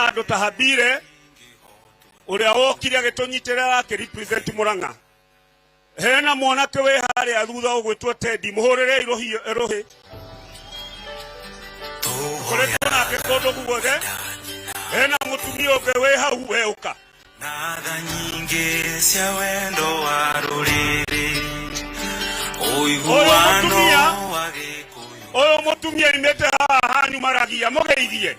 na andu tahabire uria wokire agitonyiterera ke represent Murang'a. Hena mwanake we hari athutha ugwitwo Teddy muhurire irohi kore tona ke kodo guothe. Hena mutumia unge we hau we uka na tha nyingi cia wendo wa ruriri uiguano wa Gikuyu. Oyo mutumia nimete hanyu maragia mugeithie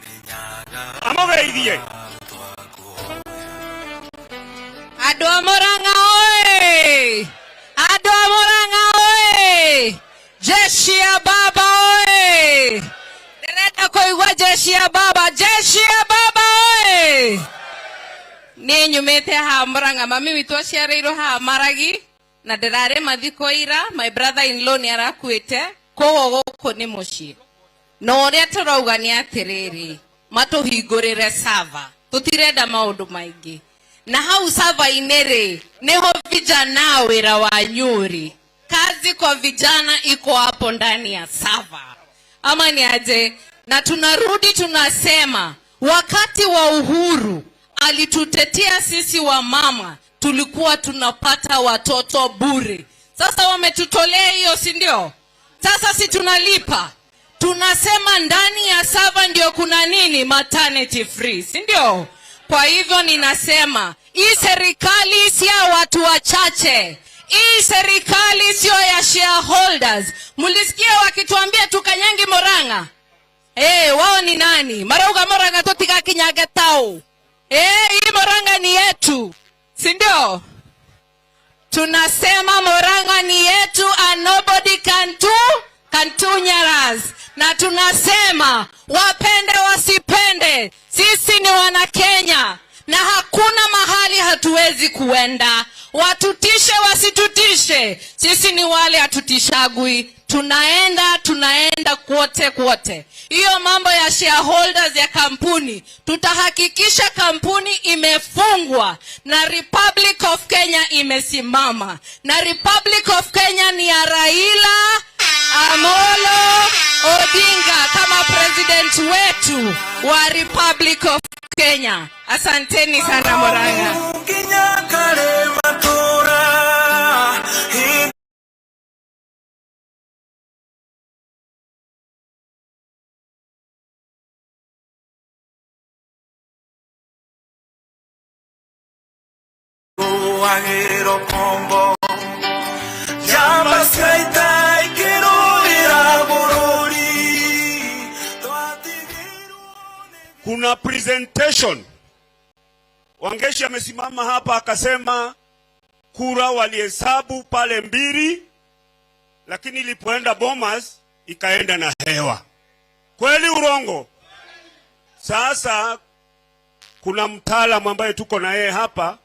Andũ a Murang'a oe! Andũ a Murang'a oe! Jeshi ya baba oe! Ndirenda kuigua jeshi ya baba, jeshi ya baba oe! Ni nyumite ha Murang'a, mami witu aciarĩirwo ha Maragi na ndirarĩ mathiko ira. My brother in law ni arakuĩte koguo gũkũ nĩ mũciĩ. No ũrĩa tũrauga nĩ atĩrĩrĩ, matũhingũrĩre sava, tũtirenda maũndũ maingĩ. Na hau sava-inĩ rĩ, niho vijana wĩra wa nyuri. Kazi kwa vijana iko hapo ndani ya sava. Ama ni aje? Na tunarudi tunasema, wakati wa uhuru alitutetea sisi wa mama, tulikuwa tunapata watoto bure. Sasa wametutolea hiyo, si ndio? Sasa si tunalipa. Tunasema ndani ya sava ndio kuna nini? Maternity free, si ndio? Kwa hivyo ninasema, hii serikali si ya watu wachache. Hii serikali sio ya shareholders. Mulisikia wakituambia tukanyangi Murang'a? Wao ni nani? Marauga Murang'a totika kinyage tao. Hii Murang'a ni yetu, si ndio? Tunasema Murang'a ni yetu and nobody can Nyaras. Na tunasema wapende wasipende, sisi ni wana Kenya na hakuna mahali hatuwezi kuenda. Watutishe wasitutishe, sisi ni wale hatutishagui. Tunaenda kwote. Hiyo mambo ya shareholders ya kampuni, tutahakikisha kampuni imefungwa na Republic of Kenya imesimama. Na Republic of Kenya ni ya Raila Amolo Odinga kama president wetu wa Republic of Kenya. Asanteni sana Murang'a. Kuna presentation Wangeshi amesimama hapa akasema kura walihesabu pale mbili, lakini ilipoenda Bomas ikaenda na hewa. Kweli urongo? Sasa kuna mtaalamu ambaye tuko na yeye hapa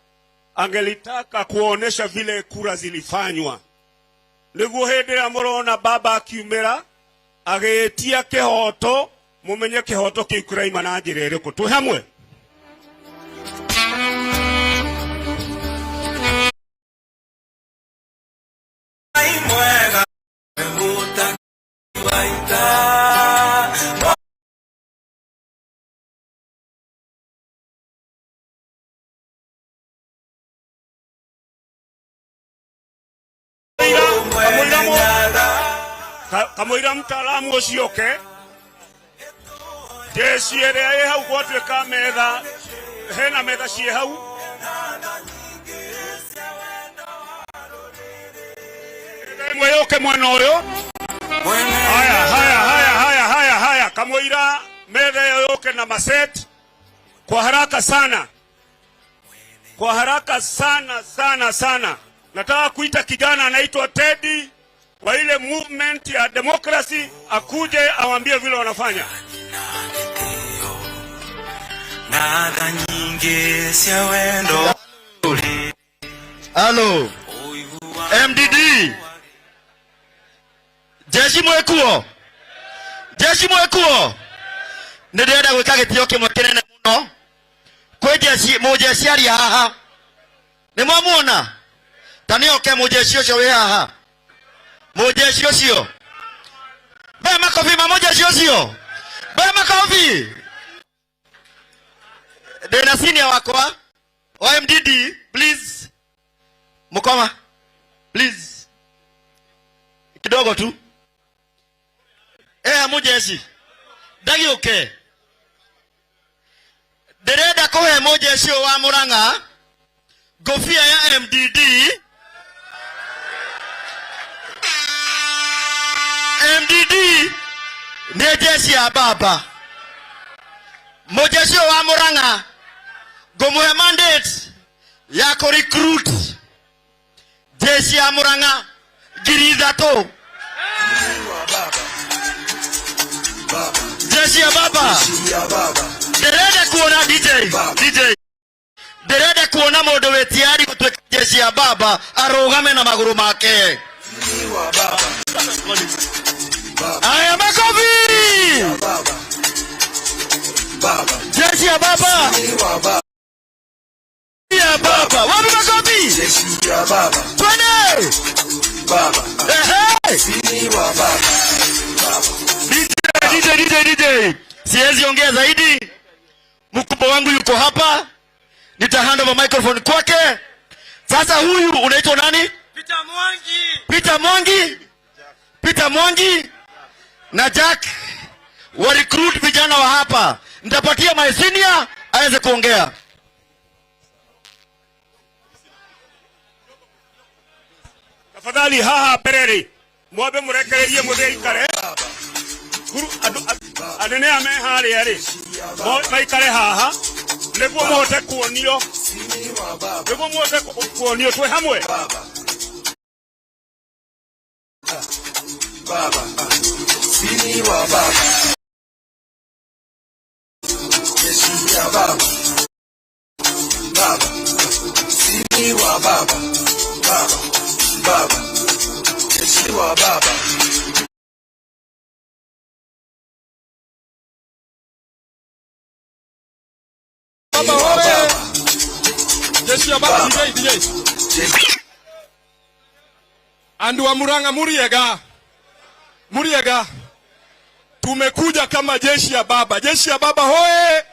angelitaka kuonesha vile kura zilifanywa. Niguo hende ya murona baba akiumira agetia kihoto, mumenye kihoto ki Ukraine na njira iriku. Tu hamwe kamoira mtaalamu ucioke jeshi ĩrĩa ĩ hau gwatuĩka metha, hena metha ciĩ hau. Mwe yoke mwena ũyũ. Haya kamoira metha yoke na maset kwa haraka sana. Nataka kuita kijana anaitwa Teddy wa ile movement ya democracy akuje awambie vile wanafanya. Hello MDD Jeshi mwekuo ndirenda gwika gitio kimwe kinene muno kwi jeshi mujeshi ari haha ni mwamuona tanioke mujeshi ucio wi haha mujeshi ucio be makofi ma mujeshi ucio be makofi na senior wako wa OMDD, please. Mukoma, please. Kidogo tu. Mujeshi. Dagi okay. Dereda kohe mujeshi wa Murang'a. Gofia ya MDD. MDD ni jeshi ya baba. Mujeshi wa Murang'a. Gomuhe mandate ya ko recruit. Jeshi ya Murang'a. Giriza to. Jeshi ya baba. Derede kuona DJ. Derede kuona modo wetiari kutweka jeshi ya baba. Arogame na maguru make. Aya makofi. Jeshi ya baba. Ya baba. Wapi makofi? Jeshi ya baba. Twende. Baba. DJ. Siwezi ongea zaidi. Mkubwa wangu yuko hapa. Nitahand over microphone kwake. Sasa huyu unaitwa nani? Peter Mwangi na Jack wa recruit vijana wa hapa. Nitapatia my senior aweze kuongea. Tafadhali haha pereri. Mwabe murekererie muthei kare. Guru anene ame hari ari. Maikare haha. Neguo muhote kuonio. Neguo muhote kuonio twe hamwe. Baba. Sini wa baba. Jeshi ya baba. Baba. Sini wa baba. Baba. Jeshi wa baba. Baba wewe. Jeshi ya baba DJ. Andu wa Murang'a Muriega. Tumekuja kama jeshi ya baba. Jeshi ya baba hoe.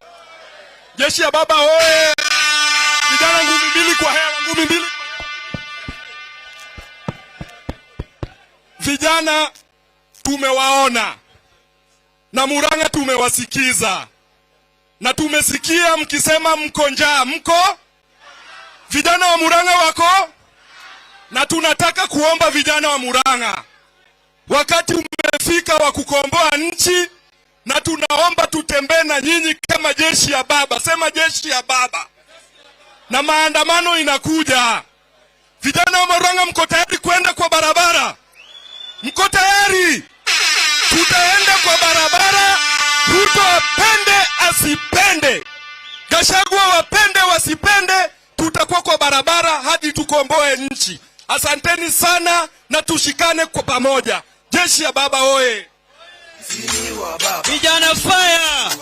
Jeshi ya baba hoe. Vijana ngumi mbili kwa hewa, ngumi mbili. Vijana tumewaona. Na Murang'a tumewasikiza. Na tumesikia mkisema mko njaa, mko? Vijana wa Murang'a wako? Na tunataka kuomba vijana wa Murang'a. Wakati umefika wa kukomboa nchi na tunaomba tutembee na nyinyi kama jeshi ya baba. Sema jeshi ya baba. Na maandamano inakuja. Vijana wa Murang'a mko tayari kwenda kwa barabara? Mko tayari? Tutaenda kwa barabara. Ruto apende asipende. Gachagua wapende wasipende. Tutakuwa kwa barabara hadi tukomboe nchi. Asanteni sana na tushikane kwa pamoja. Jeshi ya baba oye. Vijana fire.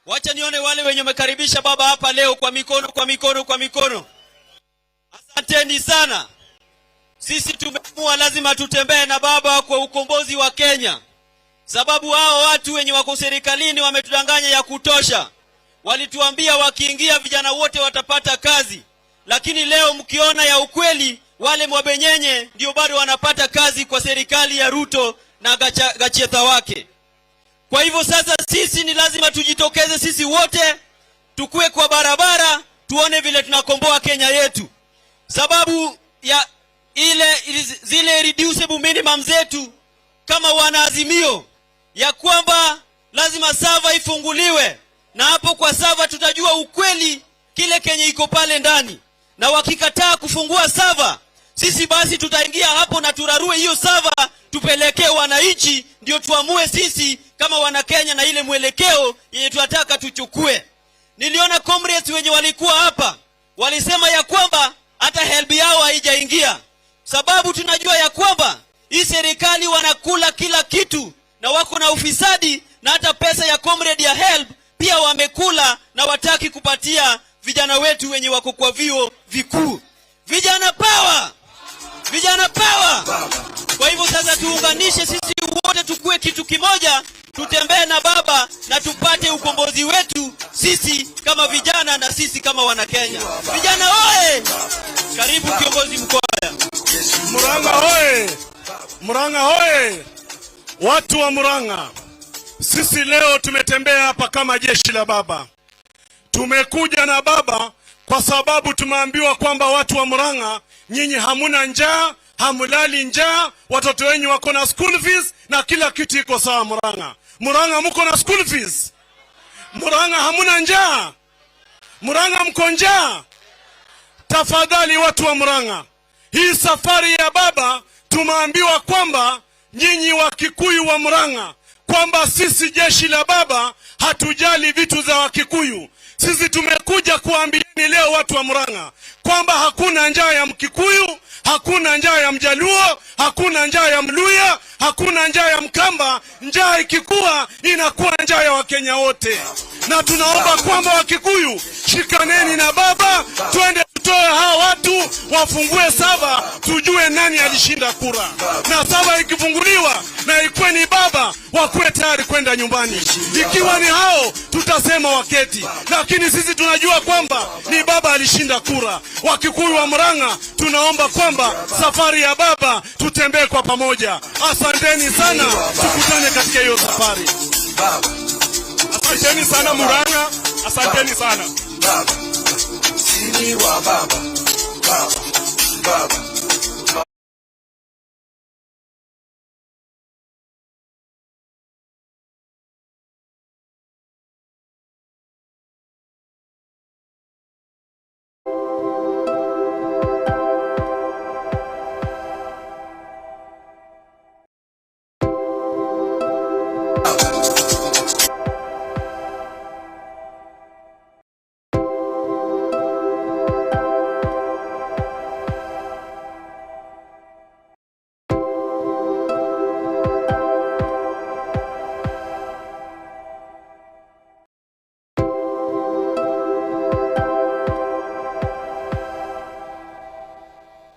Wacha nione wale wenye wamekaribisha baba hapa leo kwa mikono. Asanteni sana. Sisi tumeamua lazima tutembee na baba kwa ukombozi wa Kenya. Sababu hao watu wenye wako serikalini wametudanganya ya kutosha. Walituambia wakiingia vijana wote watapata kazi. Lakini leo mkiona ya ukweli, wale mwabenyenye ndio bado wanapata kazi kwa serikali ya Ruto na Gachetha wake. Kwa hivyo sasa sisi ni lazima tujitokeze sisi wote, tukue kwa barabara, tuone vile tunakomboa Kenya yetu. Sababu ya zile reducible minimum zetu kama wanaazimio ya kwamba lazima sava ifunguliwe. Na hapo kwa sava tutajua ukweli kile Kenya iko pale ndani. Na wakikataa kufungua sava, sisi basi tutaingia hapo na turarue hiyo sava, tupelekee wananchi ndio tuamue sisi kama wana Kenya na ile mwelekeo yenye tunataka tuchukue. Niliona comrades wenye walikuwa hapa, walisema ya kwamba hata help yao haijaingia. Sababu tunajua ya kwamba hii serikali wanakula kila kitu na wako na ufisadi, na hata pesa ya comrade ya help pia wamekula na wataki kupatia vijana wetu wenye wako kwa vio vikuu. Vijana power. Kwa hivyo sasa tuunganishe sisi wote, tukue kitu kimoja, tutembee na baba na tupate uko vijana na sisi kama wana Kenya. Vijana oye! Karibu kiongozi Mkwaya. Murang'a oye! Murang'a oye! Watu wa Murang'a, sisi leo tumetembea hapa kama jeshi la baba. Tumekuja na baba kwa sababu tumeambiwa kwamba watu wa Murang'a, nyinyi hamuna njaa, hamulali njaa, watoto wenyu wako na school fees na kila kitu iko sawa Murang'a. Murang'a mko na school fees? Murang'a hamuna njaa? Murang'a mko njaa? Tafadhali watu wa Murang'a, hii safari ya baba tumeambiwa kwamba nyinyi wa Kikuyu wa Murang'a, kwamba sisi jeshi la baba hatujali vitu za Wakikuyu. Sisi tumekuja kuambieni leo watu wa Murang'a kwamba hakuna njaa ya Mkikuyu, hakuna njaa ya Mjaluo, hakuna njaa ya Mluya, hakuna njaa ya Mkamba. Njaa ikikuwa inakuwa njaa ya Wakenya wote. Na tunaomba kwamba Wakikuyu, shikaneni na baba, twende tutoe hawa watu, wafungue saba, tujue nani alishinda kura. Na saba ikifunguliwa na ikuwe ni baba, wakuwe tayari kwenda nyumbani. Ikiwa ni hao, tutasema waketi. Lakini sisi tunajua kwamba ni baba alishinda kura. Wakikuyu wa Murang'a, tunaomba kwamba safari ya baba tutembee kwa pamoja. Asanteni sana, tukutane katika hiyo safari. Asanteni sana Murang'a, asanteni sana. Sini wa baba, baba, baba.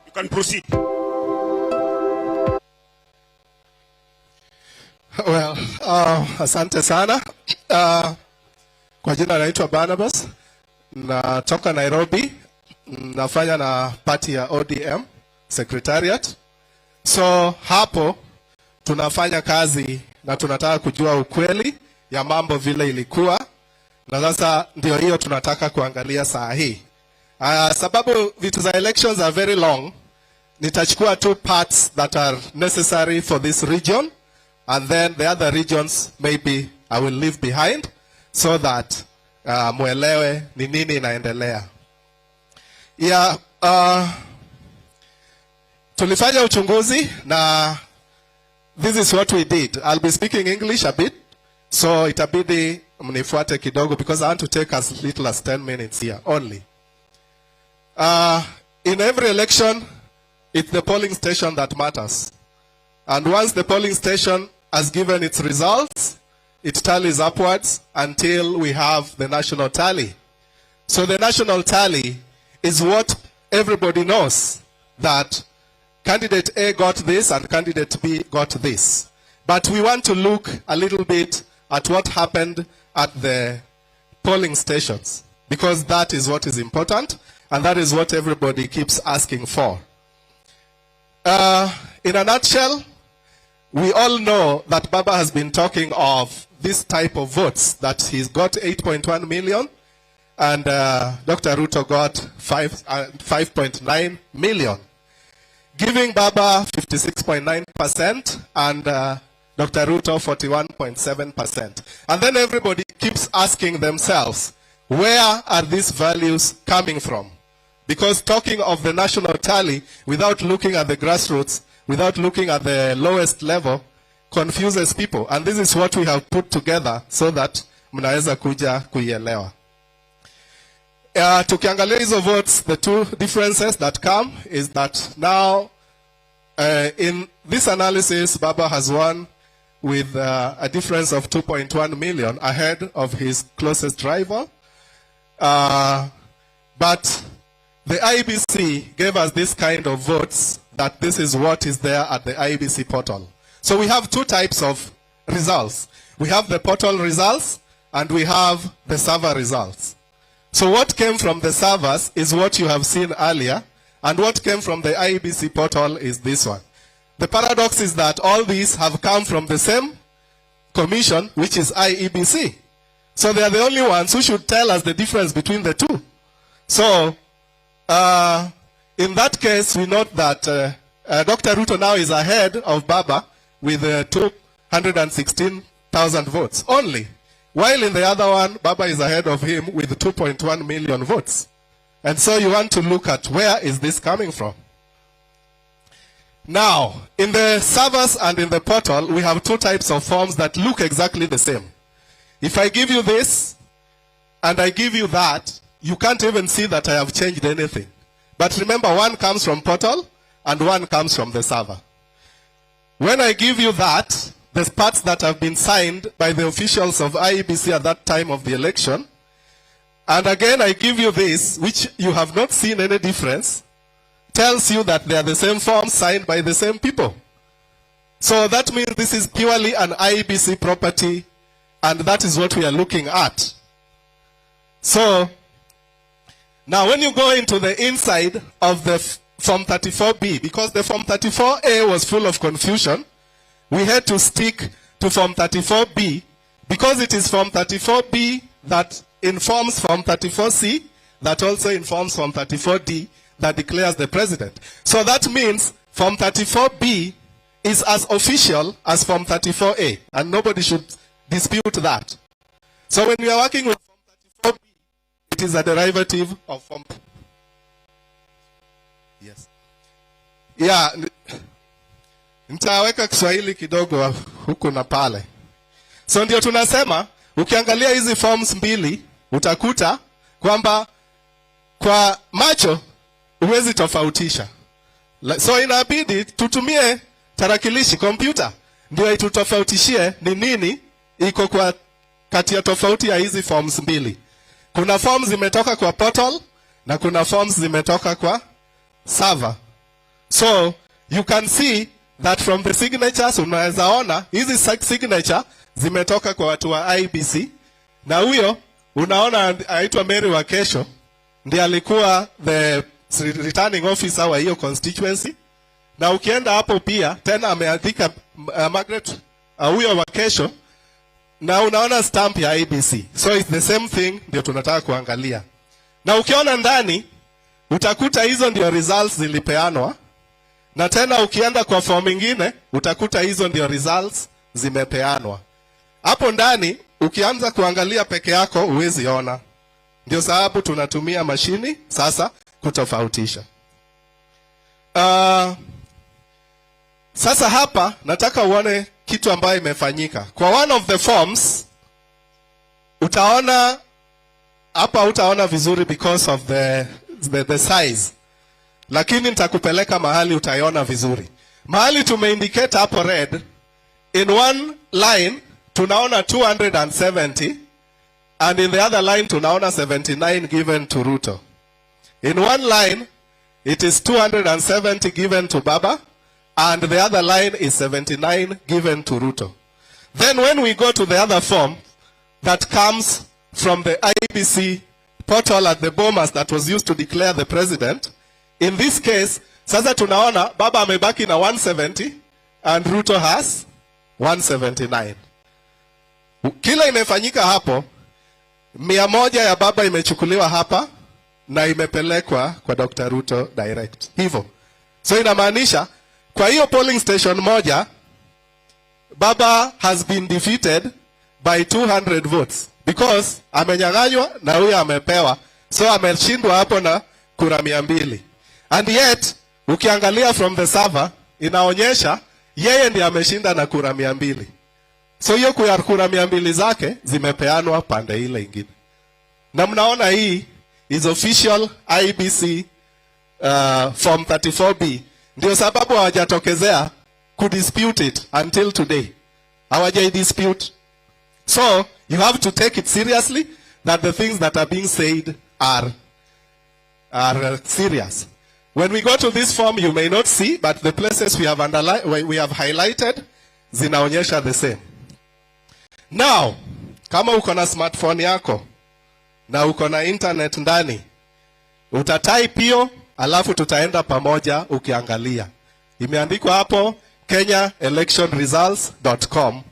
You can proceed. Well, asante sana. Kwa jina naitwa Barnabas. Natoka Nairobi. Nafanya na party ya ODM Secretariat. So hapo tunafanya kazi na tunataka kujua ukweli ya mambo vile ilikuwa. Na sasa ndio hiyo tunataka kuangalia saa hii. Sababu vitu za elections are very long, nitachukua two parts that are necessary for this region, and then the other regions maybe I will leave behind so that muelewe ni nini inaendelea. Tulifanya uchunguzi na this is what we did. I'll be speaking English a bit, so itabidi mnifuate kidogo because I want to take as little as 10 minutes here only. In every election, it's the polling station that matters. And once the polling station has given its results, it tallies upwards until we have the national tally. So the national tally is what everybody knows, that candidate A got this and candidate B got this. But we want to look a little bit at what happened at the polling stations, because that is what is important. And that is what everybody keeps asking for. In a nutshell, we all know that Baba has been talking of this type of votes, that he's got 8.1 million, and Dr. Ruto got 5.9 million, giving Baba 56.9% and Dr. Ruto 41.7%. And then everybody keeps asking themselves, where are these values coming from? Because talking of the national tally without looking at the grassroots, without looking at the lowest level, confuses people. And this is what we have put together so that mnaweza kuja kuielewa. Tukiangalia hizo votes, the two differences that come is that now in this analysis, Baba has won with a difference of 2.1 million ahead of his closest rival. But the IEBC gave us this kind of votes, that this is what is there at the IEBC portal. So we have two types of results. We have the portal results and we have the server results. So what came from the servers is what you have seen earlier, and what came from the IEBC portal is this one. The paradox is that all these have come from the same commission, which is IEBC. So they are the only ones who should tell us the difference between the two. So in that case, we note that Dr. Ruto now is ahead of Baba with 216,000 votes only, while in the other one, Baba is ahead of him with 2.1 million votes. And so you want to look at where is this coming from. Now, in the servers and in the portal, we have two types of forms that look exactly the same. If I give you this, and I give you that, you can't even see that I have changed anything. But remember, one comes from portal, and one comes from the server. When I give you that, the parts that have been signed by the officials of IEBC at that time of the election, and again I give you this, which you have not seen any difference, tells you that they are the same forms signed by the same people. So that means this is purely an IEBC property, and that is what we are looking at. So, now when you go into the inside of the Form 34B, because the Form 34A was full of confusion, we had to stick to Form 34B, because it is Form 34B that informs Form 34C, that also informs Form 34D, that declares the president. So that means Form 34B is as official as Form 34A, and nobody should dispute that. So when we are working with Form 34B, it is a derivative of Form. Yes. Yeah. Nitaweka Kiswahili kidogo huku na pale. So ndio tunasema, ukiangalia hizi forms mbili, utakuta kwamba kwa macho huwezi tofautisha. So inabidi tutumie tarakilishi, kompyuta, ndio itutofautishie ni nini iko kwa kati ya tofauti ya hizi forms mbili. Kuna forms zimetoka kwa portal na kuna forms zimetoka kwa server. So you can see that from the signatures, unaweza ona hizi signature zimetoka kwa watu wa IEBC, na huyo unaona aitwa Mary Wakesho, ndiye alikuwa the returning officer wa hiyo constituency. Na ukienda hapo pia tena ameandika Margaret huyo Wakesho, na unaona stamp ya IEBC. So it's the same thing, ndio tunataka kuangalia. Na ukiona ndani utakuta hizo ndio results zilipeanwa, na tena ukienda kwa form nyingine utakuta hizo ndio results zimepeanwa. Hapo ndani ukianza kuangalia peke yako huwezi ona. Ndio sababu tunatumia mashini sasa kutofautisha. Sasa hapa nataka uone kitu ambayo imefanyika. Kwa one of the forms utaona hapa, utaona vizuri because of the size. Lakini nitakupeleka mahali utaiona vizuri. Mahali tumeindicate hapo red, in one line tunaona 270, and in the other line tunaona 79 given to Ruto. In one line it is 270 given to Baba, and the other line is 79 given to Ruto. Then when we go to the other form that comes from the IEBC portal at the Bomas that was used to declare the president, in this case, sasa tunaona Baba amebaki na 170 and Ruto has 179. Kila imefanyika hapo, 100 ya Baba imechukuliwa hapa na imepelekwa kwa Dr. Ruto direct. Hivyo. So inamaanisha kwa hiyo polling station moja, Baba has been defeated by 200 votes because amenyang'anywa na huyo amepewa. So ameshindwa hapo na kura 200. And yet, ukiangalia from the server, inaonyesha yeye ndiye ameshinda na kura 200. So hiyo kura 200 zake zimepeanwa pande ile ingine. Na mnaona hii is official IEBC Form 34B. Ndio sababu hawajatokezea kudispute it until today. Hawajaidispute. So, you have to take it seriously that the things that are being said are serious. When we go to this form, you may not see, but the places we have highlighted zinaonyesha the same. Now, kama uko na smartphone yako, na uko na internet ndani, utatype hiyo, alafu tutaenda pamoja ukiangalia. Imeandikwa hapo kenyaelectionresults.com.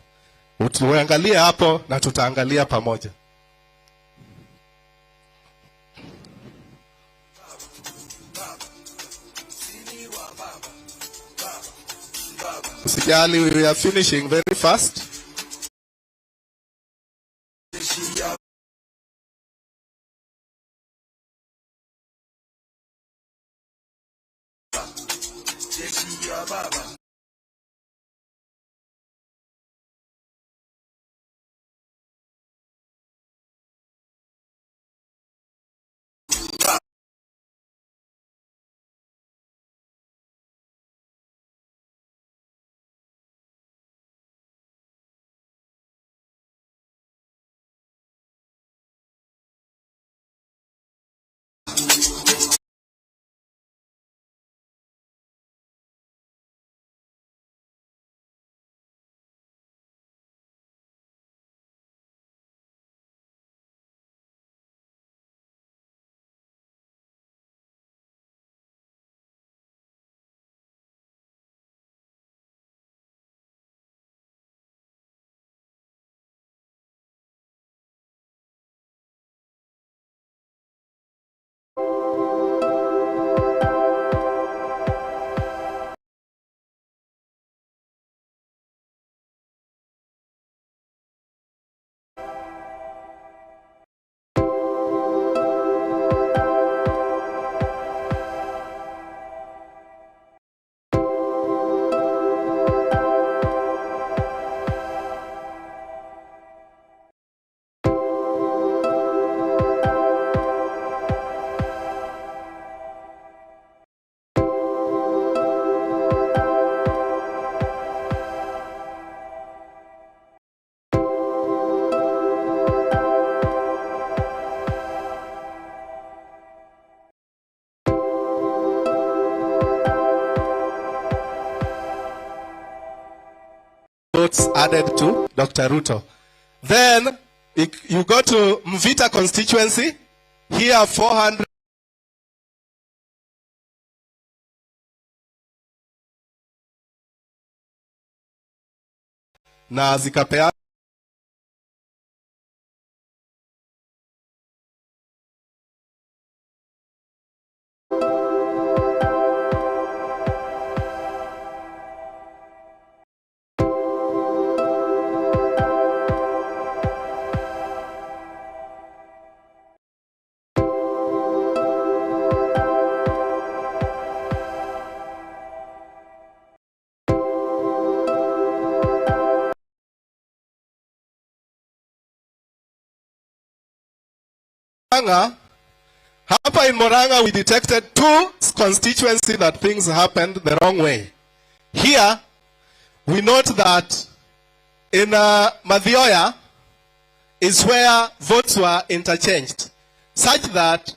Utuangalie hapo na tutaangalia pamoja. Usijali, we are finishing very fast. Votes added to Dr. Ruto. Then you go to Mvita constituency. Here 400. Na zikapea hapa in Murang'a we detected 2 constituencies that things happened the wrong way. Here we note that in Mathioya is where votes were interchanged, such that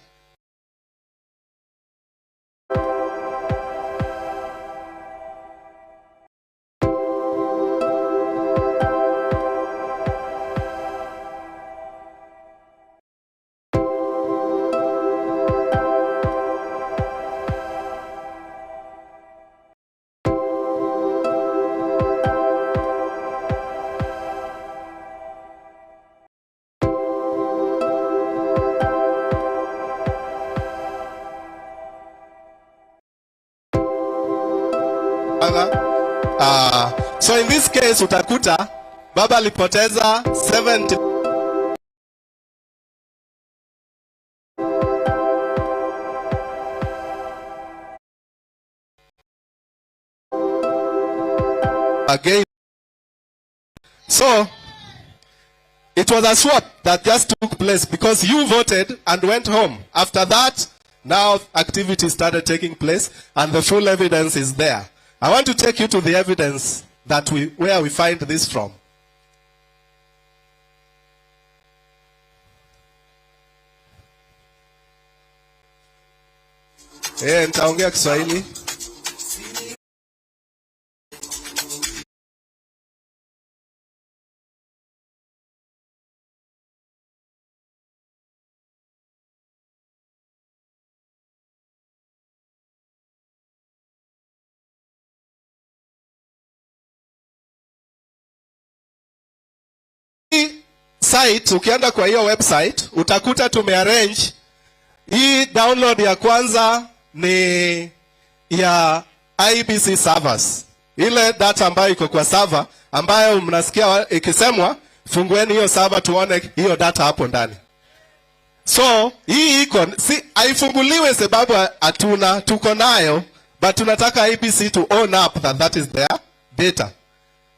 so in this case utakuta baba alipoteza 70 again. So it was a swap that just took place because you voted and went home. After that, now activity started taking place and the full evidence is there. I want to take you to the evidence that where we find this from. Nitaongea Kiswahili. site, ukienda kwa hiyo website, utakuta tumearrange hii download ya kwanza ni ya IBC servers. Ile data ambayo iko kwa server ambayo mnasikia ikisemwa fungueni hiyo server tuone hiyo data hapo ndani. So hii iko si haifunguliwe sababu hatuna, tuko nayo, but tunataka IBC to own up that is their data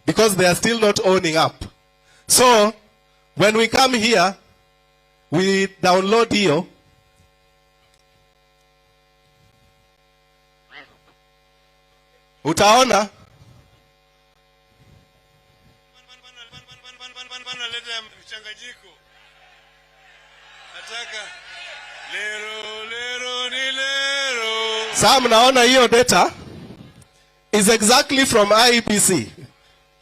because they are still not owning up. So when we come here we download hiyo. Utaona sasa mnaona hiyo data is exactly from IEBC.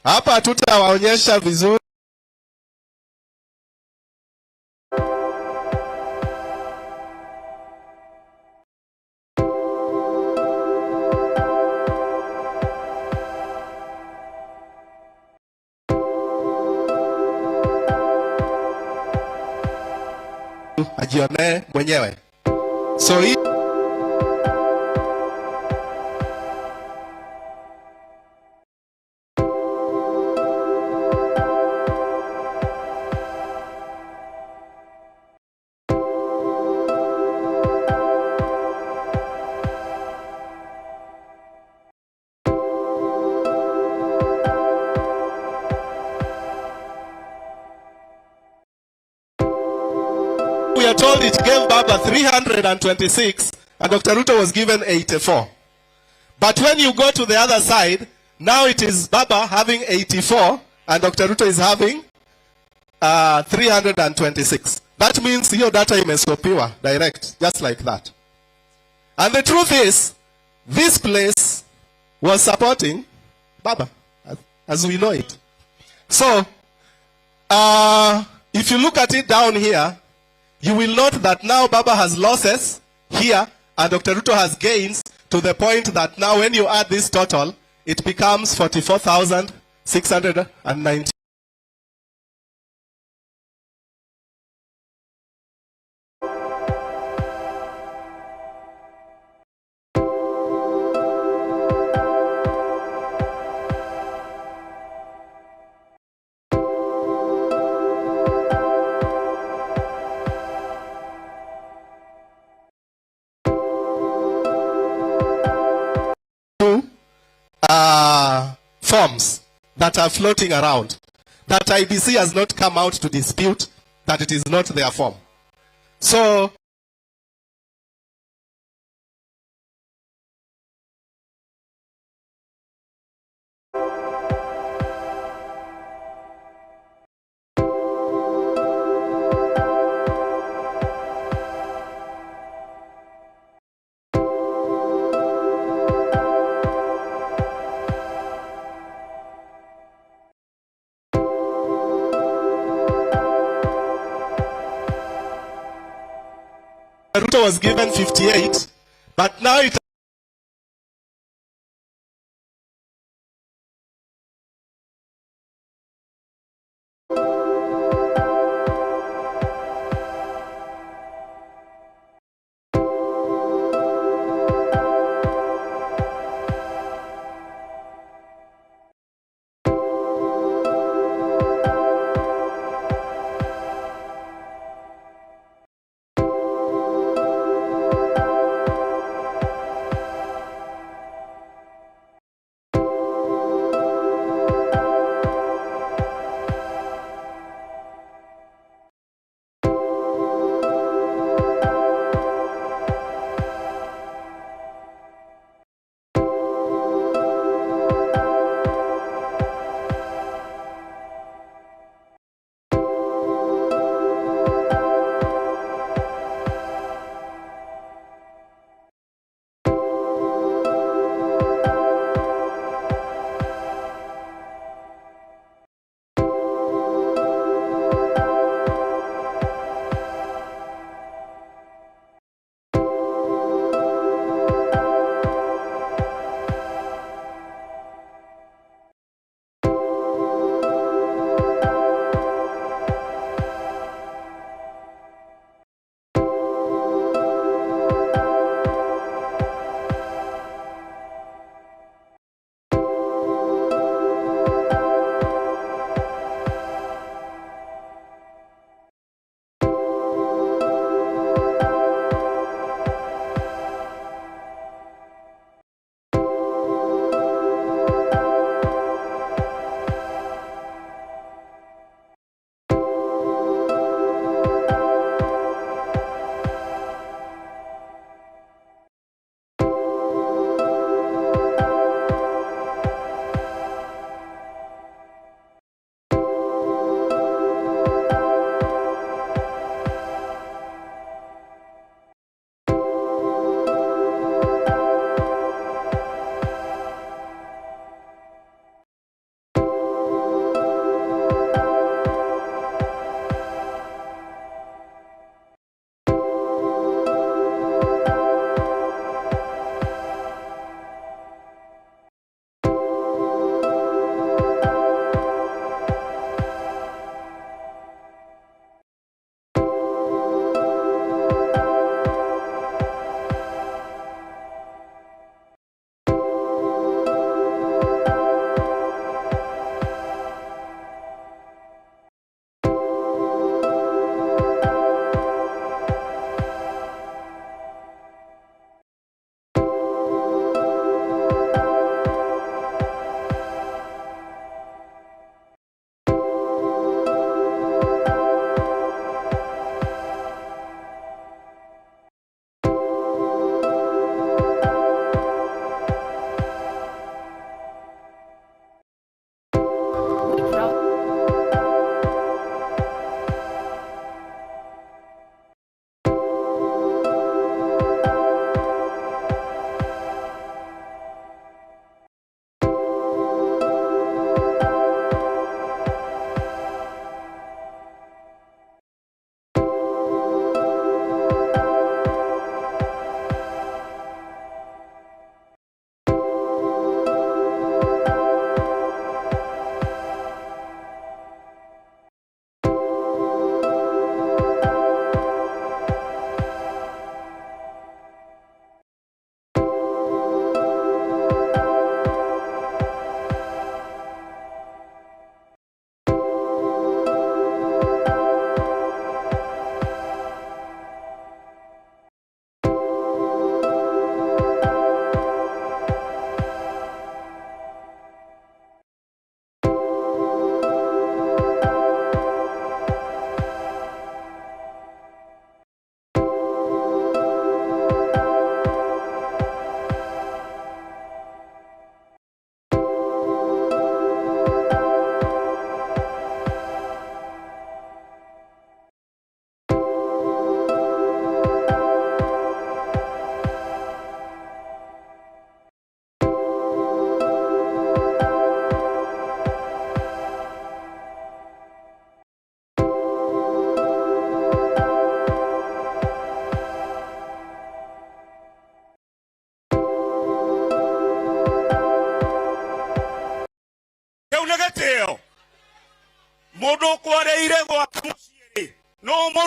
Hapa tutawaonyesha vizuri. Ajione mwenyewe. So hii we are told it gave Baba 326 and Dr. Ruto was given 84. But when you go to the other side, now it is Baba having 84 and Dr. Ruto is having 326. That means your data imesopiwa direct, just like that. And the truth is, this place was supporting Baba, as we know it. So, if you look at it down here, you will note that now Baba has losses here and Dr. Ruto has gains to the point that now when you add this total, it becomes 44,690. Forms that are floating around that IBC has not come out to dispute that it is not their form. So Ruto was given 58, but now it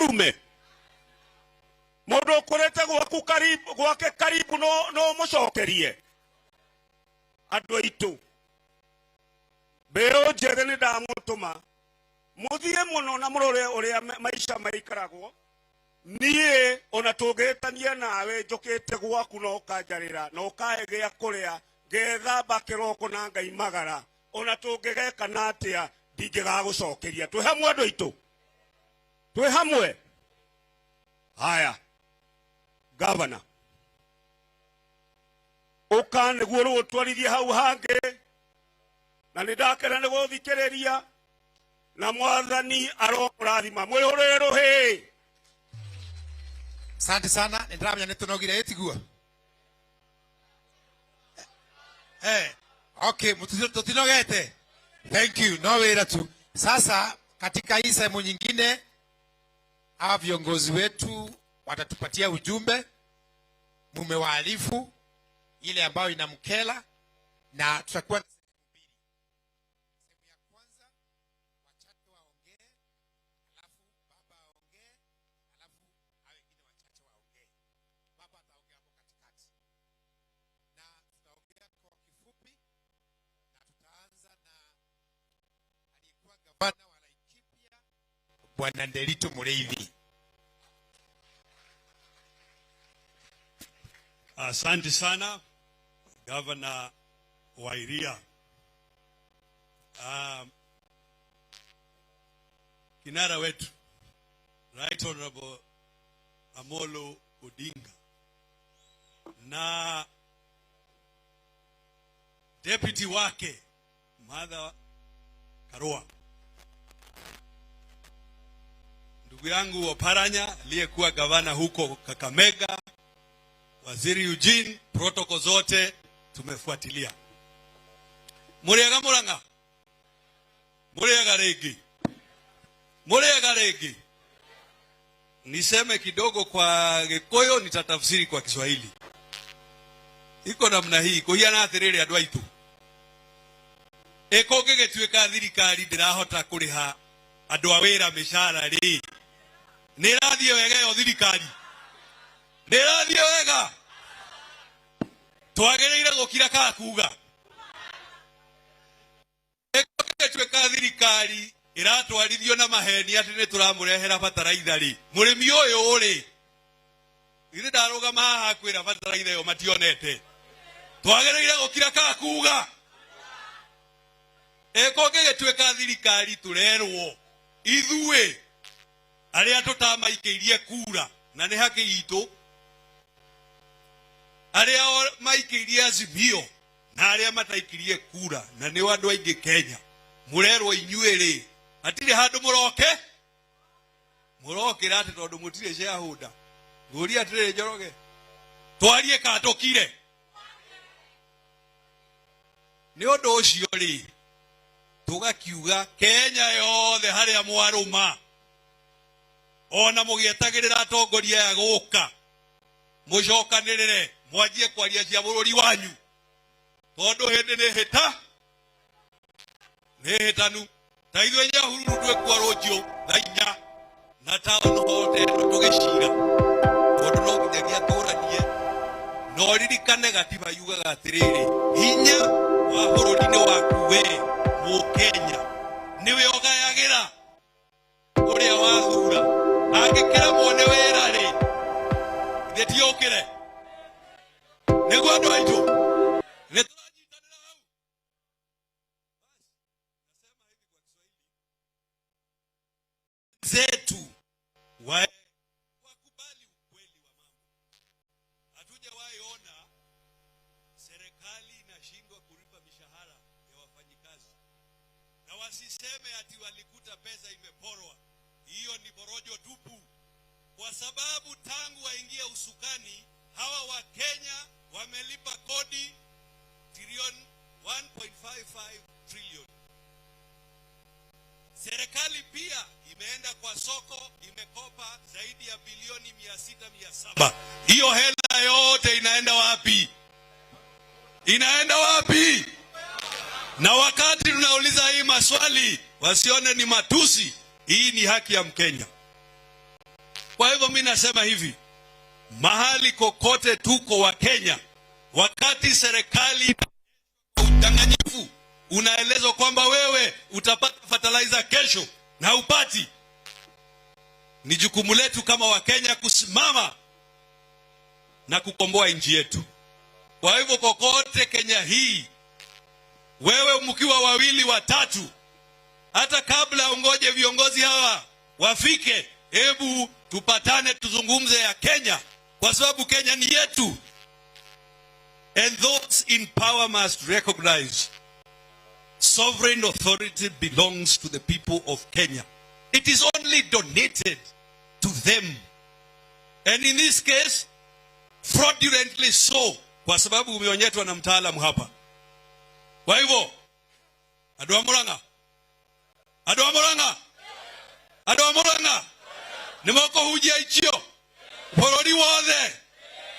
murume mundu ukurete gwaku karibu gwake karibu no mucokerie andu aitu beo njere ni ndamutuma muthie muno na murore uria maisha maikaragwo nie ona tungitania nawe njukite gwaku no kanjarira no kaegea kuria ngethamba kiroko na ngai magara ona tungigeka na atia ndingigagucokeria twi hamwe andu aitu twi hamwe haya governor uka niguo rugutwarithie hau hangi na nindakena ni guthikiriria na mwathani arokurathima mwihuriro hi. Asante sana, nindramya nitunogire etigua. Okay, tutinogete. Thank you. No wira tu. Sasa katika hii sehemu nyingine hawa viongozi wetu watatupatia ujumbe mumewaarifu ile ambayo inamkela na tutakuwa Bwana Ndelito Mureithi. Asante sana Governor Wairia. Kinara wetu Right Honorable Amolo Odinga na deputy wake Martha Karua, ndugu yangu Oparanya aliyekuwa gavana huko Kakamega, Waziri Eugene, protocol zote tumefuatilia. Muriaga Muranga, Muriaga regi. Niseme kidogo kwa Gikuyu, nitatafsiri kwa Kiswahili. Iko namna hii, kuhiana atiriri andu aitu. Eko gigituika thirikari ndirahota kuriha andu a wira mishara ri. Nirathie wega yo thirikari. Nirathie wega. Twagereire gukira ka kuga. Eko gigituika thirikari iratwarithio na maheni ati ni turamurehera bataraitha ri. Murimi uyu uri. Ithe ndarugama haha kwira bataraitha yo mationete. Twagereire gukira ka kuga. Eko gigituika thirikari turerwo ithue aria tutamaikirie kura na ni haki itu aria maikirie Azimio na aria mataikirie kura na ni andu aingi Kenya murerwo inyuere atire handu murokira ati tondu mutire shareholder nguri atire Njoroge twarie katokire ni undu ucio ri tugakiuga Kenya yothe haria mwaruma ona mugietagirira atongoria ya guka mucokanirire mwanjie kwaria cia bururi wanyu tondu hindi ni hitanu ta ithuĩ Nyahururu twekua rũnjiũ thaa 4 na taũni hothe tũgĩcira tondu no nginyagia tũranie no ririkane gatiba yugaga atĩrĩrĩ hinya wa bũrũri-inĩ waku we Mũkenya niwe ũgayagira ũrĩa wathura angĩkĩra mwone wĩra rĩ ithe tiũkĩre nĩguo andũ aitũ nĩtũranyitanĩra hau. Zetu wakubali ukweli wa mambo. Hatujawahi ona serikali inashindwa kulipa mishahara ya wafanyikazi. Na wasiseme ati walikuta pesa imeporwa. Hiyo ni porojo tupu. Kwa sababu tangu waingie usukani hawa wa Kenya wamelipa kodi trilioni 1.55 trillion. Serikali pia imeenda kwa soko imekopa zaidi ya bilioni 600-700. Hiyo hela yote inaenda wapi? Inaenda wapi? Na wakati tunauliza hii maswali wasione ni matusi, hii ni haki ya Mkenya. Kwa hivyo mimi nasema hivi, mahali kokote tuko wa Kenya, wakati serikali udanganyifu unaelezwa kwamba wewe utapata fertilizer kesho na upati, ni jukumu letu kama wa Kenya kusimama na kukomboa nchi yetu. Kwa hivyo kokote Kenya hii, wewe mkiwa wawili watatu, hata kabla ungoje viongozi hawa wafike, hebu tupatane tuzungumze ya Kenya, kwa sababu Kenya ni yetu. And those in power must recognize sovereign authority belongs to the people of Kenya. It is only donated to them. And in this case, fraudulently so, kwa sababu umeonyetwa na mtaalamu hapa. Kwa hivyo, Andũ a Murang'a, nimoko hujia ichio, bũrũri wothe,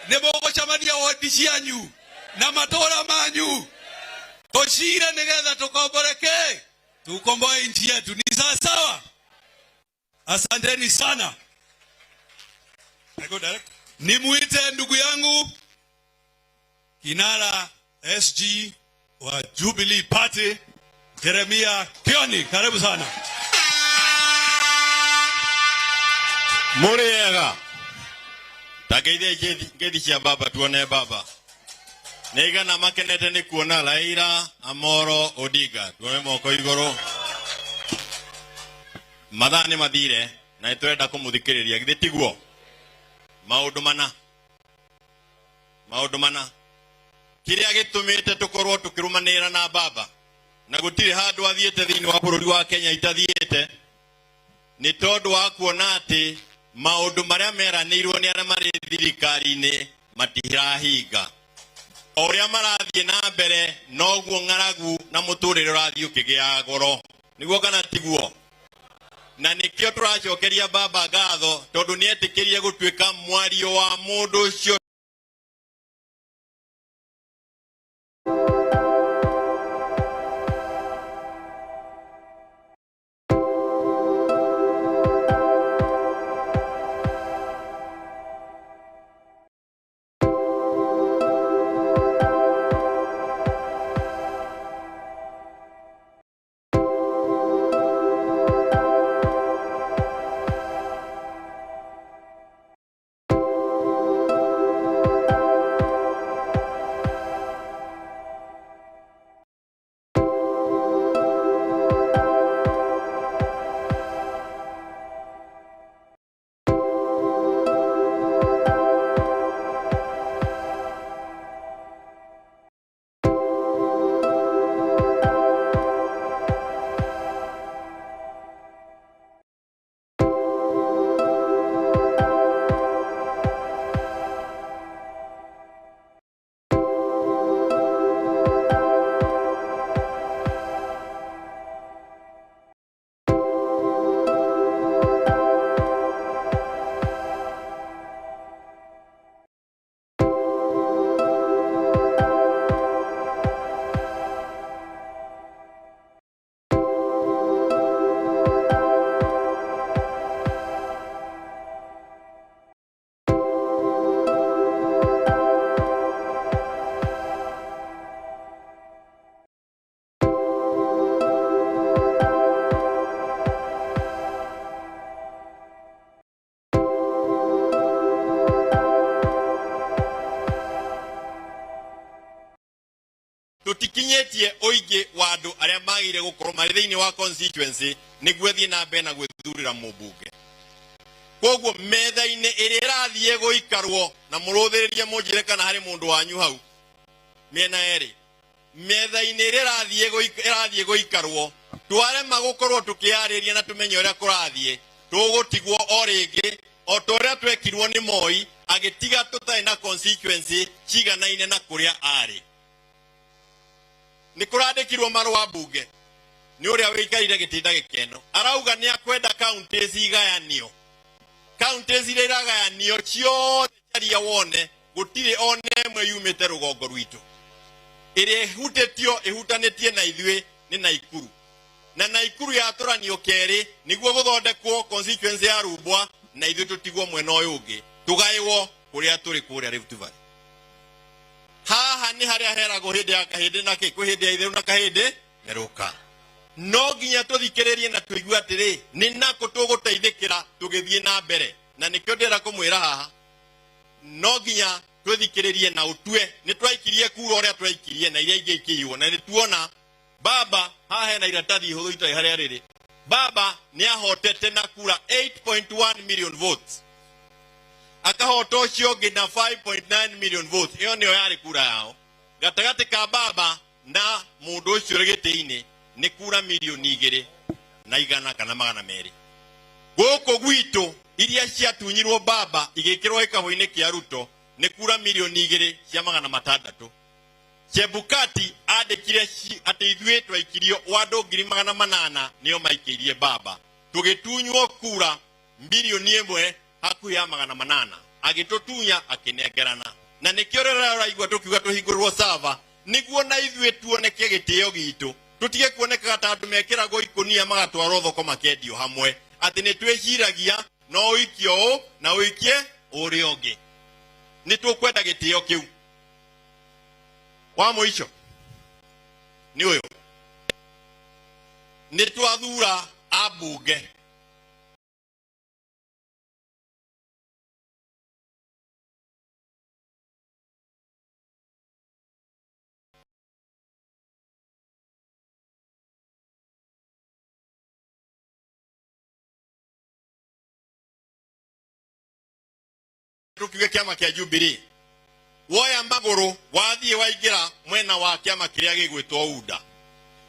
nimoko chamania wodi cianyu, na matora manyu, tũcire nĩgetha tũkomboreke, tukomboe nchi yetu. Ni sawa? Asanteni sana. Nimuite ndugu yangu kinara SG wa Jubilee Party, Jeremiah Kioni. Karibu sana. Muriega. Tageithia ngeithi cia baba tuone baba. Nĩga na makenete nĩ kuona Raila Amolo Odinga. Tuone moko igũrũ. Mathani mathire na nĩtũrenda kũmũthikĩrĩria githĩ tiguo. Maũndũ mana. Kĩrĩa gĩtũmĩte tũkorwo tũkĩrũmanĩrĩra na baba na gũtirĩ handũ athiĩte thĩinĩ wa bũrũri wa Kenya itathiĩte, nĩ tondũ wa kuona atĩ maũndũ marĩa meranĩirwo nĩ arĩa marĩ thirikari-inĩ matirahinga. O ũrĩa marathiĩ na mbere noguo ng'aragu na mũtũrĩre ũrathiĩ ũkĩgĩa goro. Nĩguo kana tiguo? Na nĩkĩo tũracokeria baba ngatho tondũ nĩetĩkĩrie gũtuĩka mwario wa mũndũ ũcio. Tutikinyetie oige wa andu aria magire gukorwo mari thiini wa constituency niguo thie na mbere na gwithurira mubunge. Koguo metha-ini iria irathie guikarwo na muruthiririe munjire kana hari mundu wanyu hau miena eri, metha-ini iria irathie guikarwo tware magukorwo tukiariria na tumenye uria kurathie tugutigwo o ringi o toria twekirwo ni Moi agitiga tutai na constituency ciganaine na kuria ari. Nikurandikirwo marua bunge ni uria wikarire gitinda gikeno arauga ni akwenda counties igayanio. Counties iria iragayanio ciothe caria wone gutire one emwe yumite rugongo rwitu. Iria ihutetio ihutanitie na ithuĩ ni Naikuru, na Naikuru yaturanio keri niguo guthondekwo constituency ya Rumbwa na ithuĩ tũtigwo mwena ũyũ ũngĩ tũgaĩwo kũrĩa tũrĩ kũrĩa Rift Valley. Haha nĩ harĩa heragwo hĩndĩ ya kahĩndĩ na kwĩ hĩndĩ ya itherũ na kahĩndĩ theruka. No nginya tũthikĩrĩrie na tũigue atĩrĩ nĩ nakũ tũgũteithĩkĩra tũgĩthiĩ na mbere, na nĩkĩo ndĩrenda kũmwĩra haha no nginya twĩthikĩrĩrie na ũtue nĩ twaikirie kura ũrĩa twaikirie na iria ingĩ ikĩiywo, na nĩ tuona baba haha hena iratathi ihũthũ itarĩ harĩa rĩrĩ. Baba nĩ ahotete na kura 8.1 million votes, akahota ũcio ũngĩ na 5.9 million votes. Ĩyo nĩyo yarĩ kura yao. Gatagatĩ ka baba na mũndũ ũcio ũrĩ gĩtĩ-inĩ nĩ kura milioni 200 kana 200. Gũkũ gwitũ iria ciatunyirwo baba igĩkĩrwo gĩkabũ-inĩ kĩa Ruto nĩ kura milioni 200,600. Chebukati andĩkire atĩ ithuĩ twaikirio andũ 800,000 nĩo maikĩirie baba, tũgĩtunywo kura milioni 1 hakuhĩ ya 800, agĩtũtunya akĩnengerana. Na nĩkĩo rĩrĩa ũraigua tũkiuga tũhingũrĩrwo sava nĩguo na ithuĩ tuoneke gĩtĩo gitũ, tũtige kuonekaga ta andũ mekĩragwo ikonia magatwarwo thoko makendio hamwe, atĩ nĩ twĩciragia no ũikio ũũ na ũikie ũrĩa ũngĩ. Nĩ tũkwenda gĩtĩo kĩu. Wa mũico nĩ ũyũ, nĩ twathura ambunge tukiuge kĩama kĩa Jubilee. Woya magũrũ wathiĩ waingĩra mwena wa kĩama kĩrĩa gĩgwĩtwo UDA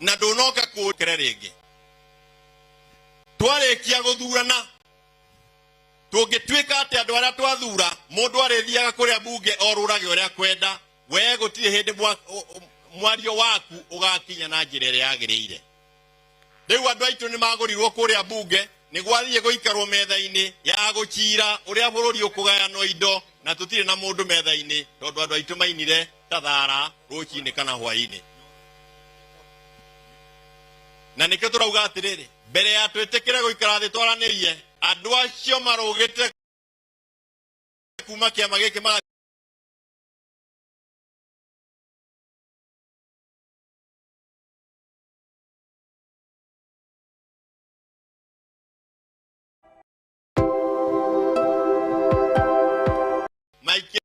na ndũnoka kũkere rĩngĩ. Twarĩkia gũthurana tũngĩtuĩka atĩ andũ arĩa twathura mũndũ arĩthiaga kũrĩa bunge orũrage ũrĩa kwenda, we gũtirĩ hĩndĩ mwario waku ũgakinya na njĩra ĩrĩa yagĩrĩire. Rĩu andũ aitũ nĩ magũrirwo kũrĩa bunge nĩ gwathiĩ gũikarwo metha-inĩ ya gũcira ũrĩa bũrũri ũkũgayanwo indo, na tũtirĩ na mũndũ metha-inĩ tondũ andũ aitũ mainire ta thara rũcinĩ kana hwaĩ-inĩ. Na nĩkĩo tũrauga atĩrĩrĩ, mbere ya twĩtĩkĩre gũikara thĩ twaranĩrie, andũ acio marũgĩte kuma kĩama gĩkĩ Mike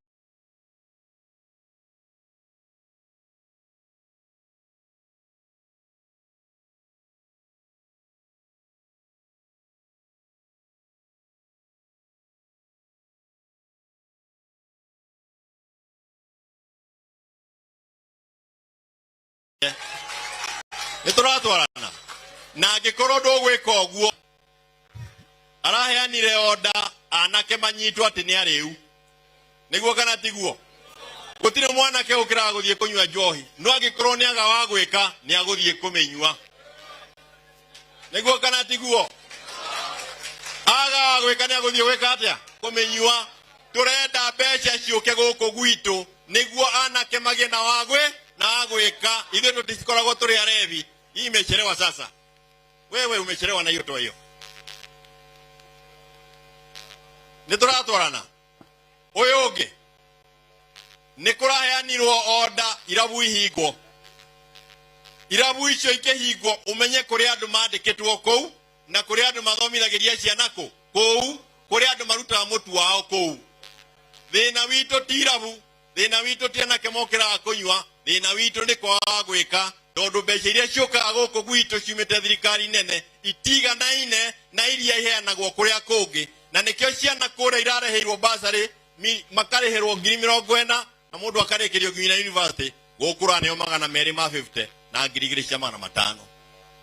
nĩtũratwarana na angĩkorwo ndũgwĩka ũguo araheanire oda anake manyitwo atĩ nĩ arĩu, nĩguo kana tiguo? Gũtirĩ mwanake ũkĩraga gũthiĩ kũnyua njohi, no angĩkorwo nĩ aga wa gwĩka nĩ agũthiĩ kũmĩnyua, nĩguo kana tiguo? Aga wa gwĩka nĩ agũthiĩ gwĩka atĩa? Kũmĩnyua. Tũrenda mbeca ciũke gũkũ gwitũ nĩguo anake magĩe na wagwe na gwĩka. Ithuĩ tũtikoragwo tũrĩ arevi. Hii imechelewa sasa. Wewe umechelewa na hiyo toa hiyo. Nĩtũratwarana. Ũyũ ũngĩ nĩ kũraheanirwo oda irabu ihingwo. Irabu icio ikĩhingwo ũmenye kũrĩ andũ mandĩkĩtwo kũu na kũrĩ andũ mathomithagĩria ciana kũu, kũrĩ andũ marutaga mũtu wao kũu. Thĩna witũ ti irabu, thĩna witũ ti anake mokĩraga kũnyua, thĩna witũ nĩ kwaga gwĩka, tondũ mbeca iria ciũkaga gũkũ gwitũ ciumĩte thirikari nene itiganaine na iria iheanagwo kũrĩa kũngĩ, na nĩkĩo ciana kũrĩa irareheirwo basarĩ makarĩhĩrwo 40,000 na mũndũ akarĩkĩrio nginya university, gũkũ raneo 250 na 2,500.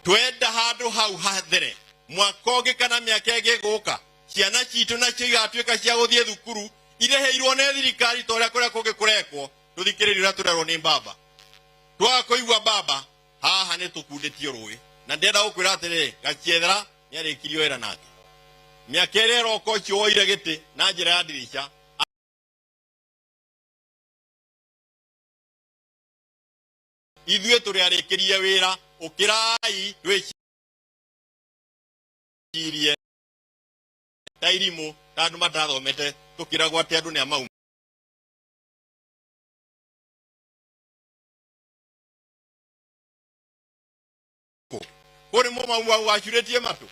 Twenda handũ hau hathere mwaka ũngĩ kana mĩaka ĩngĩ gũka, ciana citũ nacio igatuĩka cia gũthiĩ thukuru ireheirwo nĩ thirikari ta ũrĩa kũrĩa kũngĩ kũrekwo. Tũthikĩrĩrie ũrĩa tũrerwo nĩ baba. Twaga kũigua baba haha nĩ tũkundĩtio rũĩ, na ndĩrenda gũkwĩra atĩrĩrĩ, Gachiethera nĩarĩkirio wĩra nake. Mĩaka ĩrĩa ĩroka ũcio woire gĩtĩ na njĩra ya ndirisha, ithuĩ tũrĩ arĩkĩrie wĩra. Ũkĩrai twĩcirie ta irimũ tandu matathomete tukiragwo ati andu ni amau kuri mo mau wachuretie matu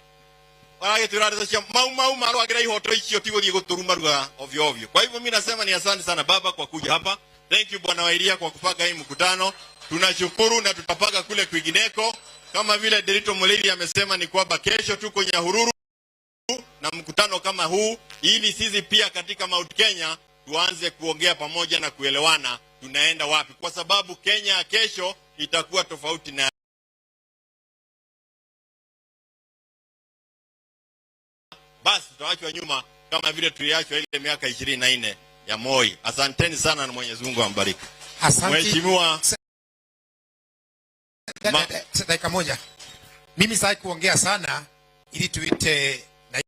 aragitwira cia mau marwagira ihoto icio tiguthie guturuma ruga ovyo ovyo. Kwa hivyo mimi nasema ni asante sana baba kwa kuja hapa. Thank you Bwana Wairia kwa kupanga hii mkutano. Tunashukuru na tutapanga kule kwingineko. Kama vile Derito Mulili amesema ni kwamba kesho tuko Nyahururu na mkutano kama huu, ili sisi pia katika Mount Kenya tuanze kuongea pamoja na kuelewana tunaenda wapi, kwa sababu Kenya kesho itakuwa tofauti na basi tutaachwa nyuma kama vile tuliachwa ile miaka 24 ya Moi. Asanteni sana na Mwenyezi Mungu ambariki. Asante. Mheshimiwa dakika moja. Mimi sitaki kuongea sana ili tuite na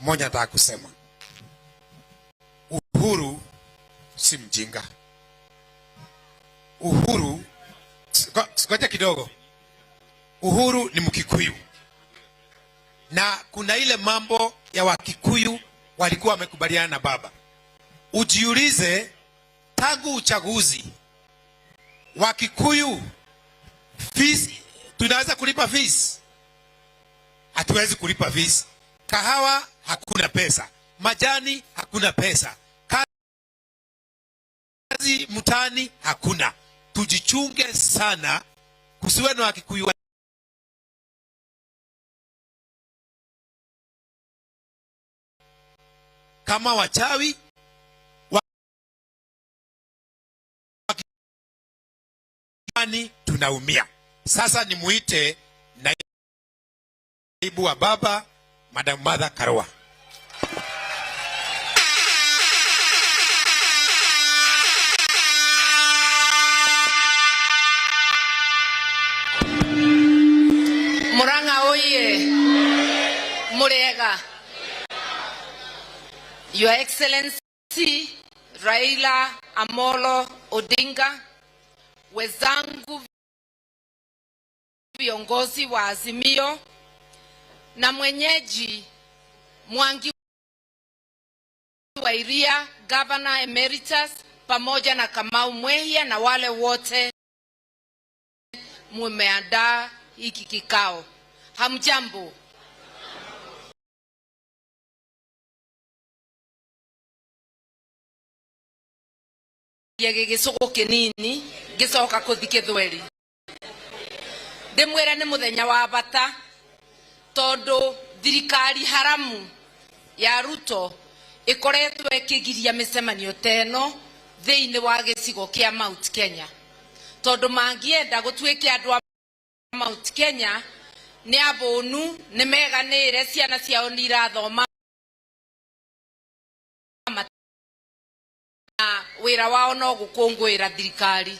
moja nataka kusema. Uhuru si mjinga. Uhuru ngoja kidogo. Uhuru ni Mkikuyu. Na kuna ile mambo ya Wakikuyu walikuwa wamekubaliana na baba. Ujiulize tangu uchaguzi Wakikuyu fees tunaweza kulipa fees? Hatuwezi kulipa fees. Kahawa hakuna pesa. Majani hakuna pesa. Kazi mtaani hakuna. Tujichunge sana kusiwe na Wakikuyu kama wachawi tunaumia. Sasa ni muite naibu wa baba Madam Martha Karua. Muranga oye. Murega. Your Excellency Raila Amolo Odinga, wenzangu viongozi wa Azimio na mwenyeji Mwangi wa Iria, Governor Emeritus, pamoja na Kamau Mwehia na wale wote mumeandaa hiki kikao. Hamjambo. Gigicugo kinini gicoka kuthike thweri ndimwira ni muthenya wa bata tondu thirikari haramu ya Ruto ikoretwe ikigiria micemanio teno thiini wa gicigo kia Mount Kenya tondu mangienda gutwike andu a Mount Kenya ni abonu ni meganire ciana ciao ni irathoma wira wao no gukungwira thirikari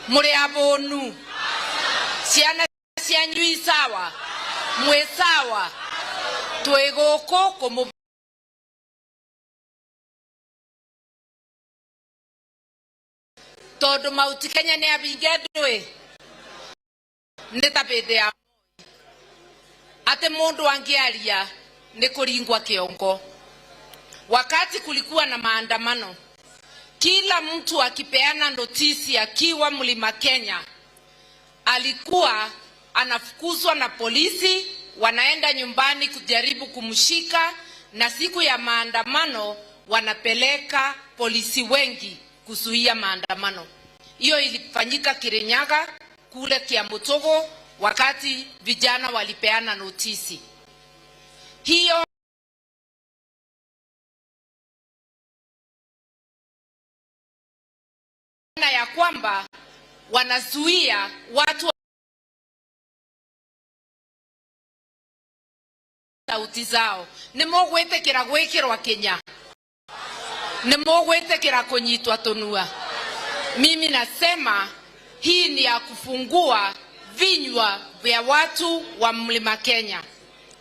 muri abonu ciana cianyu isawa mwesawa twiguko kumu tondu Mount Kenya ni abinge ndwi ni tabide ya ate mundu angiaria ni kuringwa kiongo. Wakati kulikuwa na maandamano, kila mtu akipeana notisi akiwa Mlima Kenya alikuwa anafukuzwa na polisi, wanaenda nyumbani kujaribu kumshika, na siku ya maandamano wanapeleka polisi wengi kuzuia maandamano. Hiyo ilifanyika Kirinyaga kule Kiambotogo wakati vijana walipeana notisi. Hiyo na ya kwamba wanazuia watu sauti zao. Nimugwitikira gwikirwa Kenya, nimugwitikira kunyitwa tunua. Mimi nasema hii ni ya kufungua vinywa vya watu wa Mlima Kenya,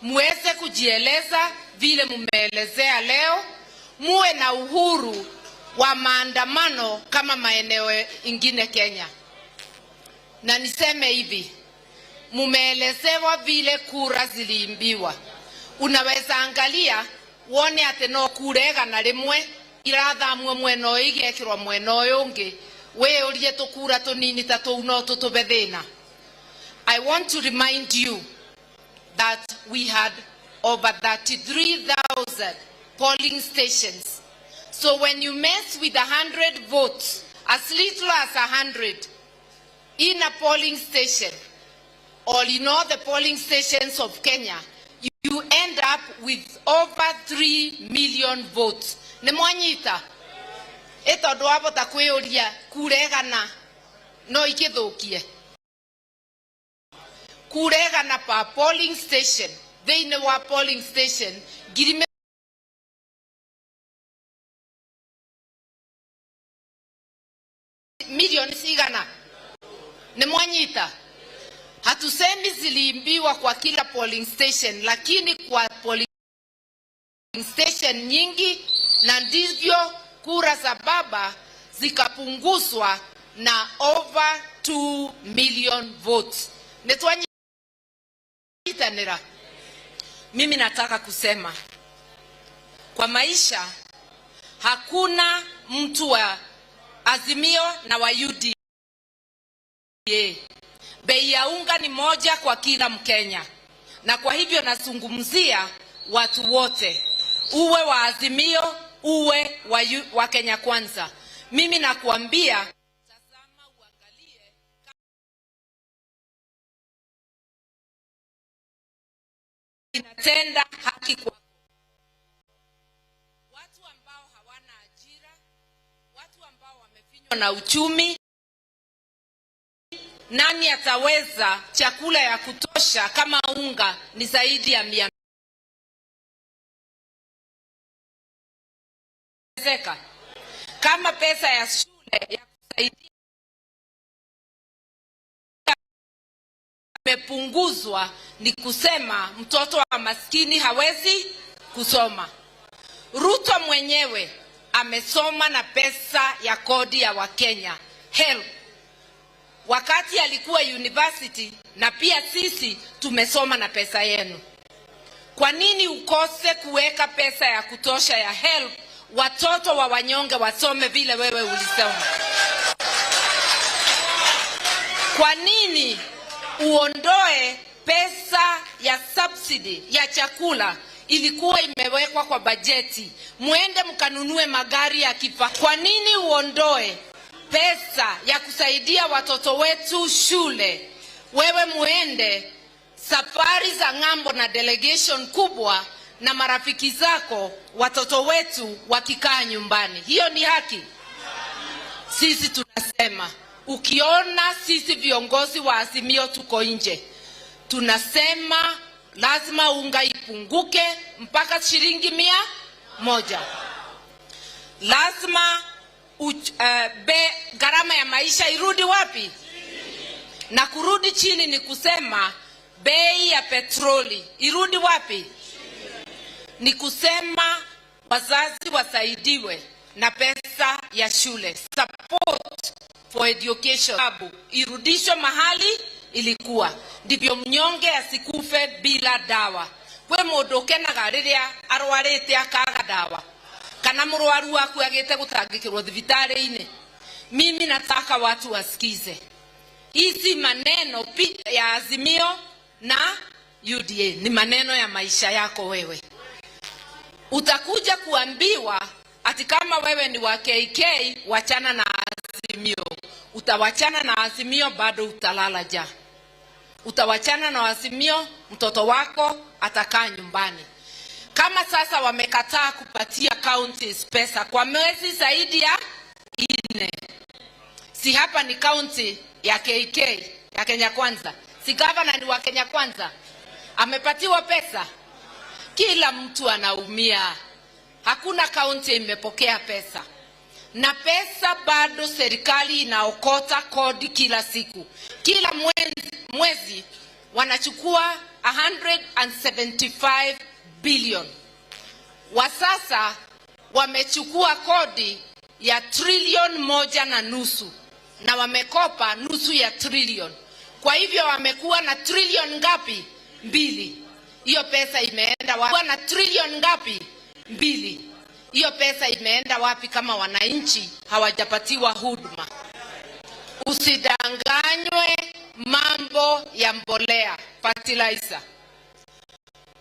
muweze kujieleza vile mumeelezea leo, muwe na uhuru wa maandamano kama maeneo ingine Kenya. Na niseme hivi, mumeelezewa vile kura ziliimbiwa. Unaweza angalia uone ati no kurega na rimwe irathamwe mweno igekirwa mweno yungi we urie tukura tunini ta tu no tutubethina. I want to remind you that we had over 33,000 polling stations. So when you mess with 100 votes, as little as 100 in a polling station, or in all the polling stations of Kenya, you end up with over 3 million votes. Nemwanyita eto doabo takweoria kuregana no ikithukie kuregana pa polling station thine wa polling station girime milioni sigana. Nemwanyita hatusemi zilimbiwa kwa kila polling station, lakini kwa polling station nyingi, na ndivyo kura za baba zikapunguzwa na over 2 million votes. Netwanyitanira, mimi nataka kusema kwa maisha hakuna mtu wa Azimio na wa UDA. Bei ya unga ni moja kwa kila Mkenya, na kwa hivyo nazungumzia watu wote, uwe wa Azimio, uwe wa Kenya Kwanza. Mimi nakuambia tazama uangalie inatenda haki kwako. Watu ambao hawana ajira, watu ambao wamefinywa na uchumi, nani ataweza chakula ya kutosha kama unga ni zaidi ya 100? Kama pesa ya shule ya kusaidia imepunguzwa, ni kusema mtoto wa maskini hawezi kusoma. Ruto mwenyewe amesoma na pesa ya kodi ya Wakenya, HELB, wakati alikuwa university, na pia sisi tumesoma na pesa yenu. Kwa nini ukose kuweka pesa ya kutosha ya HELB watoto wa wanyonge wasome vile wewe ulisoma? Kwa nini uondoe pesa ya subsidy ya chakula ilikuwa imewekwa kwa bajeti, muende mkanunue magari ya kifa? Kwa nini uondoe pesa ya kusaidia watoto wetu shule, wewe muende safari za ng'ambo na delegation kubwa na marafiki zako, watoto wetu wakikaa nyumbani? Hiyo ni haki? Sisi tunasema, ukiona sisi viongozi wa Azimio tuko nje, tunasema lazima unga ipunguke mpaka shilingi 100. Lazima gharama ya maisha irudi wapi? Na kurudi chini ni kusema bei ya petroli irudi wapi? Ni kusema wazazi wasaidiwe na pesa ya shule, support for education irudishwe mahali ilikuwa, ndivyo mnyonge asikufe bila dawa. Kwe modoke na gariria arwarete akaga dawa, kana murwaru waku agete gutangikirwo thibitari-ini. Mimi nataka watu wasikize hizi maneno ya Azimio na UDA ni maneno ya maisha yako wewe. Utakuja kuambiwa ati kama wewe ni wa KK wachana na Azimio. Utawachana na Azimio, bado utalala ja. Utawachana na Azimio, mtoto wako atakaa nyumbani. Kama sasa wamekataa kupatia counties pesa kwa mwezi zaidi ya 4, si hapa ni county ya KK ya Kenya Kwanza, si governor ni wa Kenya Kwanza, amepatiwa pesa? Kila mtu anaumia. Hakuna county imepokea pesa, na pesa bado serikali inaokota kodi kila siku. Kila mwezi wanachukua 175 billion. Wa sasa wamechukua kodi ya 1.5 trillion na wamekopa nusu ya trillion. Kwa hivyo wamekuwa na trillion ngapi? 2. Hiyo pesa imeenda wapi? Na trillion ngapi? 2. Hiyo pesa imeenda wapi kama wananchi hawajapatiwa huduma? Usidanganywe mambo ya mbolea, fertilizer.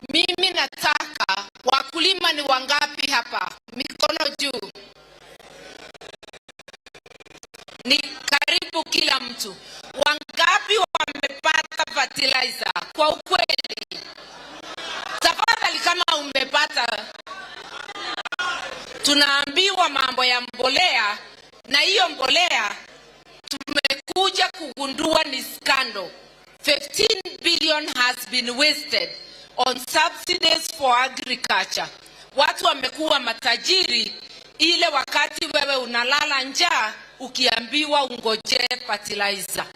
Mimi nataka, wakulima ni wangapi hapa? Mikono juu. Ni karibu kila mtu. Wangapi wamepata fertilizer? Kwa ukweli, tafadhali kama umepata. Tunaambiwa mambo ya mbolea, na hiyo mbolea tumekuja kugundua ni scandal. 15 billion has been wasted on subsidies for agriculture. Watu wamekuwa matajiri ile wakati wewe unalala njaa ukiambiwa ungoje fertilizer.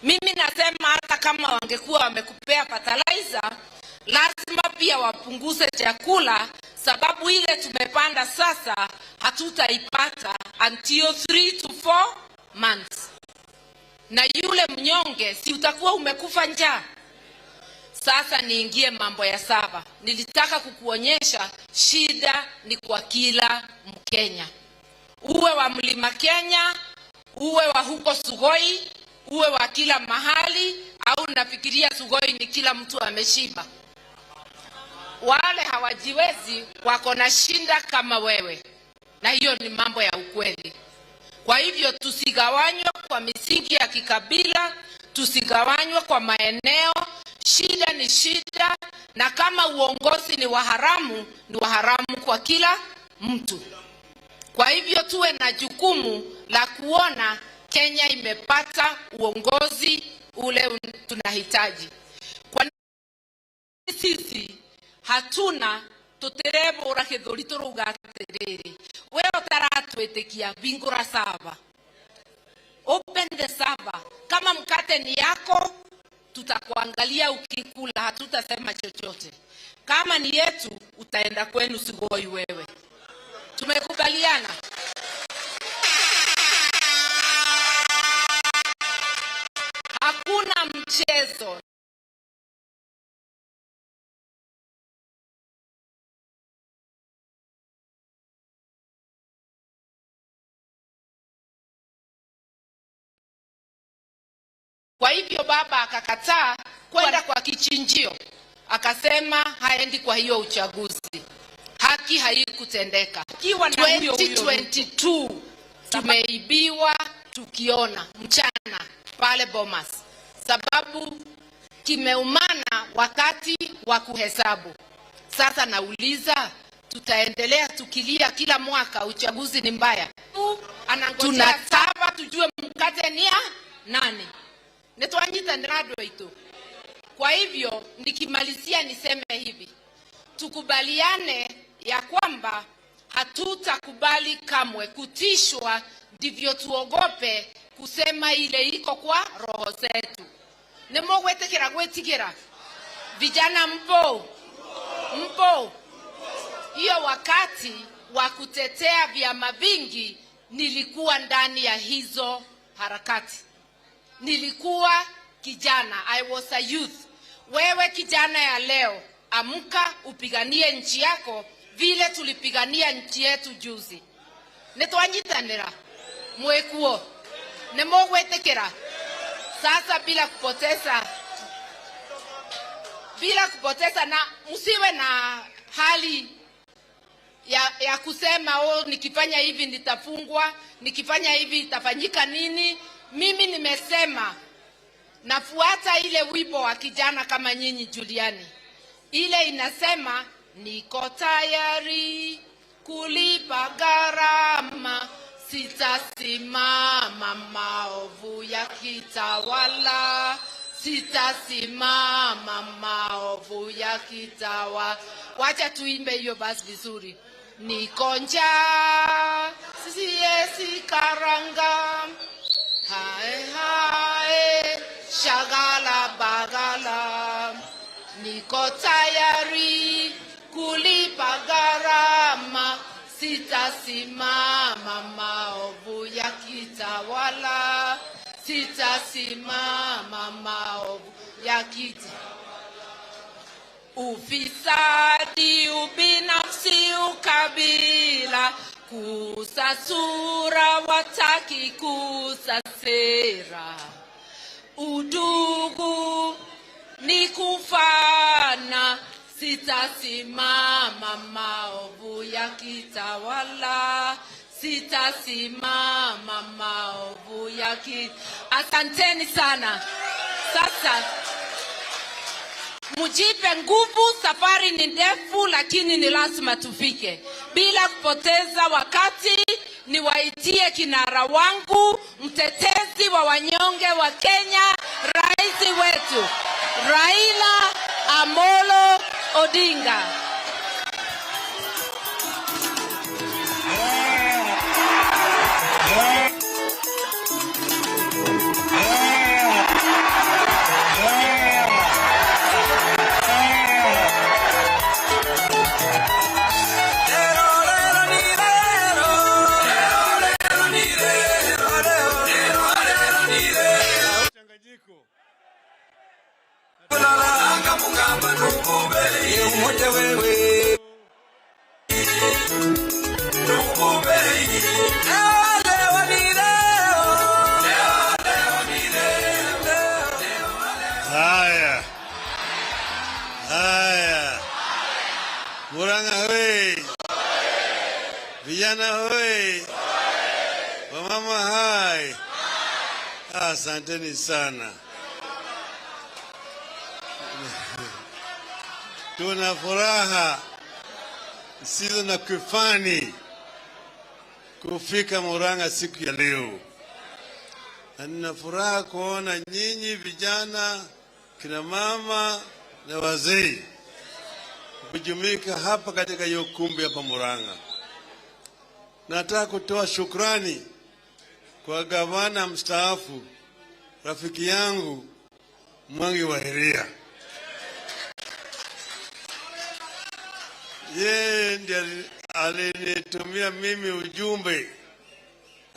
Mimi nasema hata kama wangekuwa wamekupea fertilizer, lazima pia wapunguze chakula, sababu ile tumepanda sasa hatutaipata until 3 to 4 months. Na yule mnyonge si utakuwa umekufa njaa. Sasa niingie mambo ya saba. Nilitaka kukuonyesha shida ni kwa kila Mkenya. Uwe wa Mlima Kenya, uwe wa huko Sugoi, uwe wa kila mahali, au nafikiria Sugoi ni kila mtu ameshiba. Wale hawajiwezi wako na shinda kama wewe. Na hiyo ni mambo ya ukweli. Kwa hivyo tusigawanywe kwa misingi ya kikabila, tusigawanywe kwa maeneo. Shida ni shida, na kama uongozi ni waharamu, ni waharamu kwa kila mtu. Kwa hivyo tuwe na jukumu la kuona Kenya imepata uongozi ule tunahitaji. Kwa sisi hatuna tuterebo rakethori turugaterere. Wewe utaratwetekia bingura saba. Open the saba. Kama mkate ni yako, tutakuangalia ukikula, hatutasema chochote. Kama ni yetu, utaenda kwenu Sugoi wewe. Tumekubaliana? Hakuna mchezo. Kwa hivyo baba akakataa kwenda kwa kichinjio. Akasema haendi kwa hiyo uchaguzi. Haki haikutendeka. Kiwa na 2022 tumeibiwa tukiona mchana pale Bomas. Sababu kimeumana wakati wa kuhesabu. Sasa nauliza, tutaendelea tukilia kila mwaka uchaguzi ni mbaya? Tunataka tujue mkate ni ya nani? Netwanyita nrado ito. Kwa hivyo nikimalizia niseme hivi. Tukubaliane ya kwamba hatutakubali kamwe kutishwa, ndivyo tuogope kusema ile iko kwa roho zetu. Nemogwetekera gwetikira. Vijana mpo. Hiyo wakati wa kutetea vyama vingi nilikuwa ndani ya hizo harakati. Nilikuwa kijana, I was a youth. Wewe kijana ya leo, amka upiganie nchi yako vile tulipigania nchi yetu juzi. Netwanyitanira mwekuo nemogwetekera. Sasa bila kupoteza na msiwe na hali ya kusema nikifanya hivi nitafungwa, nikifanya hivi itafanyika nini. Mimi nimesema nafuata ile wimbo wa kijana kama nyinyi Juliani. Ile inasema niko tayari kulipa gharama, sitasimama maovu yakitawala, sitasimama maovu yakitawala. Wacha tuimbe hiyo basi vizuri. Niko njaa, siesi karanga, hae, shagala bagala. Niko tayari kulipa gharama, sitasimama yakitawala, sitasimama maovu yakitawala. Ufisadi, ubinafsi, ukabila, kusasura, wataki kusasera. Udugu ni kufana, sitasimama maovu yakitawala, sitasimama maovu yakitawala. Asanteni sana. Sasa mujipe nguvu, safari ni ndefu lakini ni lazima tufike. Bila kupoteza wakati, niwaitie kinara wangu, mtetezi wa wanyonge wa Kenya, rais wetu Raila Amolo Odinga. Haya. Haya. Murang'a hoi. Vijana hoi. Wamama hai. Asanteni sana. Tuna furaha isiyo na kifani kufika Murang'a siku ya leo. Na nina furaha kuona nyinyi vijana, kina mama na wazee kujumuika hapa katika hiyo kumbi hapa Murang'a. Nataka kutoa shukrani kwa gavana mstaafu, rafiki yangu Mwangi wa Heria. Yeye ndiye alinitumia mimi ujumbe,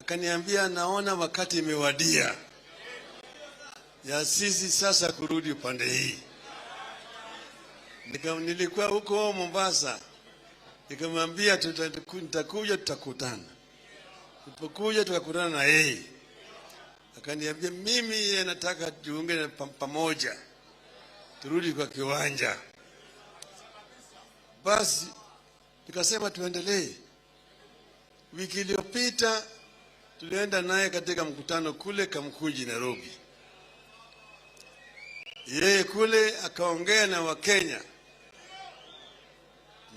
akaniambia naona wakati imewadia ya sisi sasa kurudi upande hii. Nilikuwa huko Mombasa, nikamwambia tutakuja, tutakutana. Tulipokuja tukakutana na yeye, akaniambia mimi yeye nataka tuunge na pamoja turudi kwa kiwanja. Basi nikasema tuendelee. Wiki iliyopita tulienda naye katika mkutano kule Kamkuji, Nairobi. Yeye kule akaongea na Wakenya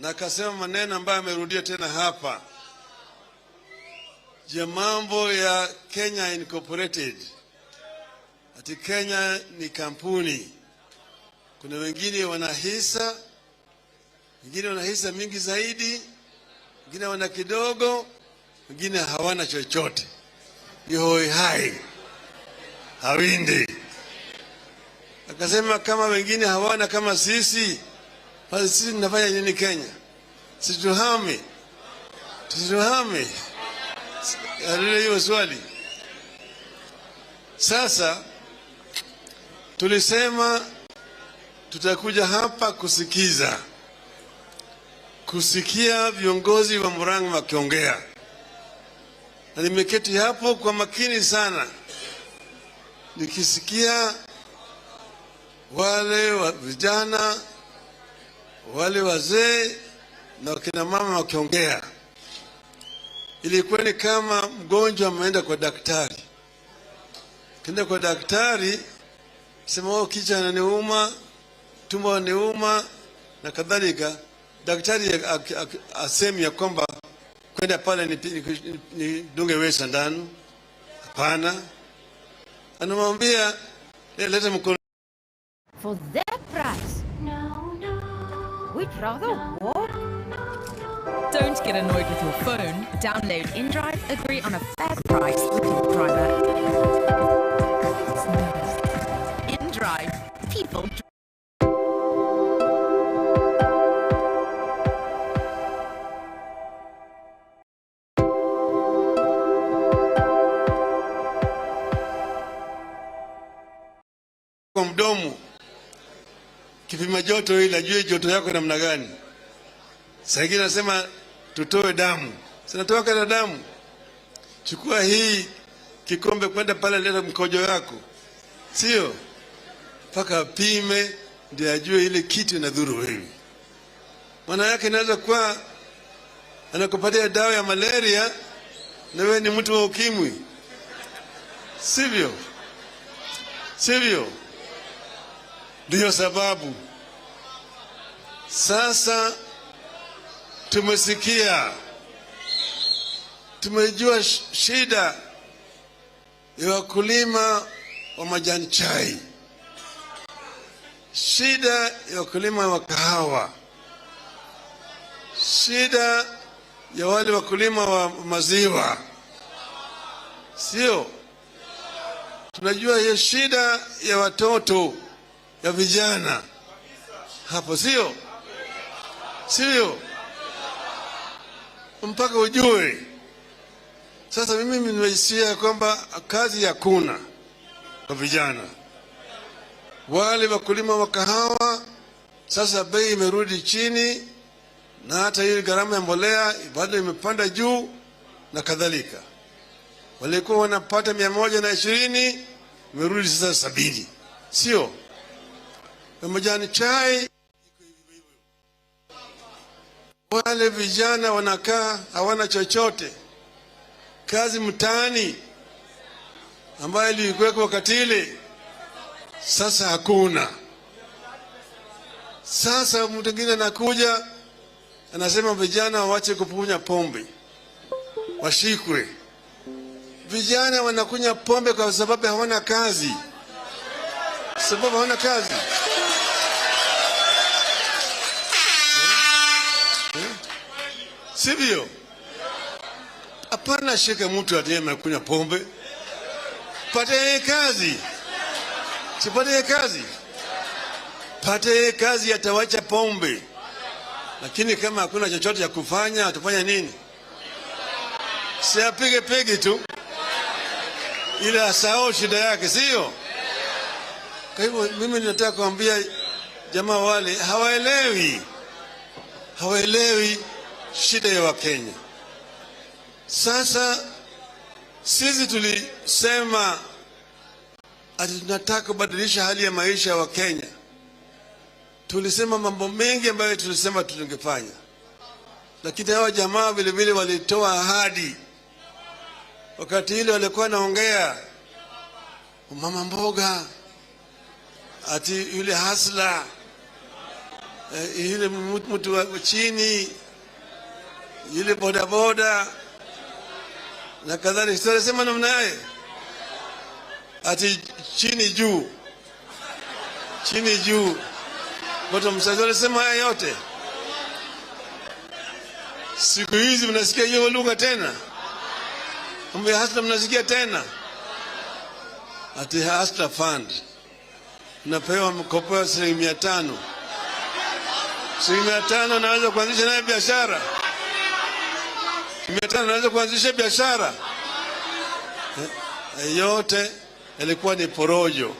na akasema maneno ambayo amerudia tena hapa ya mambo ya Kenya Incorporated. Ati Kenya ni kampuni, kuna wengine wana hisa, wengine wana hisa mingi zaidi, wengine wana kidogo, wengine hawana chochote. Ni hoi hai, hawindi. Akasema kama wengine hawana kama sisi, basi sisi tunafanya nini Kenya? Situhame. Situhame. Alile hiyo swali. Sasa tulisema tutakuja hapa kusikia viongozi wa Murang'a wakiongea. Na nimeketi hapo kwa makini sana nikisikia wale wa vijana, wale wazee na wakina mama wakiongea. Ilikuwa ni kama mgonjwa ameenda kwa daktari. Kenda kwa daktari, sema kichwa kinaniuma, tumbo linaniuma na kadhalika. Daktari asemi ya kwamba kwenda pale ni dunge wewe sindano. Hapana. Anamwambia leta mkono. For that price? No, no. We'd rather walk. Don't get annoyed with your phone. Download InDrive, agree on a fair price with your driver. InDrive. People. kwa mdomo, kipima joto ili ajue joto yako namna gani. Saa ingine nasema tutoe damu, sinatoa kana damu. Chukua hii kikombe kwenda pale, leta mkojo yako, sio mpaka apime ndio ajue ile kitu inadhuru wewe. Maana yake inaweza kuwa anakupatia dawa ya malaria na wewe ni mtu wa ukimwi, sivyo? Sivyo? Ndio sababu sasa tumesikia, tumejua shida ya wakulima wa majani chai, shida ya wakulima wa kahawa, shida ya wale wakulima wa maziwa, sio? Tunajua hiyo shida ya watoto, ya vijana hapo, sio? Sio? Mpaka ujue. Sasa mimi nimesikia kwamba kazi hakuna kwa vijana. Wale wakulima wa kahawa sasa bei imerudi chini, na hata ile gharama ya mbolea bado imepanda juu na kadhalika. Walikuwa wanapata 120, imerudi sasa 70, sio? Kwa majani chai wale vijana wanakaa hawana chochote. Kazi mtaani ambayo ilikuwa wakati ile sasa hakuna. Sasa mtu mwingine anakuja anasema vijana waache kupunya pombe, washikwe. Vijana wanakunywa pombe kwa sababu hawana kazi. Sababu hawana kazi. Sivyo? Hapana, shika mtu atiye anakunywa pombe. Pate kazi. Sipate kazi. Pate kazi, atawacha pombe. Lakini kama hakuna chochote cha kufanya, atafanya nini? Si apige pegi tu, ili asahau shida yake, sio? Kwa hivyo mimi ninataka kuambia jamaa wale hawaelewi shida ya Wakenya. Sasa sisi tulisema ati tunataka kubadilisha hali ya maisha ya Wakenya. Tulisema mambo mengi ambayo tulisema tungefanya, lakini hawa jamaa vile vile walitoa ahadi. Wakati ile walikuwa naongea mama mboga, ati yule hasla, yule mtu wa chini, yule bodaboda na kadhalika. Tulisema namna yake, ati chini juu, chini juu. Watu msazi walisema haya yote. Siku hizi mnasikia hiyo lugha tena? Mambo ya hasla mnasikia tena? Ati hasla fund, unapewa mkopo wa 500. 500 naweza kuanzisha naye biashara. 500 naweza kuanzisha biashara. Yote ilikuwa ni porojo.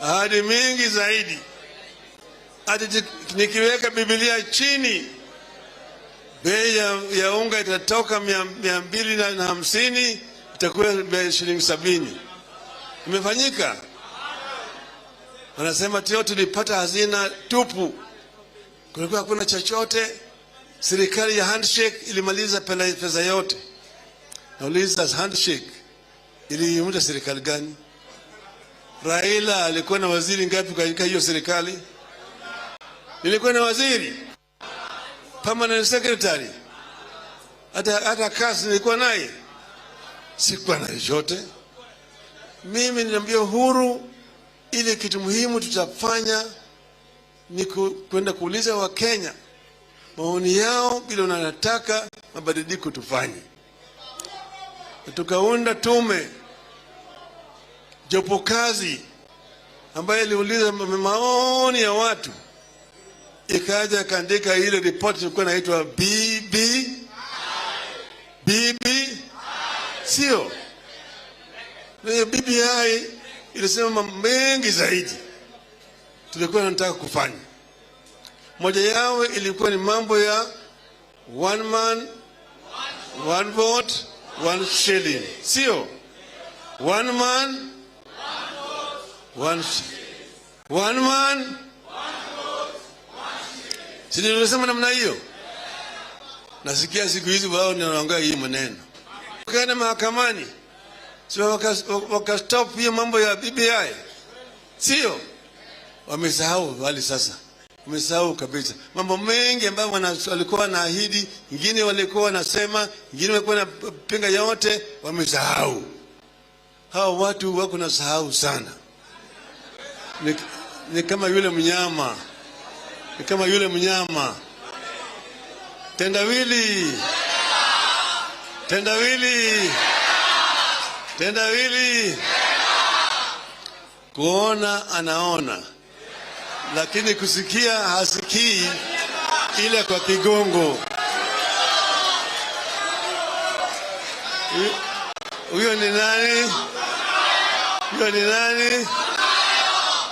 Ahadi mingi zaidi. Ati nikiweka Biblia chini, bei ya unga itatoka 250, itakuwa shilingi 70. Imefanyika? Wanasema tio tulipata hazina tupu, kulikuwa hakuna chochote. Serikali ya handshake ilimaliza pesa yote. Nauliza, handshake iliunda serikali gani? Raila alikuwa na waziri ngapi katika hiyo serikali? Nilikuwa na waziri, permanent secretary, hata kazi nilikuwa naye. Sikuwa na yote. Mimi niliambia Uhuru, ile kitu muhimu tutafanya ni kwenda kuuliza Wakenya maoni yao bila unataka mabadiliko tufanye. Tukaunda tume, jopo kazi, ambaye iliuliza maoni ya watu. Ikaja kaandika ile report ilikuwa inaitwa BBI, sio? Na BBI ilisema mambo mengi zaidi tulikuwa tunataka kufanya. Moja yao ilikuwa ni mambo ya one man, one vote, one shilling. Sio? One man, one man, sisi tunasema namna hiyo. Nasikia siku hizi wao wanaongea hii maneno. Kaenda mahakamani, sio wakastop hiyo mambo ya BBI. Sio? Wamesahau wale sasa. Wamesahau kabisa. Mambo mengi ambayo walikuwa wanaahidi, wengine walikuwa wanasema, wengine walikuwa wanapinga, yote wamesahau. Hao watu wako na sahau sana. Ni kama yule mnyama. Ni kama yule mnyama. Tendawili. Tendawili. Tendawili. Kuona anaona, lakini kusikia hasikii, ile kwa kigongo. Huyo ni nani? Huyo ni nani?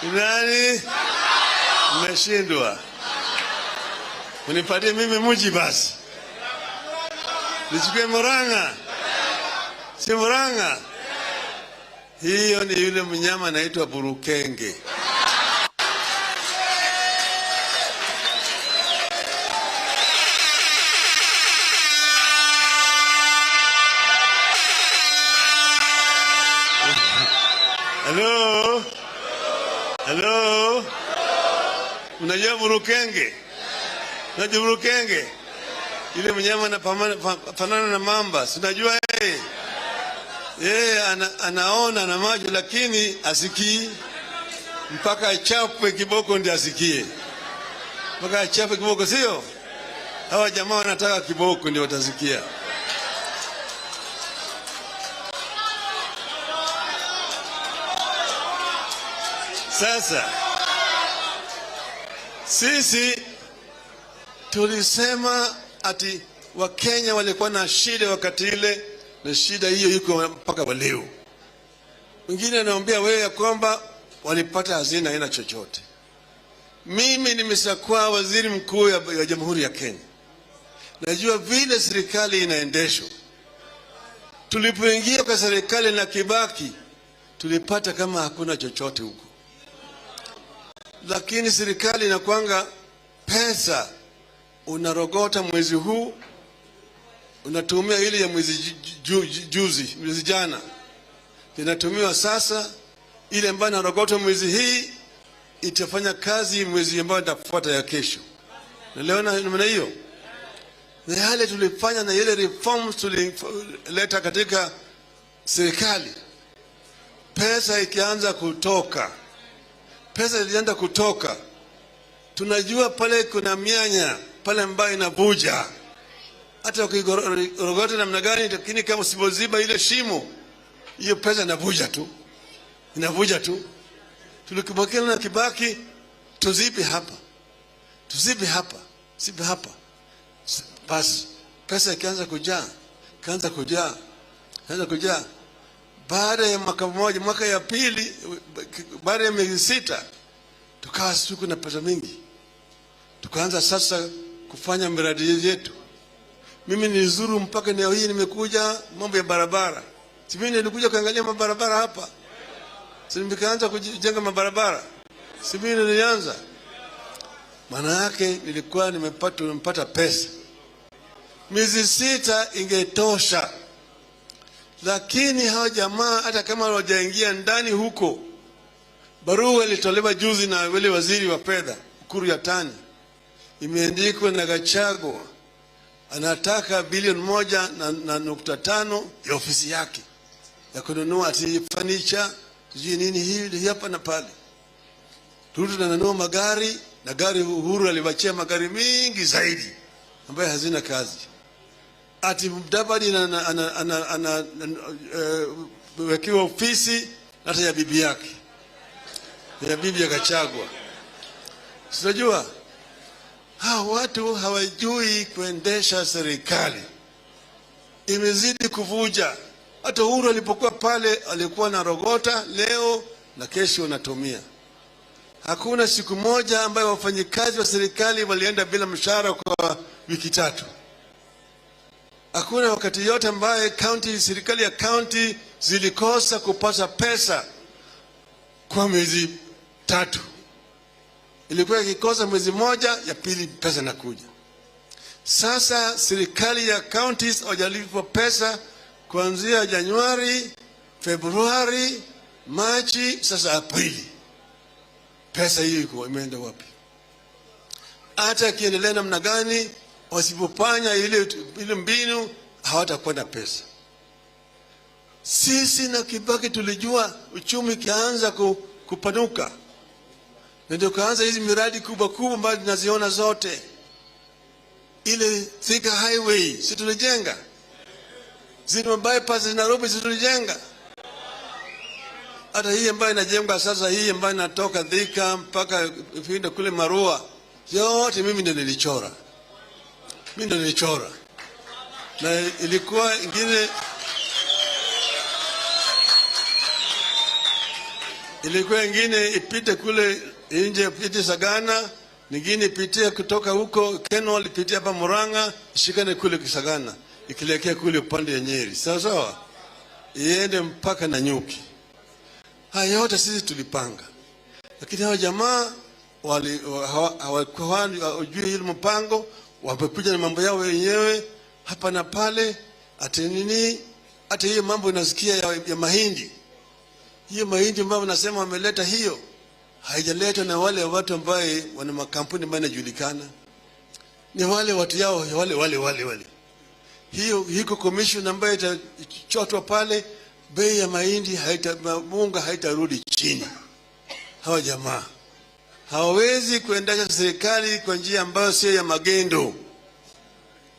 Ni nani? Mmeshindwa. Unipatie mimi mji basi. Nichukue Murang'a. Si Murang'a. Hiyo ni yule mnyama anaitwa burukenge. Hello? Hello? Unajua burukenge? Unajua burukenge? Yule mnyama anafanana na mamba. Unajua yeye? Yeye anaona na macho lakini asikii. Mpaka achapwe kiboko ndiye asikie. Mpaka achapwe kiboko, sio? Hawa jamaa wanataka kiboko ndio watasikia. Sasa sisi tulisema ati Wakenya walikuwa na shida wakati ile, na shida hiyo iko mpaka leo. Wengine anaambia wewe ya kwamba walipata hazina haina chochote. Mimi nimeshakuwa waziri mkuu ya Jamhuri ya Kenya. Najua vile serikali inaendeshwa. Tulipoingia kwa serikali na Kibaki, tulipata kama hakuna chochote huko. Lakini serikali inakuanga pesa unarogota mwezi huu, unatumia ile ya mwezi juzi, mwezi jana. Inatumiwa sasa, ile ambayo narogota mwezi hii itafanya kazi mwezi ambao itafuata ya kesho. Naelewana namna hiyo? Na yale tulifanya na ile reforms tulileta katika serikali, pesa ikianza kutoka, pesa ilianza kutoka, tunajua pale kuna mianya pale ambayo inavuja. Hata ukigorogota namna gani, lakini kama usipoziba ile shimo, hiyo pesa inavuja tu. Inavuja tu. Tulikibakana na Kibaki, tuzibe hapa. Tuzibe hapa. Zibe hapa. Basi pesa ikaanza kujaa. Kaanza kujaa. Kaanza kujaa. Baada ya mwaka mmoja, mwaka ya pili, baada ya miezi 6, tukawa siku na pesa mingi. Tukaanza sasa kufanya miradi yetu. Mimi nilizuru mpaka leo hii nimekuja mambo ya barabara. Mimi nilikuja kuangalia mabarabara hapa. Sasa nikaanza kujenga mabarabara. Mimi nilianza. Maana yake nilikuwa nimepata pesa. Miezi 6 ingetosha. Lakini hao jamaa hata kama hawajaingia ndani huko, barua ilitolewa juzi na wale waziri wa fedha, Ukuru Yatani. Imeandikwa na Gachagua anataka bilioni 1.5 ya ofisi yake ya kununua ati furniture, sijui nini hivi hapa na pale. Ruto ananunua magari, na gari Uhuru aliwachia magari mingi zaidi ambayo hazina kazi. Ati Mudavadi wekiwa ofisi hata ya bibi yake, ya bibi ya Gachagua. Unajua hao watu hawajui kuendesha serikali. Imezidi kuvuja. Hata Uhuru alipokuwa pale alikuwa na rogota, leo na kesho wanatumia. Hakuna siku moja ambayo wafanyikazi wa serikali walienda bila mshahara kwa wiki 3. Hakuna wakati yote ambaye serikali ya county zilikosa kupata pesa kwa miezi 3. Ilikuwa ikikosa mwezi moja, ya pili pesa inakuja. Sasa serikali ya counties hawajalipwa pesa kuanzia Januari, Februari, Machi, sasa Aprili. Pesa hiyo imeenda wapi? Hata kiendelea namna gani, wasipofanya ile mbinu hawatakwenda pesa. Sisi na Kibaki tulijua uchumi kianza kupanuka, ndio kaanza hizi miradi kubwa kubwa ambazo tunaziona zote. Ile Thika Highway si tulijenga, zile bypass za Nairobi si tulijenga, hata hii ambayo inajengwa sasa, hii ambayo inatoka Thika mpaka ifinde kule Marua, yote mimi ndio nilichora. Na ilikuwa ingine ipite kule nje, ipite Sagana, nyingine ipitie kutoka huko Kenol, ipitie hapa Murang'a, ishikane kule Kisagana, ikielekea kule upande ya Nyeri, sawa, iende mpaka Nanyuki. Haya yote sisi tulipanga, lakini hao jamaa hawajui ile mpango, wamekuja na mambo yao wenyewe hapa na pale. Hata hiyo mambo inasikia ya mahindi, hiyo mahindi ambayo wanasema wameleta, hiyo haijaletwa na wale watu ambao wana makampuni ambayo yanajulikana, ni wale watu yao wale. Hiyo hiko commission ambayo itachotwa pale, bei ya mahindi munga haitarudi chini. Hawa jamaa hawawezi kuendesha serikali kwa njia ambayo sio ya magendo.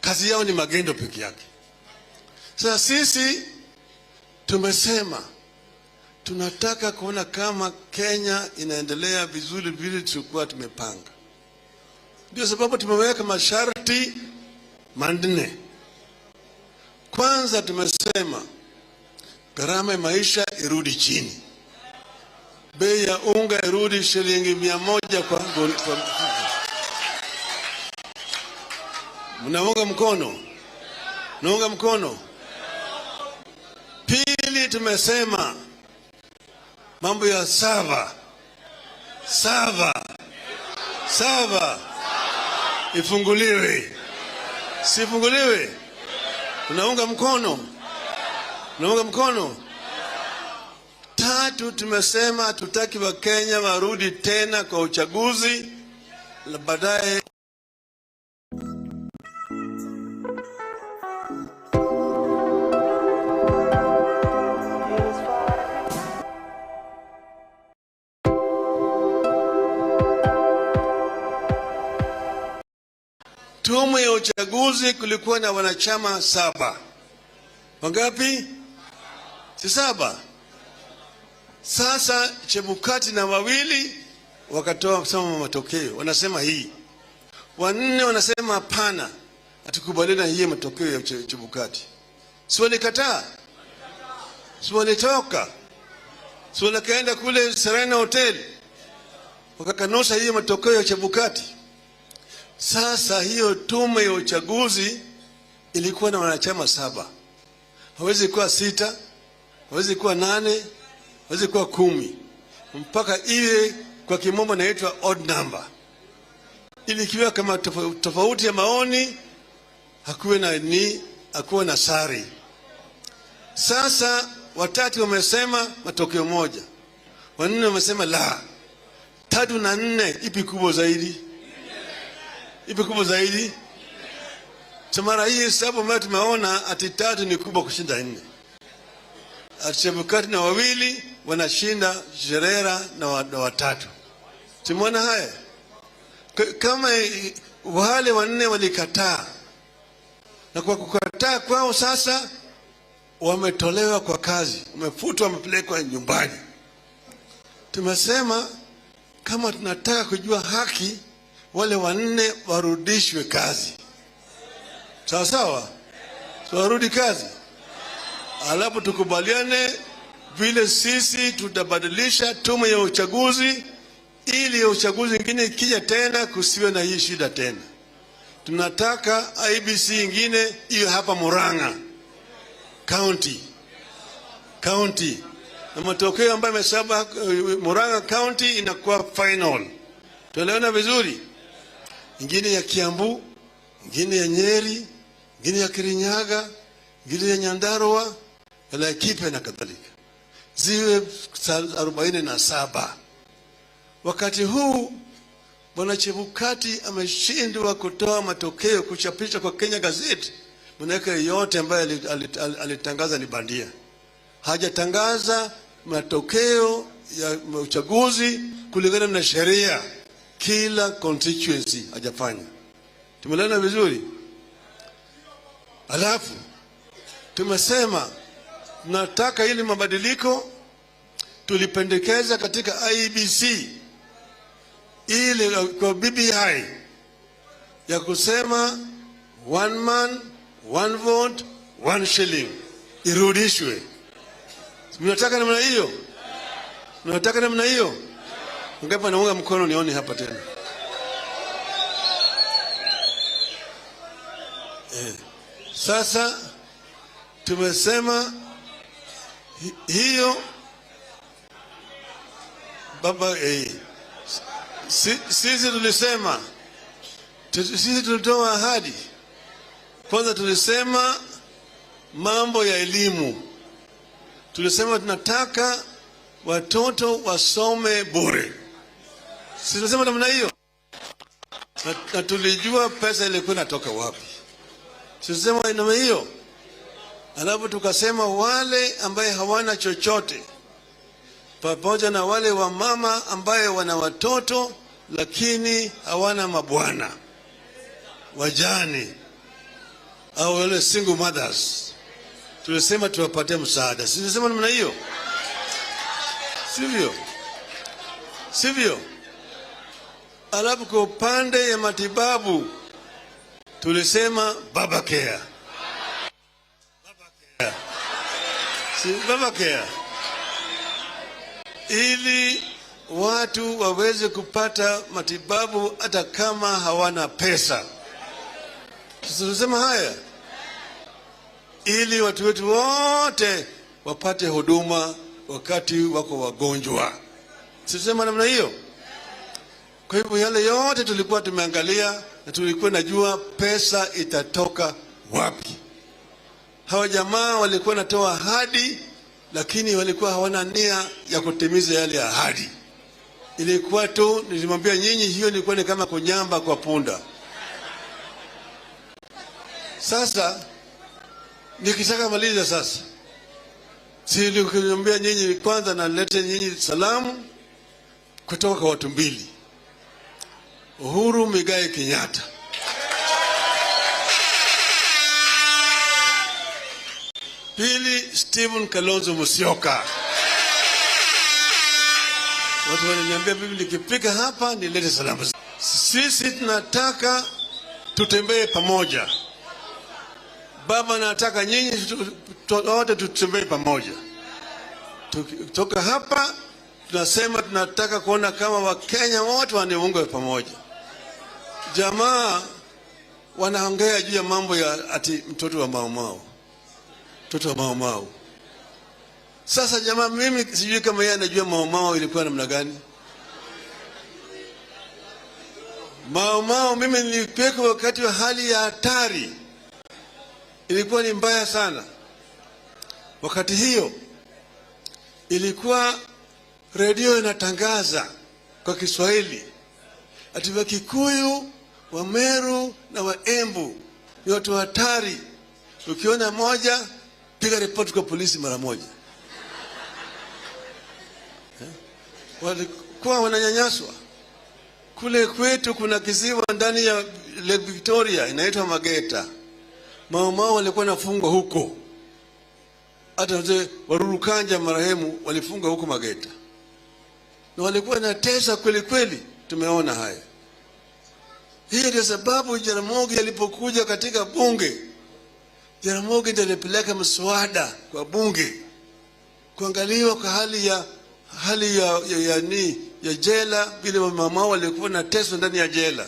Kazi yao ni magendo peke yake. Sasa sisi tumesema tunataka kuona kama Kenya inaendelea vizuri vile tulikuwa tumepanga. Ndio sababu tumeweka masharti 4. Kwanza tumesema gharama ya maisha irudi chini, bei ya unga irudi shilingi 100 kwa mnaunga mkono? Naunga mkono. Pili, tumesema mambo ya sava ifunguliwe, sifunguliwe. Unaunga mkono? Unaunga mkono? Tatu, tumesema tutaki wa Kenya warudi tena kwa uchaguzi na baadaye tume ya uchaguzi. Kulikuwa na wanachama 7. Wangapi? 7. Sasa Chebukati na wawili wakatoa kusema matokeo, wanasema hii. 4 wanasema hapana, hatukubaliana na hii matokeo ya Chebukati. Si walikataa? Si walitoka? Si walikaenda kule Serena Hotel wakakanusha hii matokeo ya Chebukati? Sasa hiyo tume ya uchaguzi ilikuwa na wanachama 7. Hawezi kuwa 6, hawezi kuwa 8, hawezi kuwa 10, mpaka iwe kwa kimombo inaitwa odd number. Ili kiwa kama tofauti ya maoni hakuwe na sari. Sasa 3 wamesema matokeo moja, 4 wamesema la. 3 na 4 ipi kubwa zaidi? Ipi kubwa zaidi? Tamara hii sababu ambayo tumeona ati 3 ni kubwa kushinda 4. Chebukati na wawili wanashinda Sherera na 3. Tumeona haya. Kama wale 4 walikataa, na kwa kukataa kwao sasa wametolewa kwa kazi, wamefutwa, wamepelekwa nyumbani. Tumesema kama tunataka kujua haki, wale 4 warudishwe kazi. Sawa sawa? Warudi kazi. Alafu tukubaliane vile sisi tutabadilisha tume ya uchaguzi ili ya uchaguzi ingine ikija tena kusiwe na hii shida tena. Tunataka IBC ingine iwe hapa Murang'a county na matokeo ambayo yamesaba Murang'a county inakuwa final. Tuelewana vizuri? Ingine ya Kiambu, ingine ya Nyeri, ingine ya Kirinyaga, ingine ya Nyandarua, ya Laikipia na kadhalika. Ziwe 47. Wakati huu Bwana Chebukati ameshindwa kutoa matokeo kuchapisha kwa Kenya Gazette. Manake yote ambaye alitangaza ni bandia. Hajatangaza matokeo ya uchaguzi kulingana na sheria. Kila constituency hajafanya. Tumelana vizuri? Alafu tumesema tunataka ili mabadiliko tulipendekeza katika IEBC ile kwa BBI ya kusema 1 man 1 vote 1 shilling irudishwe. Mnataka namna hiyo? Mnataka namna hiyo? Ngapi naunga mkono nione hapa tena? Sasa tumesema hiyo baba sisi tulisema sisi tulitoa ahadi. Kwanza tulisema mambo ya elimu. Tulisema tunataka watoto wasome bure. Sisi tulisema namna hiyo. Na tulijua pesa ilikuwa inatoka wapi. Sisi tulisema namna hiyo. Alafu tukasema wale ambaye hawana chochote pamoja na wale wa mama ambaye wana watoto lakini hawana mabwana, wajane au wale single mothers, tulisema tuwapatie msaada. Sisi tulisema namna hiyo. Sivyo? Alafu kwa upande ya matibabu tulisema baba care. Baba care. Ili watu waweze kupata matibabu hata kama hawana pesa. Tunasema haya ili watu wetu wote wapate huduma wakati wako wagonjwa. Tunasema namna hiyo. Kwa hivyo yale yote tulikuwa tumeangalia na tulikuwa najua pesa itatoka wapi. Hawa jamaa walikuwa natoa ahadi lakini walikuwa hawana nia ya kutimiza yale ahadi. Ilikuwa tu nilimwambia nyinyi hiyo ilikuwa ni kama kunyamba kwa punda. Sasa nikitaka maliza sasa. Nilimwambia nyinyi kwanza nalete nyinyi salamu kutoka kwa watu mbili. Uhuru Muigai Kenyatta. Pili, Stephen Kalonzo Musyoka. Watu wananiambia bibi nikifika hapa nilete salamu. Sisi tunataka tutembee pamoja. Baba nataka nyinyi wote tutembee pamoja. Kutoka hapa tunasema tunataka kuona kama Wakenya wote wanaungana pamoja. Jamaa wanaongea juu ya mambo ya ati mtoto wa Mau Mau. Sasa jamaa mimi sijui kama yeye anajua Mau Mau ilikuwa namna gani. Mau Mau mimi nilipeka wakati wa hali ya hatari. Ilikuwa ni mbaya sana. Wakati hiyo ilikuwa redio inatangaza kwa Kiswahili ati Wakikuyu, Wameru na Waembu ni watu hatari. Ukiona moja piga ripoti kwa polisi mara moja. Walikuwa wananyanyaswa. Kule kwetu kuna kisiwa ndani ya Lake Victoria inaitwa Mageta. Mau Mau walikuwa nafungwa huko. Hata wazee Warurukanja marehemu walifungwa huko Mageta. Na walikuwa natesa kweli kweli. Tumeona haya. Hii ndio sababu Jaramogi alipokuja katika bunge. Jaramogi ndiye alipeleka mswada kwa bunge kuangaliwa kwa hali ya jela, vile mama walikuwa na teso ndani ya jela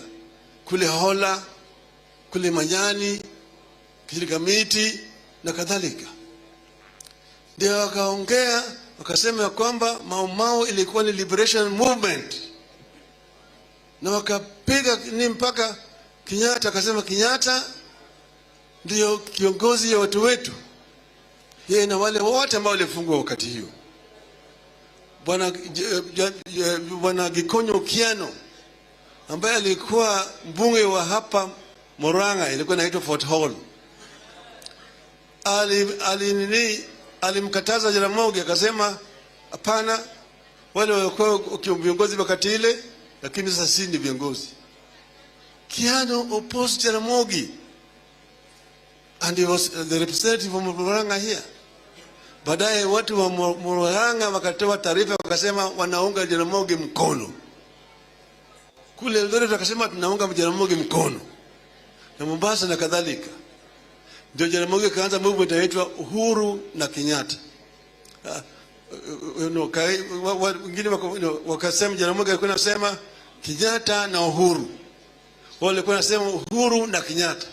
kule Hola, kule Manyani, Kilikamiti na kadhalika. Ndio wakaongea wakasema kwamba Mau Mau ilikuwa ni liberation movement, na wakapiga ni mpaka Kenyatta akasema Kenyatta ndio kiongozi ya watu wetu, yeye na wale wote ambao walifungwa wakati hiyo. Bwana Gikonyo Kiano ambaye alikuwa mbunge wa hapa Murang'a, ilikuwa inaitwa Fort Hall, alimkataza Jaramogi akasema hapana, wale walikuwa viongozi wakati ile, lakini sasa si ni viongozi. Kiano opposed Jaramogi and he was the representative of Murang'a here. Baadaye watu wa Murang'a wakatoa taarifa wakasema wanaunga Jaramogi mkono. Kule Eldoret wakasema tunaunga Jaramogi mkono, na Mombasa na kadhalika. Ndio Jaramogi kaanza movement inaitwa Uhuru na Kenyatta. Wengine wakasema Jaramogi alikuwa anasema Kenyatta na Uhuru, wale walikuwa wanasema Uhuru na Kenyatta.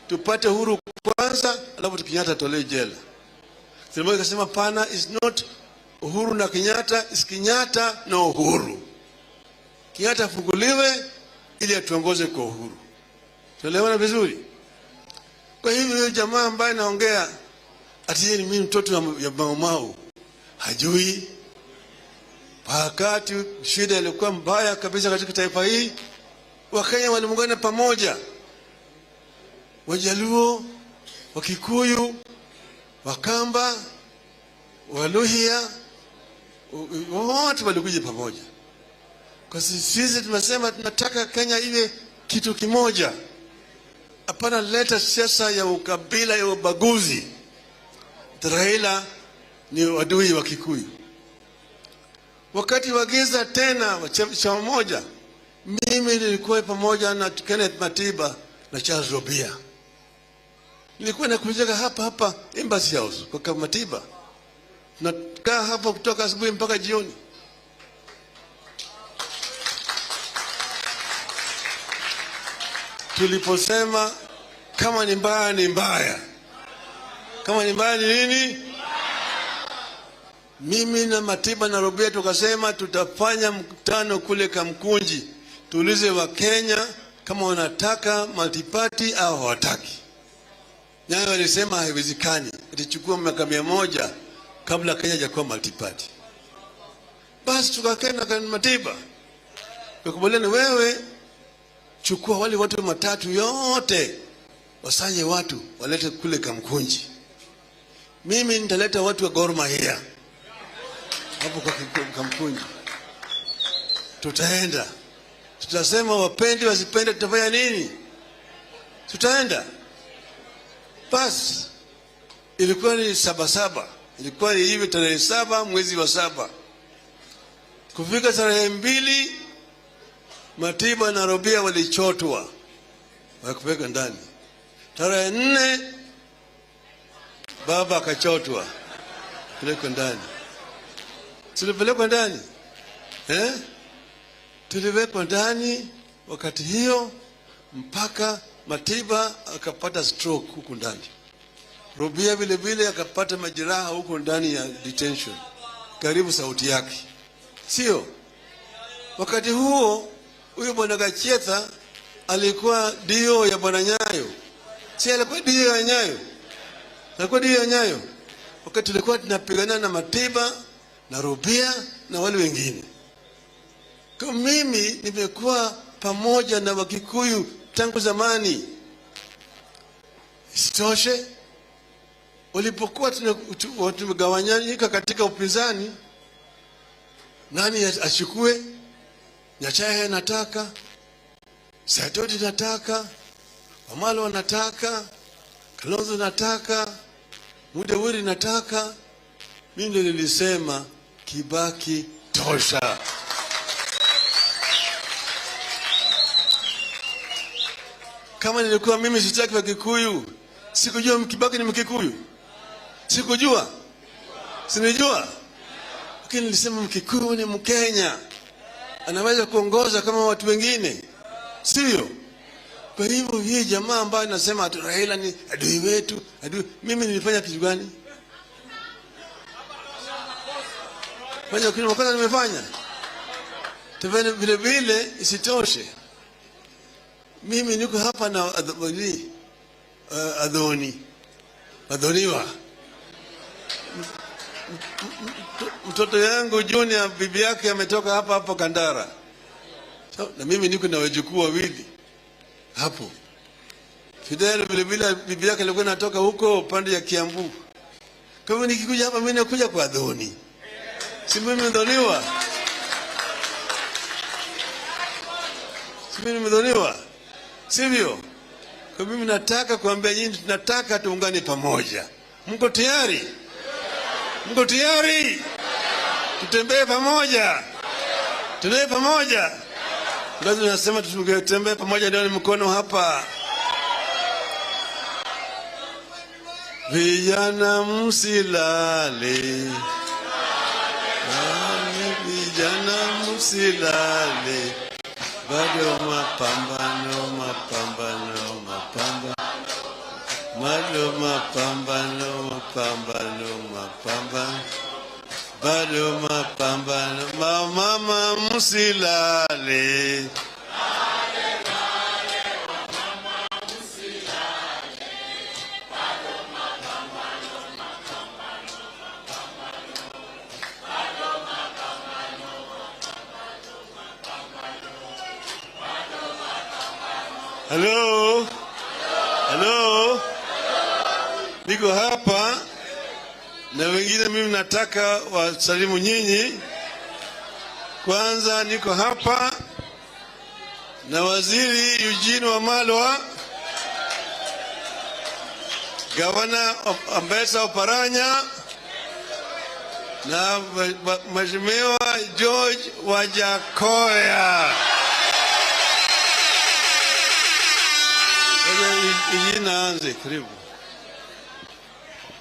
Tupate Uhuru kwanza alafu Kenyatta tolewe jela. Jaramogi akasema pana, is not Uhuru na Kenyatta, is Kenyatta na Uhuru. Kenyatta afunguliwe ili atuongoze kwa uhuru. Tuelewana vizuri? Kwa hivyo huyo jamaa ambaye naongea ati yeye ni mimi mtoto ya Mau Mau hajui wakati shida ilikuwa mbaya kabisa katika taifa hii, Wakenya waliungana pamoja, Wajaluo, Wakikuyu, Wakamba, Waluhya, wote walikuja pamoja. Kwa sisi tumesema tunataka Kenya iwe kitu kimoja. Hapana leta siasa ya ukabila ya ubaguzi. Raila ni adui wa Kikuyu. Wakati wa giza tena chama moja, mimi nilikuwa pamoja na Kenneth Matiba na Charles Robia. Nilikuwa nakuja hapa Embassy House kwa Matiba. Tunakaa hapa kutoka asubuhi mpaka jioni. Tuliposema kama ni mbaya ni mbaya, kama ni mbaya ni nini, mimi na Matiba na Robia tukasema tutafanya mkutano kule Kamkunji, tuulize wa Kenya kama wanataka multiparty au hawataki. Nyayo walisema haiwezekani, itichukua miaka 100 kabla Kenya hajakuwa multiparty. Basi tukakena kwa Matiba, tukakubaliana wewe chukua wale watu matatu yote, wasanye watu walete kule Kamkunji. Mimi nitaleta watu wa Gor Mahia hapo kwa Kamkunji. Tutaenda, tutasema wapendi wasipende tutafanya nini, tutaenda. Basi ilikuwa ni 7/7, ilikuwa ni hivi tarehe 7 mwezi wa 7. Kufika tarehe 2 Matiba na Robia walichotwa wakapeleka ndani. Tarehe 4 baba akachotwa kupeleka ndani. Tulipelekwa ndani, tuliwekwa ndani wakati hiyo mpaka Matiba akapata stroke huko ndani. Robia vile vile akapata majeraha huko ndani ya detention, karibu sauti yake. Sio wakati huo huyo bwana Gachetha alikuwa dio ya bwana Nyayo. Si alikuwa dio ya Nyayo? Alikuwa dio ya Nyayo. Wakati tulikuwa tunapigana na Matiba na Robia na wale wengine. Kwa mimi nimekuwa pamoja na Wakikuyu tangu zamani. Isitoshe, ulipokuwa tumegawanyika katika upinzani, nani achukue? Nyachae nataka, Saitoti nataka, Wamalo nataka, Kalonzo nataka, Mudawiri nataka. Mimi ndio nilisema Kibaki tosha. Kama nilikuwa mimi sitaki wa Kikuyu, sikujua Kibaki ni Mkikuyu. Sikujua. Sinijua. Lakini nilisema Mkikuyu ni Mkenya. Anaweza kuongoza kama watu wengine. Sio? Kwa hivyo hii jamaa ambaye anasema ati Raila ni adui wetu, adui, mimi nilifanya kitu gani? Fanya kitu makosa nimefanya. Tena vile vile isitoshe. Mimi niko hapa na Adoniwa. Mtoto yangu Junior bibi yake ametoka hapa Kandara. So, na mimi niko na wajukuu wawili hapo. Fidel vile vile bibi yake alikuwa anatoka huko pande ya Kiambu. Kwa hivyo nikikuja hapa mimi nakuja kwa Adoni. Si mimi Adoniwa. Si mimi Adoniwa. Sivyo? Kwa mimi nataka kuambia nyinyi tunataka tuungane pamoja. Mko tayari? Mko tayari? Tutembee pamoja. Tutembee pamoja. Lazima tunasema tutembee pamoja, ndio mkono hapa. Vijana msilale. Vijana msilale. Bado mapambano. Bado mapambano. Bado mapambano. Mama msilale. Hello? Hello? Niko hapa na wengine mimi nataka wasalimu nyinyi. Kwanza niko hapa na Waziri Eugene Wamalwa, Gavana Ambesa Oparanya na Mheshimiwa George Wajakoya. Inaanze karibu.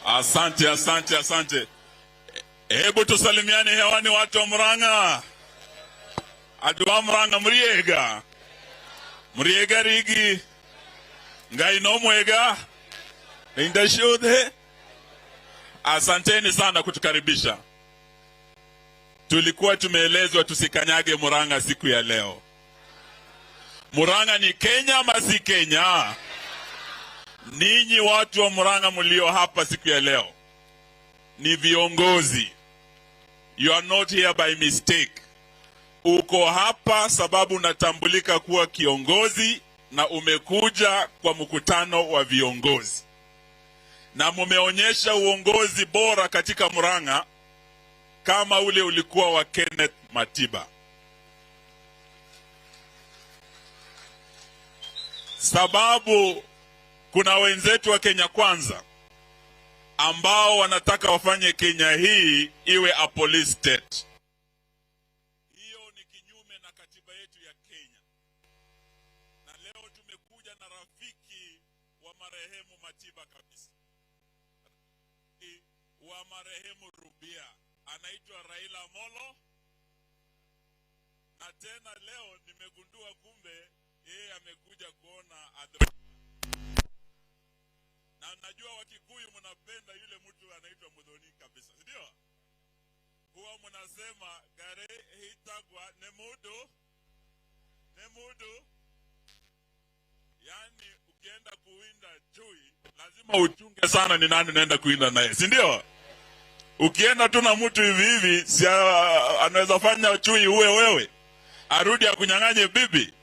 Asante. Hebu tusalimiane hewani watu wa Murang'a. Adu wa Murang'a Muriega rigi. Ngai no mwega. Indashude. Asanteni sana kutukaribisha. Tulikuwa tumeelezwa tusikanyage Murang'a siku ya leo. Murang'a ni Kenya ama si Kenya? Ninyi watu wa Murang'a mlio hapa siku ya leo ni viongozi. You are not here by mistake. Uko hapa sababu unatambulika kuwa kiongozi na umekuja kwa mkutano wa viongozi. Na mumeonyesha uongozi bora katika Murang'a kama ule ulikuwa wa Kenneth Matiba. Sababu kuna wenzetu wa Kenya Kwanza ambao wanataka wafanye Kenya hii iwe a police state. Hiyo ni kinyume na katiba yetu ya Kenya. Na leo tumekuja na rafiki wa marehemu Matiba kabisa. Wa marehemu Rubia. Anaitwa Raila Amolo. Na tena leo nimegundua kumbe yeye amekuja kuona na najua Wakikuyu mnapenda yule mtu anaitwa Muthoni kabisa, ndio? Huwa mnasema gare hitagwa nemudu. Yaani ukienda kuwinda chui lazima uchunge sana ni nani unaenda kuwinda naye, si ndio? Ukienda tu na mtu hivi si anaweza fanya chui uwe wewe, arudi akunyang'anye bibi.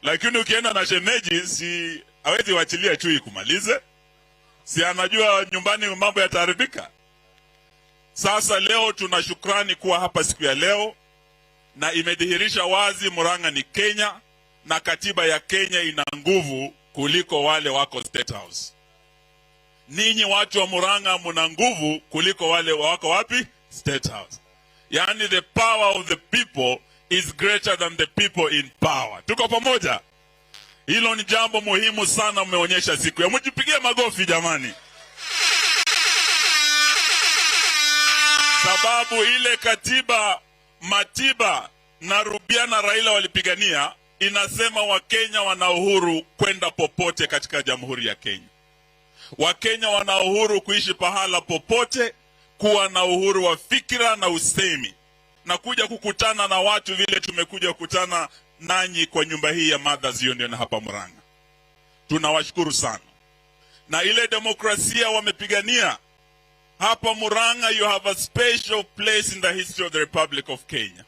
Lakini ukienda na shemeji si hawezi wachilia chui kumalize. Si anajua nyumbani mambo yataharibika. Sasa leo tuna shukrani kuwa hapa siku ya leo, na imedhihirisha wazi Murang'a ni Kenya na katiba ya Kenya ina nguvu kuliko wale wako State House. Ninyi watu wa Murang'a mna nguvu kuliko wale wako wapi? State House. Yani the power of the people is greater than the people in power. Tuko pamoja? Hilo ni jambo muhimu sana mmeonyesha siku ya. Mjipigie magofi jamani. Sababu ile katiba Matiba na Rubia na Raila walipigania inasema Wakenya wana uhuru kwenda popote katika Jamhuri ya Kenya. Wakenya wana uhuru kuishi pahala popote, kuwa na uhuru wa fikira na usemi, na kuja kukutana na watu vile tumekuja kukutana nanyi kwa nyumba hii ya Mothers Union hapa Murang'a. Tunawashukuru sana. Na ile demokrasia wamepigania hapa Murang'a, you have a special place in the history of the Republic of Kenya.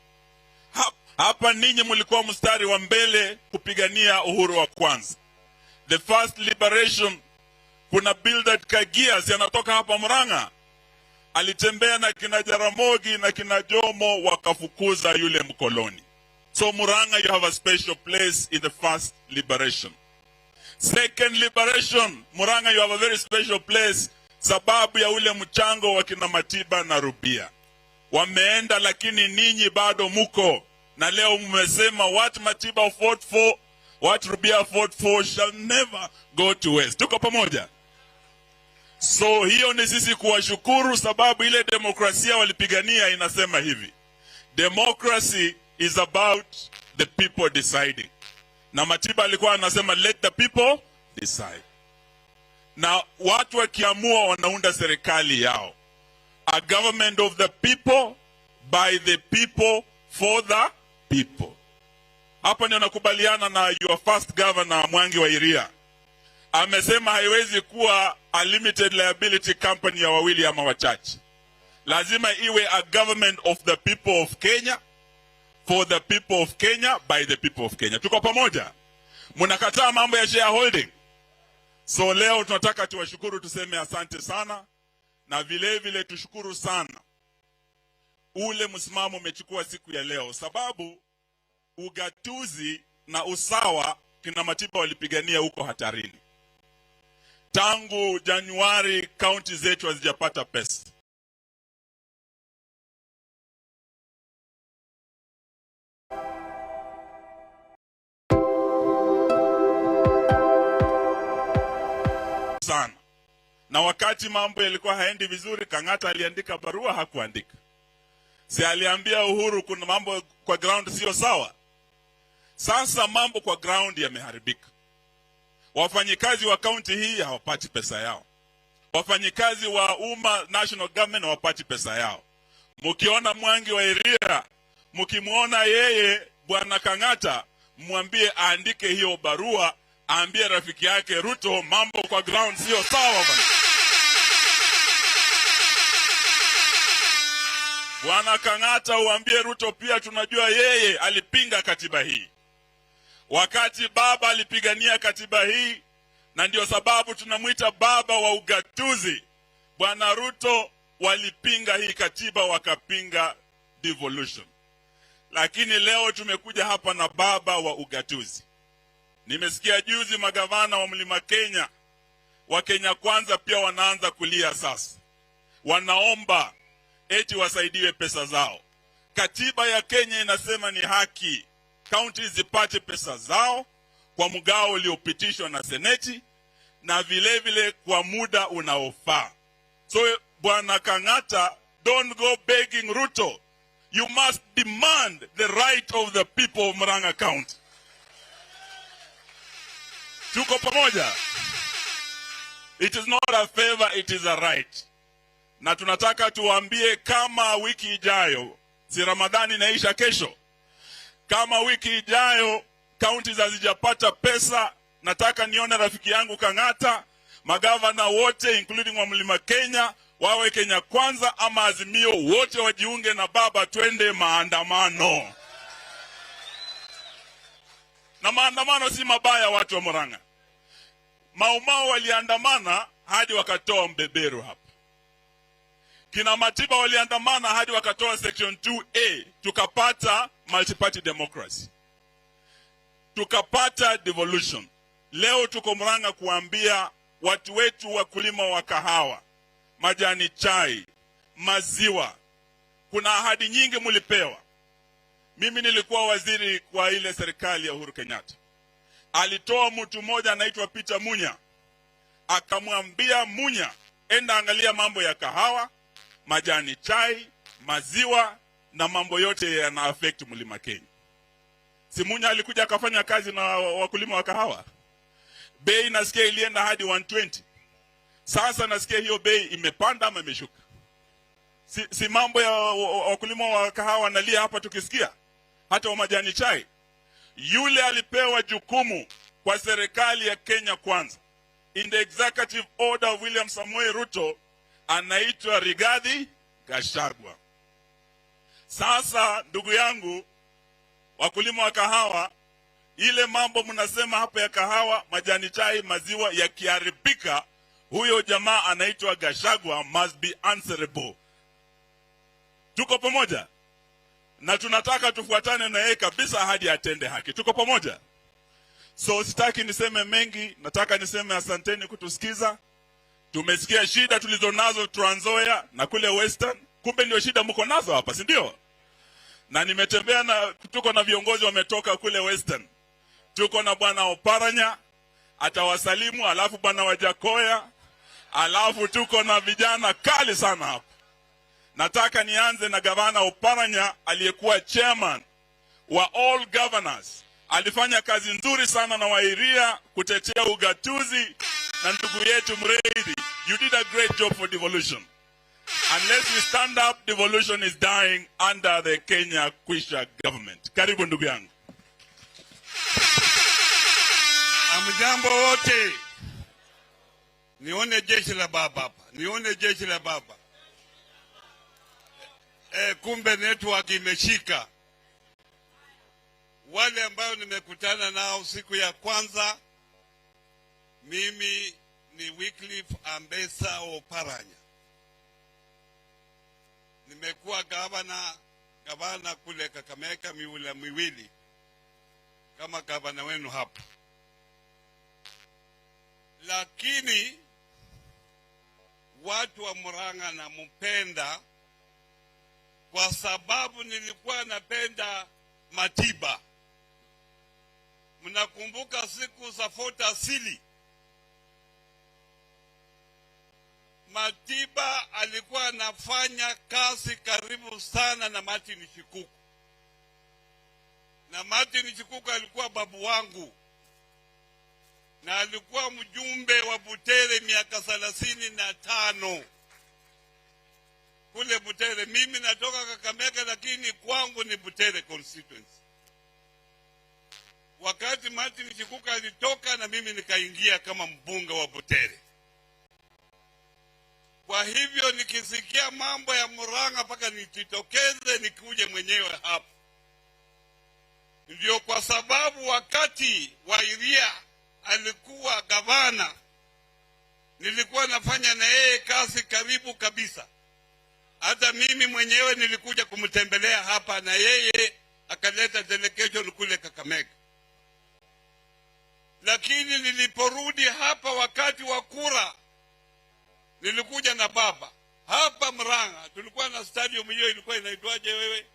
Hapa ninyi mlikuwa mstari wa mbele kupigania uhuru wa kwanza. The first liberation, kuna Bildad Kagias yanatoka hapa Murang'a. Alitembea na kina Jaramogi na kina Jomo wakafukuza yule mkoloni. So Murang'a, you have a special place in the first liberation. Second liberation, Murang'a, you have a very special place sababu ya ule mchango wa kina Matiba na Rubia. Wameenda lakini ninyi bado muko. Na leo mmesema what Matiba fought for, what Rubia fought for shall never go to waste. Tuko pamoja? So hiyo ni sisi kuwashukuru sababu ile demokrasia walipigania inasema hivi. Democracy is about the people deciding. Na Matiba alikuwa anasema let the people decide. Na watu wakiamua wanaunda serikali yao. A government of the people, by the people, for the people. Hapa ndio nakubaliana na your first governor Mwangi wa Iria. Amesema haiwezi kuwa a limited liability company ya wawili ama wachache. Lazima iwe a government of the people of Kenya, for the people of Kenya, by the people of Kenya. Tuko pamoja? Mnakataa mambo ya shareholding. So leo tunataka tuwashukuru, tuseme asante sana, na vile vile tushukuru sana ule msimamo umechukua siku ya leo, sababu ugatuzi na usawa kina Matiba walipigania huko hatarini. Tangu Januari kaunti zetu hazijapata pesa. Sana. Na wakati mambo yalikuwa haendi vizuri, Kang'ata aliandika barua, hakuandika. Si aliambia Uhuru kuna mambo kwa ground sio sawa. Sasa mambo kwa ground yameharibika. Wafanyikazi wa kaunti hii hawapati pesa yao. Wafanyikazi wa umma national government hawapati pesa yao. Mkiona Mwangi wa Iria, mkimuona yeye Bwana Kang'ata, mwambie aandike hiyo barua, aambie rafiki yake Ruto mambo kwa ground sio sawa bwana. Bwana Kang'ata uambie Ruto pia tunajua yeye alipinga katiba hii. Wakati baba alipigania katiba hii, na ndio sababu tunamuita baba wa ugatuzi. Bwana Ruto walipinga hii katiba, wakapinga devolution. Lakini leo tumekuja hapa na baba wa ugatuzi. Nimesikia juzi magavana wa Mlima Kenya, wa Kenya Kwanza pia wanaanza kulia sasa. Wanaomba eti wasaidiwe pesa zao. Katiba ya Kenya inasema ni haki counties zipate pesa zao kwa mgao uliopitishwa na seneti, na vile vile kwa muda unaofaa. So Bwana Kang'ata, don't go begging Ruto. You must demand the right of the people of Murang'a County. Tuko pamoja? It is not a favor, it is a right. Na tunataka tuambie kama wiki ijayo, si Ramadhani inaisha kesho, kama wiki ijayo counties hazijapata pesa, nataka nione rafiki yangu Kang'ata, magavana wote including wa Mlima Kenya, wawe Kenya Kwanza ama Azimio, wote wajiunge na baba, twende maandamano. Na maandamano si mabaya watu wa Murang'a. Maumau waliandamana hadi wakatoa mbeberu hapa. Kina Matiba waliandamana hadi wakatoa section 2A, tukapata multi-party democracy. Tukapata devolution. Leo tuko Murang'a kuambia watu wetu wakulima wa kahawa, majani chai, maziwa, kuna ahadi nyingi mulipewa. Mimi nilikuwa waziri kwa ile serikali ya Uhuru Kenyatta. Alitoa mtu mmoja anaitwa Peter Munya, akamwambia Munya, enda angalia mambo ya kahawa, majani chai, maziwa na mambo yote yana affect Mlima Kenya. Simunya alikuja akafanya kazi na wakulima wa kahawa. Bei nasikia ilienda hadi 120. Sasa nasikia hiyo bei imepanda ama imeshuka. Si mambo ya wakulima wa kahawa nalia hapa tukisikia. Hata wa majani chai. Yule alipewa jukumu kwa serikali ya Kenya Kwanza, in the executive order of William Samoei Ruto, anaitwa Rigathi Gachagua. Sasa ndugu yangu wakulima wa kahawa, ile mambo mnasema hapa ya kahawa, majani chai, maziwa yakiharibika, huyo jamaa anaitwa Gachagua must be answerable. Tuko pamoja? Na tunataka tufuatane na yeye kabisa hadi atende haki. Tuko pamoja? So sitaki niseme mengi, nataka niseme asanteni kutusikiza. Tumesikia shida tulizonazo Trans Nzoia na kule Western. Kumbe ndio shida mko nazo hapa, si ndio? Na nimetembea na tuko na viongozi wametoka kule Western. Tuko na bwana Oparanya atawasalimu, alafu bwana Wajakoya, alafu tuko na vijana kali sana hapa. Nataka nianze na gavana Oparanya aliyekuwa chairman wa all governors. Alifanya kazi nzuri sana na Wairia kutetea ugatuzi na ndugu yetu Mreithi. You did a great job for devolution. Unless we stand up, devolution is dying under the Kenya Kwisha government. Karibu ndugu yangu. Amjambo wote. Nione jeshi la baba hapa. Nione jeshi la baba. Kumbe network imeshika. Wale ambao nimekutana nao siku ya kwanza, mimi ni Wycliffe Ambassa Oparanya. Nimekuwa gavana kule Kakamega miula miwili kama gavana wenu hapa. Lakini watu wa Murang'a na mpenda kwa sababu nilikuwa napenda Matiba. Mnakumbuka siku za Fort Asili? Matiba alikuwa anafanya kazi karibu sana na Martin Shikuku. Na Martin Shikuku alikuwa babu wangu. Na alikuwa mjumbe wa Butere miaka 35. Kule Butere. Mimi natoka Kakamega lakini kwangu ni Butere constituency. Wakati Martin Shikuku alitoka na mimi nikaingia kama mbunge wa Butere. Kwa hivyo nikisikia mambo ya Murang'a paka nititokeze nikuje mwenyewe hapa. Ndio kwa sababu wakati Wairia alikuwa gavana, nilikuwa nafanya na yeye kazi karibu kabisa. Hata mimi mwenyewe nilikuja kumtembelea hapa na yeye akaleta delegation kule Kakamega. Lakini niliporudi hapa wakati wa kura, nilikuja na baba. Hapa Murang'a tulikuwa na stadium hiyo ilikuwa inaitwaje wewe?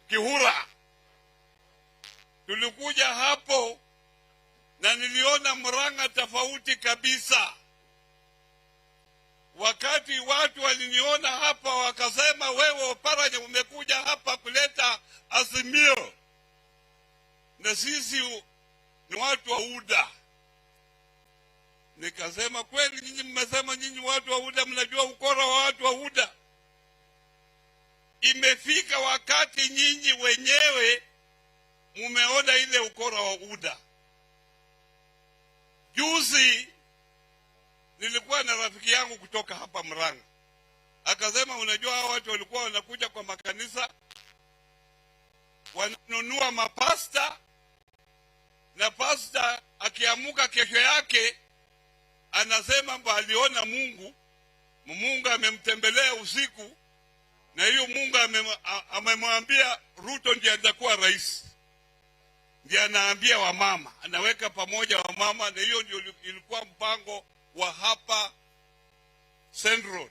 Kihura. Tulikuja hapo na niliona Murang'a tofauti kabisa. Wakati watu waliniona hapa wakasema wewe Oparanya umekuja hapa kuleta Azimio. Na sisi ni watu wa UDA. Nikasema kweli nyinyi mmesema nyinyi watu wa UDA mnajua ukora wa watu wa UDA. Imefika wakati nyinyi wenyewe mumeona ile ukora wa UDA. Juzi nilikuwa na rafiki yangu kutoka hapa Murang'a. Akasema unajua hao watu walikuwa wanakuja kwa makanisa wananunua mapasta, na pasta akiamuka kesho yake anasema mba aliona Mungu. Mungu amemtembelea usiku na hiyo Mungu amemwambia Ruto ndiye atakuwa rais. Ndiye anaambia wamama, anaweka pamoja wamama, na hiyo ndio ilikuwa mpango wa hapa Central.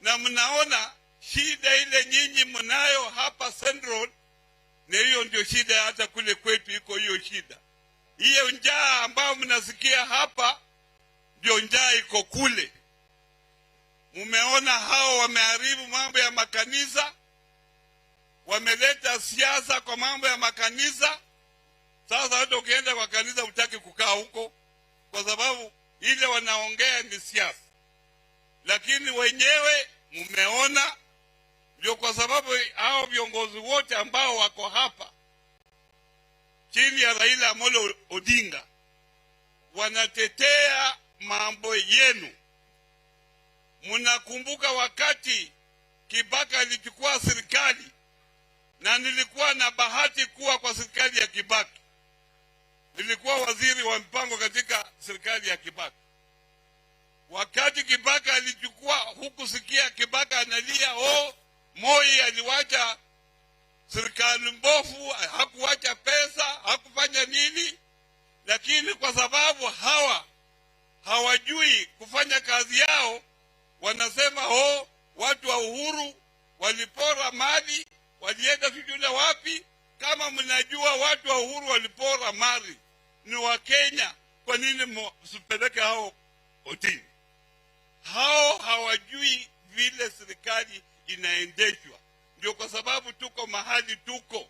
Na mnaona shida ile nyinyi mnayo hapa Central, na hiyo ndio shida hata kule kwetu iko hiyo shida. Hiyo njaa ambayo mnasikia hapa ndio njaa iko kule. Mumeona hao wameharibu mambo ya makanisa, wameleta siasa kwa mambo ya makanisa. Sasa hata ukienda kwa kanisa hutaki kukaa huko, kwa sababu ile wanaongea ni siasa. Lakini wenyewe mumeona, ndio kwa sababu hao viongozi wote ambao wako hapa chini ya Raila Amolo Odinga wanatetea mambo yenu. Munakumbuka wakati Kibaki alichukua serikali, na nilikuwa na bahati kuwa kwa serikali ya Kibaki. Nilikuwa waziri wa mpango katika serikali ya Kibaki. Wakati Kibaki alichukua, hukusikia Kibaki analia, Moi aliwacha serikali mbovu, hakuwacha pesa, hakufanya nini. Lakini kwa sababu hawajui kufanya kazi yao, wanasema watu wa Uhuru walipora mali, walienda sijui wapi. Kama mnajua watu wa Uhuru walipora mali ni wa Kenya, kwa nini msipeleke hao kotini? Hao hawajui vile serikali inaendeshwa. Ndio kwa sababu tuko mahali tuko.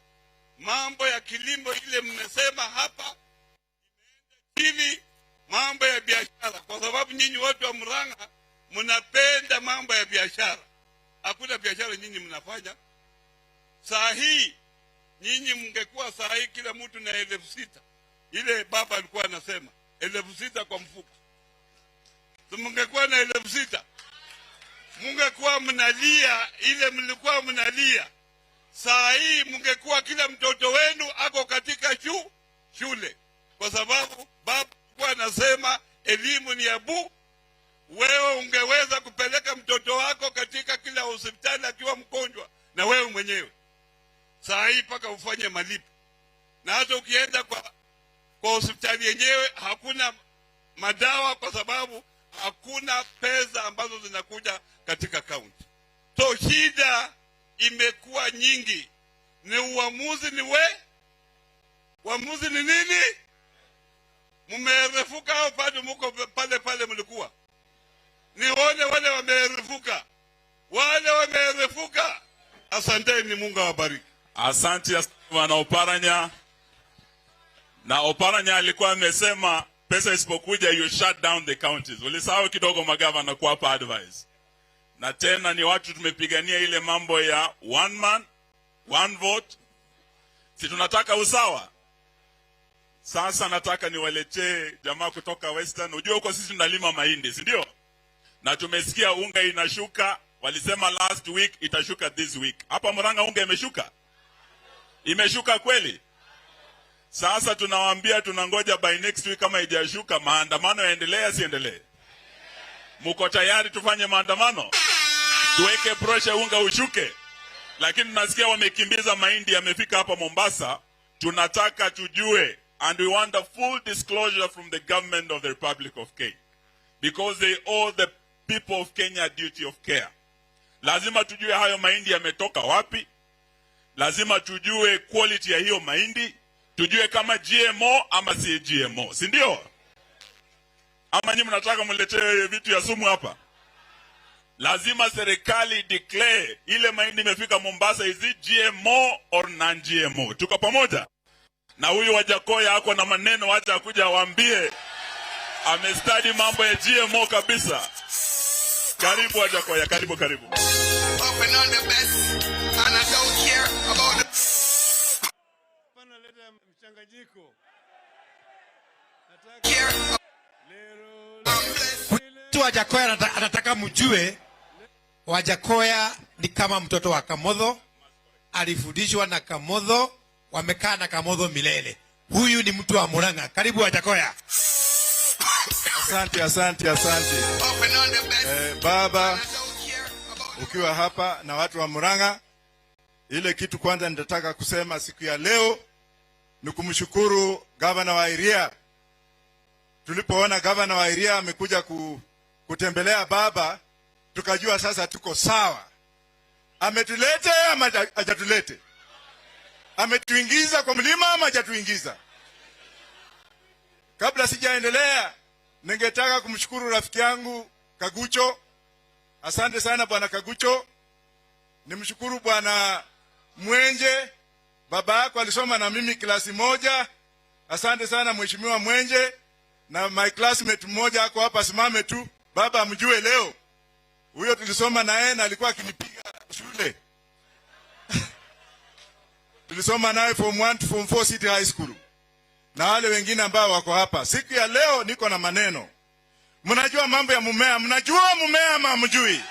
Mambo ya kilimo ile mmesema hapa imeenda chini, mambo ya biashara, kwa sababu nyinyi watu wa Murang'a mnapenda mambo ya biashara. Hakuna biashara nyinyi mnafanya. Saa hii nyinyi mngekuwa saa hii kila mtu na 6,000. Ile baba alikuwa anasema 6,000 kwa mfuko. Mungekuwa na 6,000. Mungekuwa mnalia ile mlikuwa mnalia. Saa hii mungekuwa kila mtoto wenu ako katika shule. Kwa sababu baba alikuwa anasema elimu ni abu. Wewe ungeweza kupeleka mtoto wako katika kila hospitali akiwa mgonjwa na wewe mwenyewe. Saa hii paka ufanye malipo. Na hata ukienda kwa hospitali yenyewe hakuna madawa, kwa sababu hakuna pesa ambazo zinakuja katika kaunti. So shida imekuwa nyingi. Ni uamuzi uamuzi ni nini? Mumerefuka au bado muko pale mlikuwa? Nione wale wamerefuka. Wale wamerefuka. Asanteni, Mungu awabariki. Asante Bwana Oparanya. Na Oparanya alikuwa amesema pesa isipokuja you shut down the counties. Ulisahau kidogo magavana kuwapa advice. Na tena ni watu tumepigania ile mambo ya one man, one vote. Si tunataka usawa? Sasa nataka niwaletee jamaa kutoka Western. Unajua huko sisi tunalima mahindi, si ndio? Na tumesikia unga inashuka. Walisema last week itashuka this week. Hapa Murang'a unga imeshuka? Imeshuka kweli? Sasa tunawaambia tunangoja by next week, kama haijashuka maandamano yaendelee siendelee? Muko tayari tufanye maandamano? Tuweke pressure unga ushuke? Lakini nasikia wamekimbiza mahindi yamefika hapa Mombasa. Tunataka tujue, and we want a full disclosure from the government of the Republic of Kenya, because they owe the people of Kenya a duty of care. Lazima tujue hayo mahindi yametoka wapi. Lazima tujue quality ya hiyo mahindi. Tujue kama GMO ama si GMO, si ndio? Ama nyinyi mnataka mletee vitu ya sumu hapa? Lazima serikali declare ile mahindi imefika Mombasa, is it GMO or non GMO? Tuko pamoja? Na huyu Wajakoya ako na maneno, acha kuja waambie amestudy mambo ya GMO kabisa. Karibu Wajakoya, karibu. Open on the best and I don't care about the mchanganyiko. Wajakoya anataka mjue Wajakoya ni kama mtoto wa Kamodho, alifundishwa na Kamodho, wamekaa na Kamodho milele. Huyu ni mtu wa Murang'a. Karibu Wajakoya. Asante. Baba, ukiwa hapa na watu wa Murang'a, ile kitu kwanza nitataka kusema siku ya leo ni kumshukuru gavana wa Iria. Tulipoona gavana wa Iria amekuja kutembelea baba, tukajua sasa tuko sawa. Ametulete ama hajatulete? Ametuingiza kwa mlima ama hajatuingiza? Kabla sijaendelea, ningetaka kumshukuru rafiki yangu Kagucho Asante sana bwana Kagucho. Nimshukuru bwana Mwenje, baba yako alisoma na mimi klasi moja. Asante sana mheshimiwa Mwenje, na my classmate mmoja ako hapa, simame tu. Baba mjue leo. Huyo tulisoma na yeye na alikuwa akinipiga shule. Tulisoma naye form 1 to form 4 City High School. Na wale wengine ambao wako hapa. Siku ya leo niko na maneno. Mnajua mambo ya mumea, mnajua mumea ama mjui?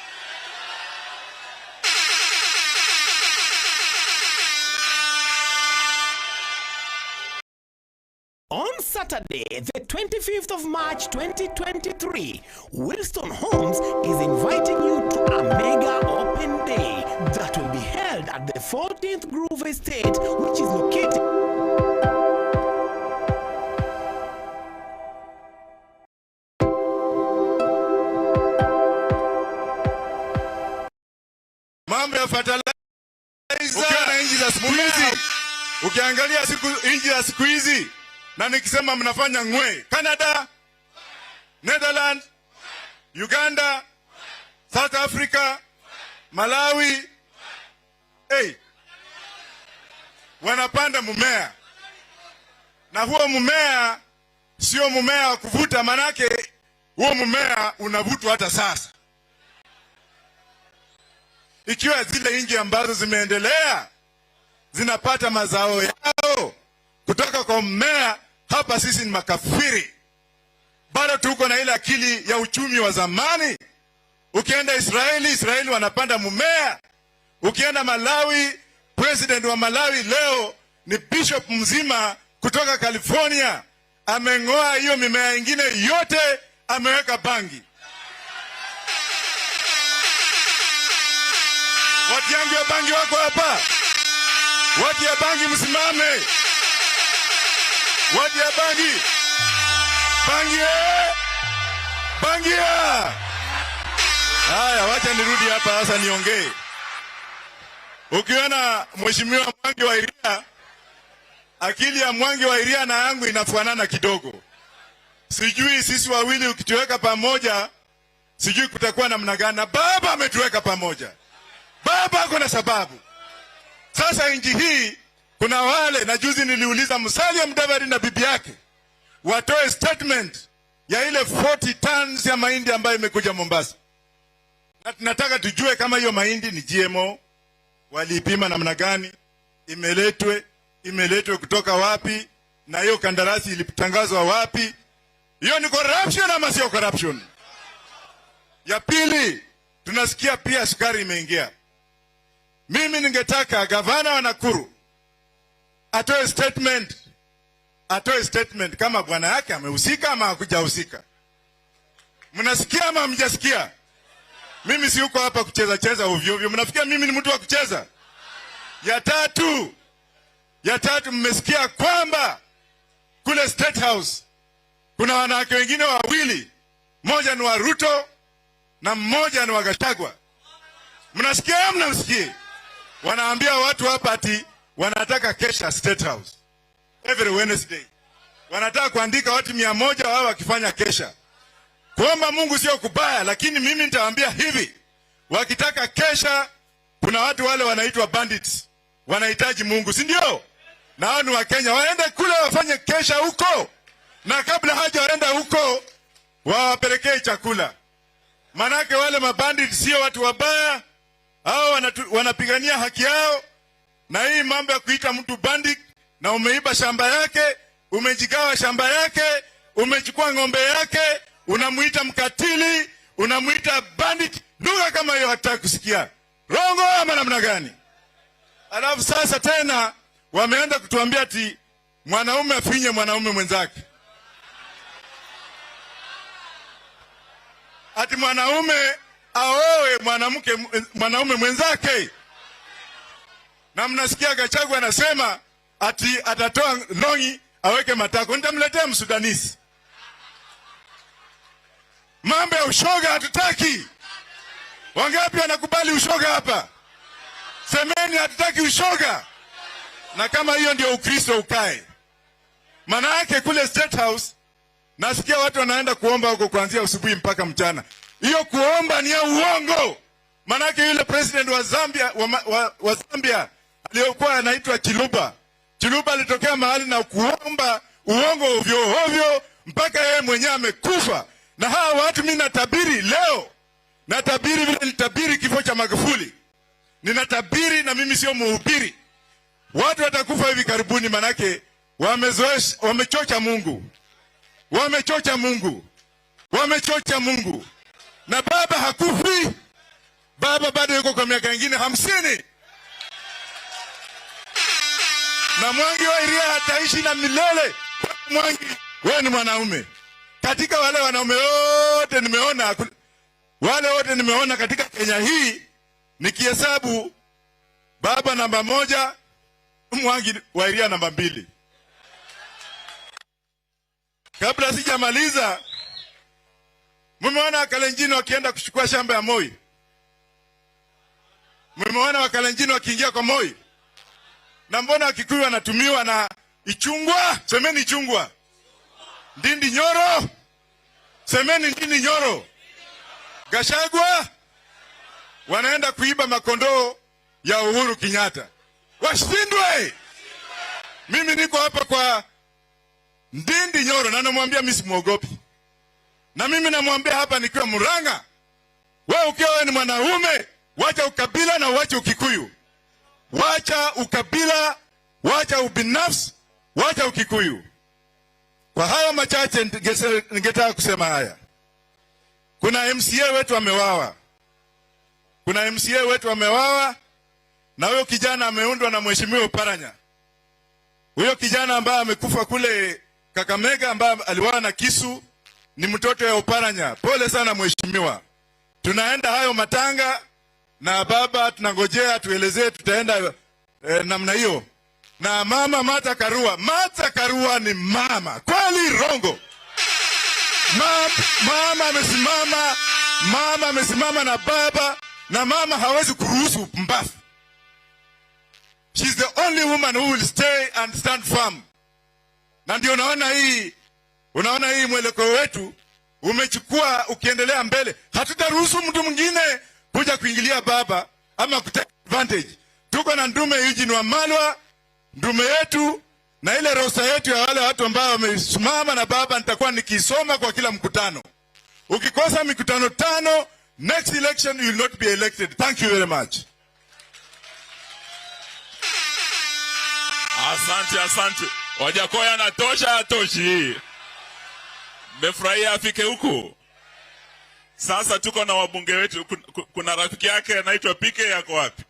On Saturday, the 25th of March 2023, Wilston Homes is inviting you to a mega open day that will be held at the 14th Grove Estate, which is located... Mambo ya fertilizer. Ukiona inji za siku hizi, ukiangalia inji za siku hizi, na nikisema mnafanya ngwe, Canada, Netherlands, Uganda, South Africa, Malawi, wanapanda mumea. Na huo mumea sio mumea wa kuvuta, manake huo mumea unavutwa hata sasa. Ikiwa zile nchi ambazo zimeendelea zinapata mazao yao kutoka kwa mmea, hapa sisi ni makafiri. Bado tuko na ile akili ya uchumi wa zamani. Ukienda Israeli wanapanda mmea. Ukienda Malawi, president wa Malawi leo ni bishop mzima kutoka California. Ameng'oa hiyo mimea ingine yote, ameweka bangi. Watu yangu ya bangi wako hapa. Watu ya bangi msimame. Watu ya bangi. Bangi. Bangi. Haya, wacha nirudi hapa sasa niongee. Ukiona mheshimiwa Mwangi wa Iria, akili ya Mwangi wa Iria na yangu inafanana kidogo. Sijui sisi wawili ukituweka pamoja, sijui kutakuwa namna gani. Baba ametuweka pamoja. Baba kuna sababu. Sasa nchi hii kuna wale, na juzi niliuliza Musalia Mudavadi na bibi yake watoe statement ya ile 40 tons ya mahindi ambayo imekuja Mombasa. Na tunataka tujue kama hiyo mahindi ni GMO, walipima namna gani, imeletwe kutoka wapi, na hiyo kandarasi ilitangazwa wapi. Hiyo ni corruption ama sio corruption? Ya pili, tunasikia pia sukari imeingia. Mimi ningetaka gavana wa Nakuru atoe statement kama bwana yake amehusika ama hakujahusika. Mnasikia ama mjasikia? Mimi si uko hapa kucheza ovyo ovyo. Mnafikia mimi ni mtu wa kucheza? Ya tatu mmesikia kwamba kule State House kuna wanawake wengine wawili, mmoja ni wa Ruto na mmoja ni wa Gachagua. Mnasikia ama mnasikia? Wanaambia watu hapa ati wanataka kesha State House every Wednesday. Wanataka kuandika watu 100 wao wakifanya kesha. Kuomba Mungu sio kubaya, lakini mimi nitawaambia hivi, wakitaka kesha, kuna watu wale wanaitwa bandits, wanahitaji Mungu, si ndio? Na hao ni wa Kenya, waende kule wafanye kesha huko, na kabla hajaenda huko wawapelekee chakula. Manake wale mabandits sio watu wabaya, hao wanapigania haki yao. Na hii mambo ya kuita mtu bandit, na umeiba shamba yake, umejigawa shamba yake, umechukua ng'ombe yake, unamuita mkatili, unamuita bandit, lugha kama hiyo hataki kusikia. Rongo ama namna gani? Alafu sasa tena wameenda kutuambia ati mwanaume afinye mwanaume mwenzake. Ati mwanaume aoe mwanaume mwenzake. Na mnasikia Gachagua anasema ati atatoa longi aweke matako. Nitamletea Msudanisi. Mambo ya ushoga hatutaki. Wangapi wanakubali ushoga hapa? Semeni hatutaki ushoga. Na kama hiyo ndio Ukristo ukae. Maana yake kule State House nasikia watu wanaenda kuomba huko kuanzia asubuhi mpaka mchana. Hiyo kuomba ni ya uongo. Manake yule president wa Zambia wa Zambia aliyokuwa anaitwa Chiluba alitokea mahali na kuomba uongo ovyo ovyo mpaka yeye mwenyewe amekufa. Na hawa watu mimi natabiri leo, natabiri vile nitabiri kifo cha Magufuli. Ninatabiri, na mimi sio mhubiri. Watu watakufa hivi karibuni, manake wamechocha Mungu. Wamechocha Mungu. Wamechocha Mungu. Na baba hakufi. Baba bado yuko kwa miaka mingine 50. Na Mwangi wa Iria hataishi na milele. Mwangi, wewe ni mwanaume. Katika wale wanaume wote nimeona, wale wote nimeona katika Kenya hii, nikihesabu baba namba 1, Mwangi wa Iria namba 2. Kabla sijamaliza, mmeona Wakalenjin wakienda kuchukua shamba ya Moi? Mmeona Wakalenjin wakiingia kwa Moi? Na mbona Wakikuyu wanatumiwa na Ichungwa? Semeni Ichungwa. Ndindi Nyoro? Semeni Ndindi Nyoro. Gachagua? Wanaenda kuiba makondoo ya Uhuru Kenyatta. Washindwe! Mimi niko hapa kwa Ndindi Nyoro na namwambia mimi simuogopi. Na mimi namwambia hapa nikiwa Murang'a, wewe ukiwa wewe ni mwanaume, wacha ukabila na wacha ukikuyu. Wacha ukabila, wacha ubinafsi, wacha ukikuyu. Kwa haya machache ningetaka kusema haya. Kuna MCA wetu amewawa. Kuna MCA wetu amewawa, na huyo kijana ameundwa na Mheshimiwa Oparanya. Huyo kijana ambaye amekufa kule Kakamega, ambaye aliwawa na kisu, ni mtoto ya Oparanya. Pole sana mheshimiwa. Tunaenda hayo matanga na baba tunangojea tuelezee tutaenda namna hiyo. Na mama Martha Karua. Martha Karua ni mama. Kweli rongo? Mama amesimama na baba, na mama hawezi kuruhusu upumbavu. She's the only woman who will stay and stand firm. Na ndio unaona hii mwelekeo wetu umechukua ukiendelea mbele. Hatutaruhusu mtu mwingine kuja kuingilia baba ama kutake advantage. Tuko na ndume Eugene Wamalwa, ndume yetu, na ile rosa yetu ya wale watu ambao wamesimama na baba nitakuwa nikisoma kwa kila mkutano. Ukikosa mikutano 5, next election you will not be elected. Thank you very much. Asante. Wajakoya natosha atoshi. Mefurahia afike huku. Sasa tuko na wabunge wetu. Kuna rafiki yake anaitwa Pike, yako wapi?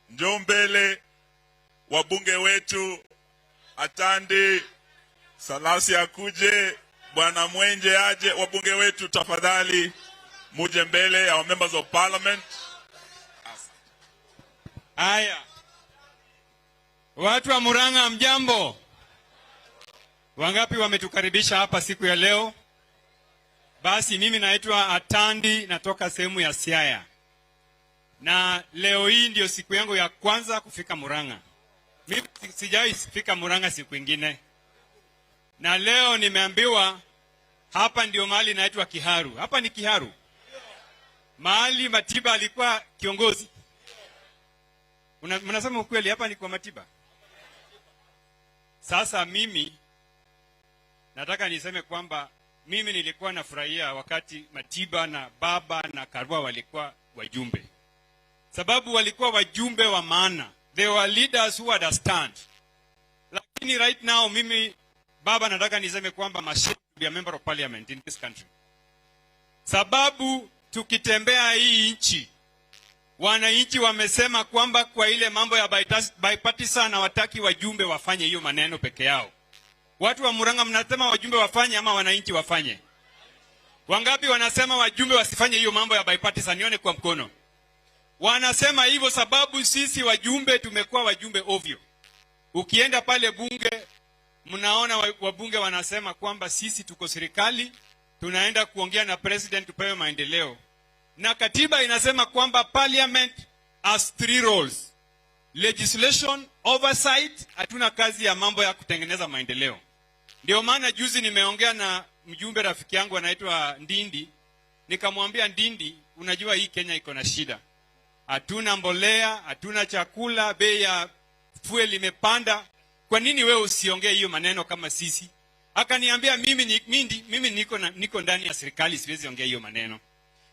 Njoo mbele. Wabunge wetu Atandi, Salasi akuje, Bwana Mwenje aje. Wabunge wetu tafadhali muje mbele, our members of parliament. Aya. Watu wa Murang'a mjambo. Wangapi wametukaribisha hapa siku ya leo? Basi mimi naitwa Atandi, natoka sehemu ya Siaya. Na leo hii ndio siku yangu ya kwanza kufika Murang'a. Mimi sijawahi fika Murang'a siku ingine. Na leo nimeambiwa hapa ndio mahali naitwa Kiharu. Hapa ni Kiharu. Mahali Matiba alikuwa kiongozi. Mnasema ukweli, hapa ni kwa Matiba. Sasa mimi nataka niseme kwamba mimi nilikuwa nafurahia wakati Matiba na baba na Karua walikuwa wajumbe. Sababu walikuwa wajumbe wa maana. They were leaders who understand. Lakini right now mimi baba nataka niseme kwamba mashine to be a member of parliament in this country. Sababu tukitembea hii nchi, wananchi wamesema kwamba kwa ile mambo ya bipartisan hawataki wajumbe wafanye hiyo maneno peke yao. Watu wa Murang'a mnasema wajumbe wafanye ama wananchi wafanye? Wangapi wanasema wajumbe wasifanye hiyo mambo ya bipartisan? Nione kwa mkono. Wanasema hivyo sababu sisi wajumbe tumekuwa wajumbe ovyo. Ukienda pale bunge, mnaona wabunge wanasema kwamba sisi tuko serikali, tunaenda kuongea na president tupewe maendeleo. Na katiba inasema kwamba parliament has 3 roles. Legislation, oversight, hatuna kazi ya mambo ya kutengeneza maendeleo. Ndio maana juzi nimeongea na mjumbe rafiki yangu anaitwa Ndindi, Nikamwambia Ndindi, unajua hii Kenya iko na shida. Hatuna mbolea, hatuna chakula, bei ya fuel imepanda. Kwa nini wewe usiongee hiyo maneno kama sisi? Akaniambia mimi niko ndani ya serikali, siwezi ongea hiyo maneno.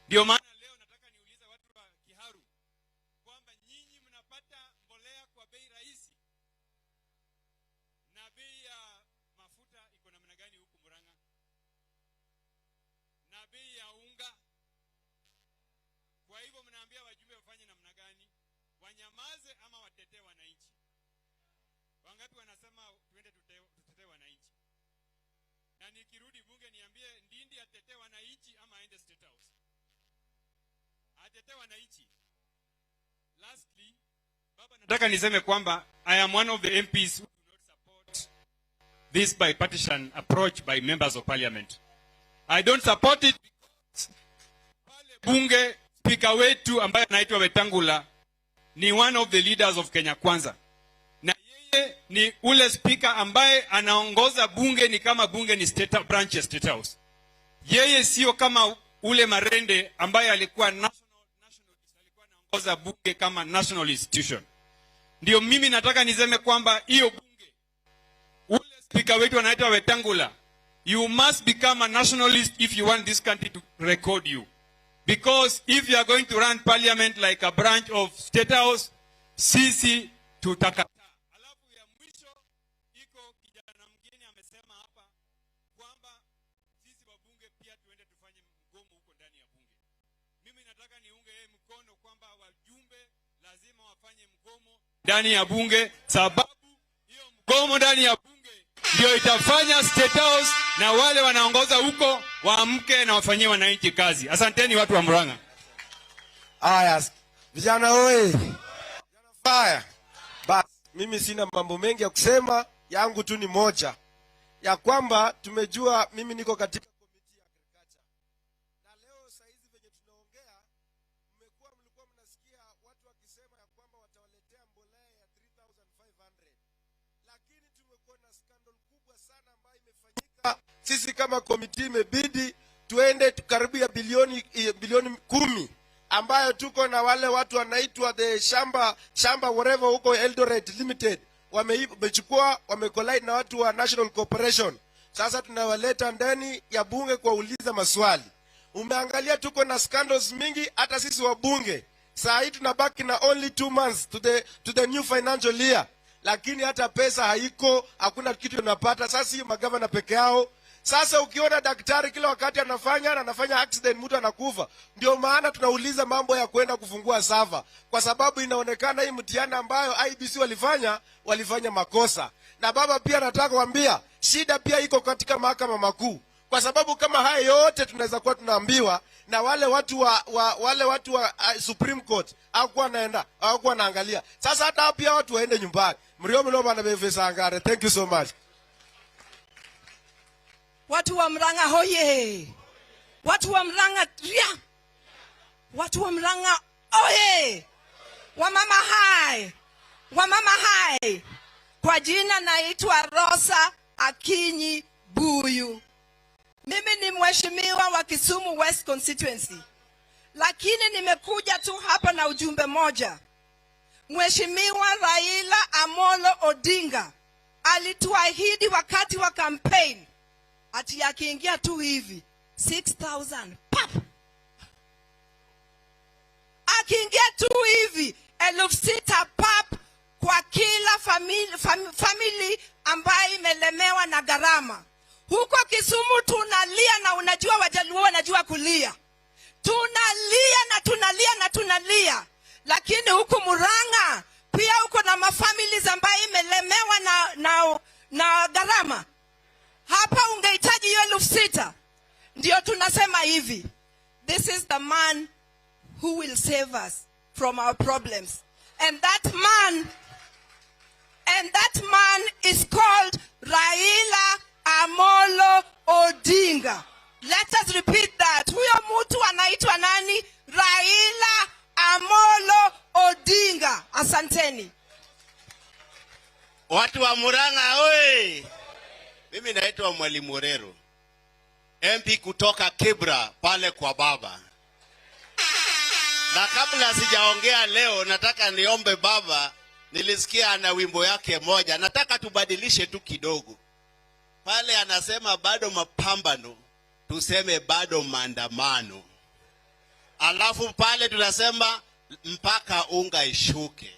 Ndio maana leo nataka niulize watu wa Kiharu kwamba nyinyi mnapata mbolea kwa bei rahisi na bei ya mafuta iko namna gani huku Murang'a? Na bei ya unga. Kwa hivyo mnaambia wajumbe wafanye namna gani? Wanyamaze ama watetee wananchi? Wangapi wanasema tuende tutetee wananchi? Na nikirudi bunge niambie Ndindi atetee wananchi ama aende State House? Atetee wananchi. Lastly, baba, nataka niseme kwamba I am one of the MPs who do not support this bipartisan approach by members of parliament. I don't support it because pale bunge speaker wetu ambaye anaitwa Wetangula ni one of the leaders of Kenya Kwanza. Na yeye ni ule speaker ambaye anaongoza bunge ni kama bunge ni state branch ya State House. Yeye sio kama ule Marende ambaye alikuwa nationalist, alikuwa anaongoza bunge kama national institution. Ndio mimi nataka niseme kwamba hiyo bunge ule speaker wetu anaitwa Wetangula, you must become a nationalist if you want this country to record you. Because if you are going to run parliament like a branch of State House, sisi tutakataa. Alafu ya mwisho iko kijana mgeni amesema hapa kwamba sisi wabunge pia tuende tufanye mgomo huko ndani ya bunge. Mimi nataka niunge yeye mkono kwamba wajumbe lazima wafanye mgomo ndani ya bunge, sababu hiyo mgomo ndani ya bunge ndio itafanya State House na wale wanaongoza huko waamke na wafanyie wananchi kazi. Asanteni watu wa Murang'a. Aya, vijana oye. Vijana fire. Basi mimi sina mambo mengi ya kusema, yangu tu ni moja. Ya kwamba tumejua mimi niko katika komiti ya agriculture. Na leo saa hizi venye tunaongea, mlikuwa mnasikia watu wakisema ya kwamba watawaletea mbolea ya 3,500. Lakini tumekuwa na scandal kubwa sana ambayo imefanyika. Sisi kama komiti imebidi tuende karibu ya bilioni 10 ambayo tuko na wale watu wanaitwa the shamba whatever huko Eldoret Limited wamechukua, wamecollide na watu wa National Corporation. Sasa tunawaleta ndani ya bunge kuuliza maswali. Umeangalia tuko na scandals mingi, hata sisi wa bunge saa hii tunabaki na only 2 months to the new financial year, lakini hata pesa haiko, hakuna kitu tunapata. Sasa hii magavana peke yao. Sasa ukiona daktari kila wakati anafanya accident, mtu anakufa. Ndio maana tunauliza mambo ya kwenda kufungua sava, kwa sababu inaonekana hii mtihani ambayo IBC walifanya makosa. Na baba pia nataka kuambia shida pia iko katika mahakama makuu, kwa sababu kama haya yote tunaweza kuwa tunaambiwa na wale watu wa Supreme Court hawakuwa naangalia. Sasa hata pia watu waende nyumbani. Mlio bana befesa angare. Thank you so much. Watu wa Murang'a hoye. Watu wa Murang'a ria. Watu wa Murang'a oye. Wamama hai. Wamama hai. Kwa jina naitwa Rosa Akinyi Buyu. Mimi ni mheshimiwa wa Kisumu West Constituency. Lakini nimekuja tu hapa na ujumbe moja. Mheshimiwa Raila Amolo Odinga alituahidi wakati wa campaign ati akiingia tu hivi 6,000 pap. Akiingia tu hivi 6,000 pap kwa kila family ambayo imelemewa na gharama. Huko Kisumu tunalia, na unajua Wajaluo wanajua kulia. Tunalia. Lakini huku Murang'a pia huko na mafamilies ambayo imelemewa na gharama. Hapa ungehitaji hiyo 6,000. Ndio tunasema hivi, this is the man who will save us from our problems. And that man is called Raila Amolo Odinga. Let us repeat that. Huyo mtu anaitwa nani? Raila Amolo Odinga. Asanteni. Watu wa Murang'a oye. Mimi naitwa Mwalimu Orero. MP kutoka Kibra pale kwa baba. Na kabla sijaongea leo, nataka niombe baba, nilisikia ana wimbo yake moja, nataka tubadilishe tu kidogo. Pale anasema bado mapambano, tuseme bado maandamano. Alafu pale tunasema mpaka unga ishuke.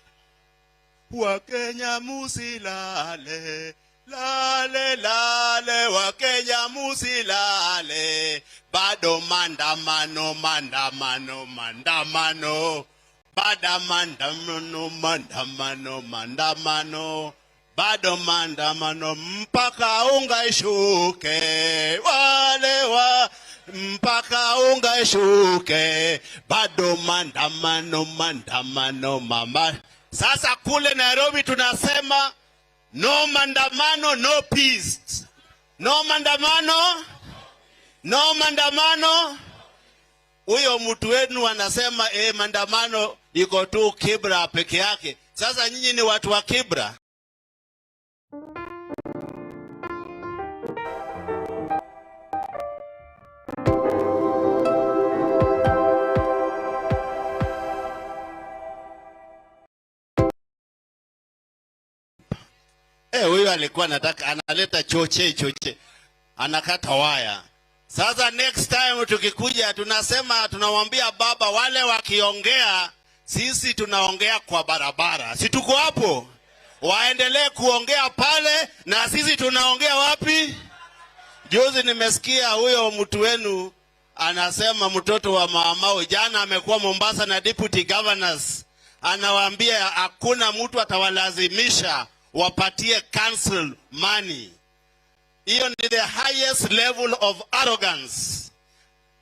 Wakenya musilale, lale lale, Wakenya musilale, bado maandamano, maandamano, maandamano, bado maandamano, maandamano, maandamano, bado maandamano, mpaka unga ishuke, wale wa mpaka unga ishuke, bado maandamano, maandamano, mama. Sasa kule Nairobi tunasema no maandamano, no peace. No maandamano, no maandamano. Huyo mtu wenu anasema maandamano iko tu Kibra peke yake. Sasa nyinyi ni watu wa Kibra. Huyo alikuwa anataka analeta choche. Anakata waya. Sasa next time tukikuja tunasema tunamwambia baba wale wakiongea sisi tunaongea kwa barabara. Si tuko hapo? Waendelee kuongea pale na sisi tunaongea wapi? Juzi nimesikia huyo mtu wenu anasema mtoto wa Maamau jana amekuwa Mombasa na deputy governors. Anawaambia hakuna mtu atawalazimisha wapatie council money. Hiyo ni the highest level of arrogance.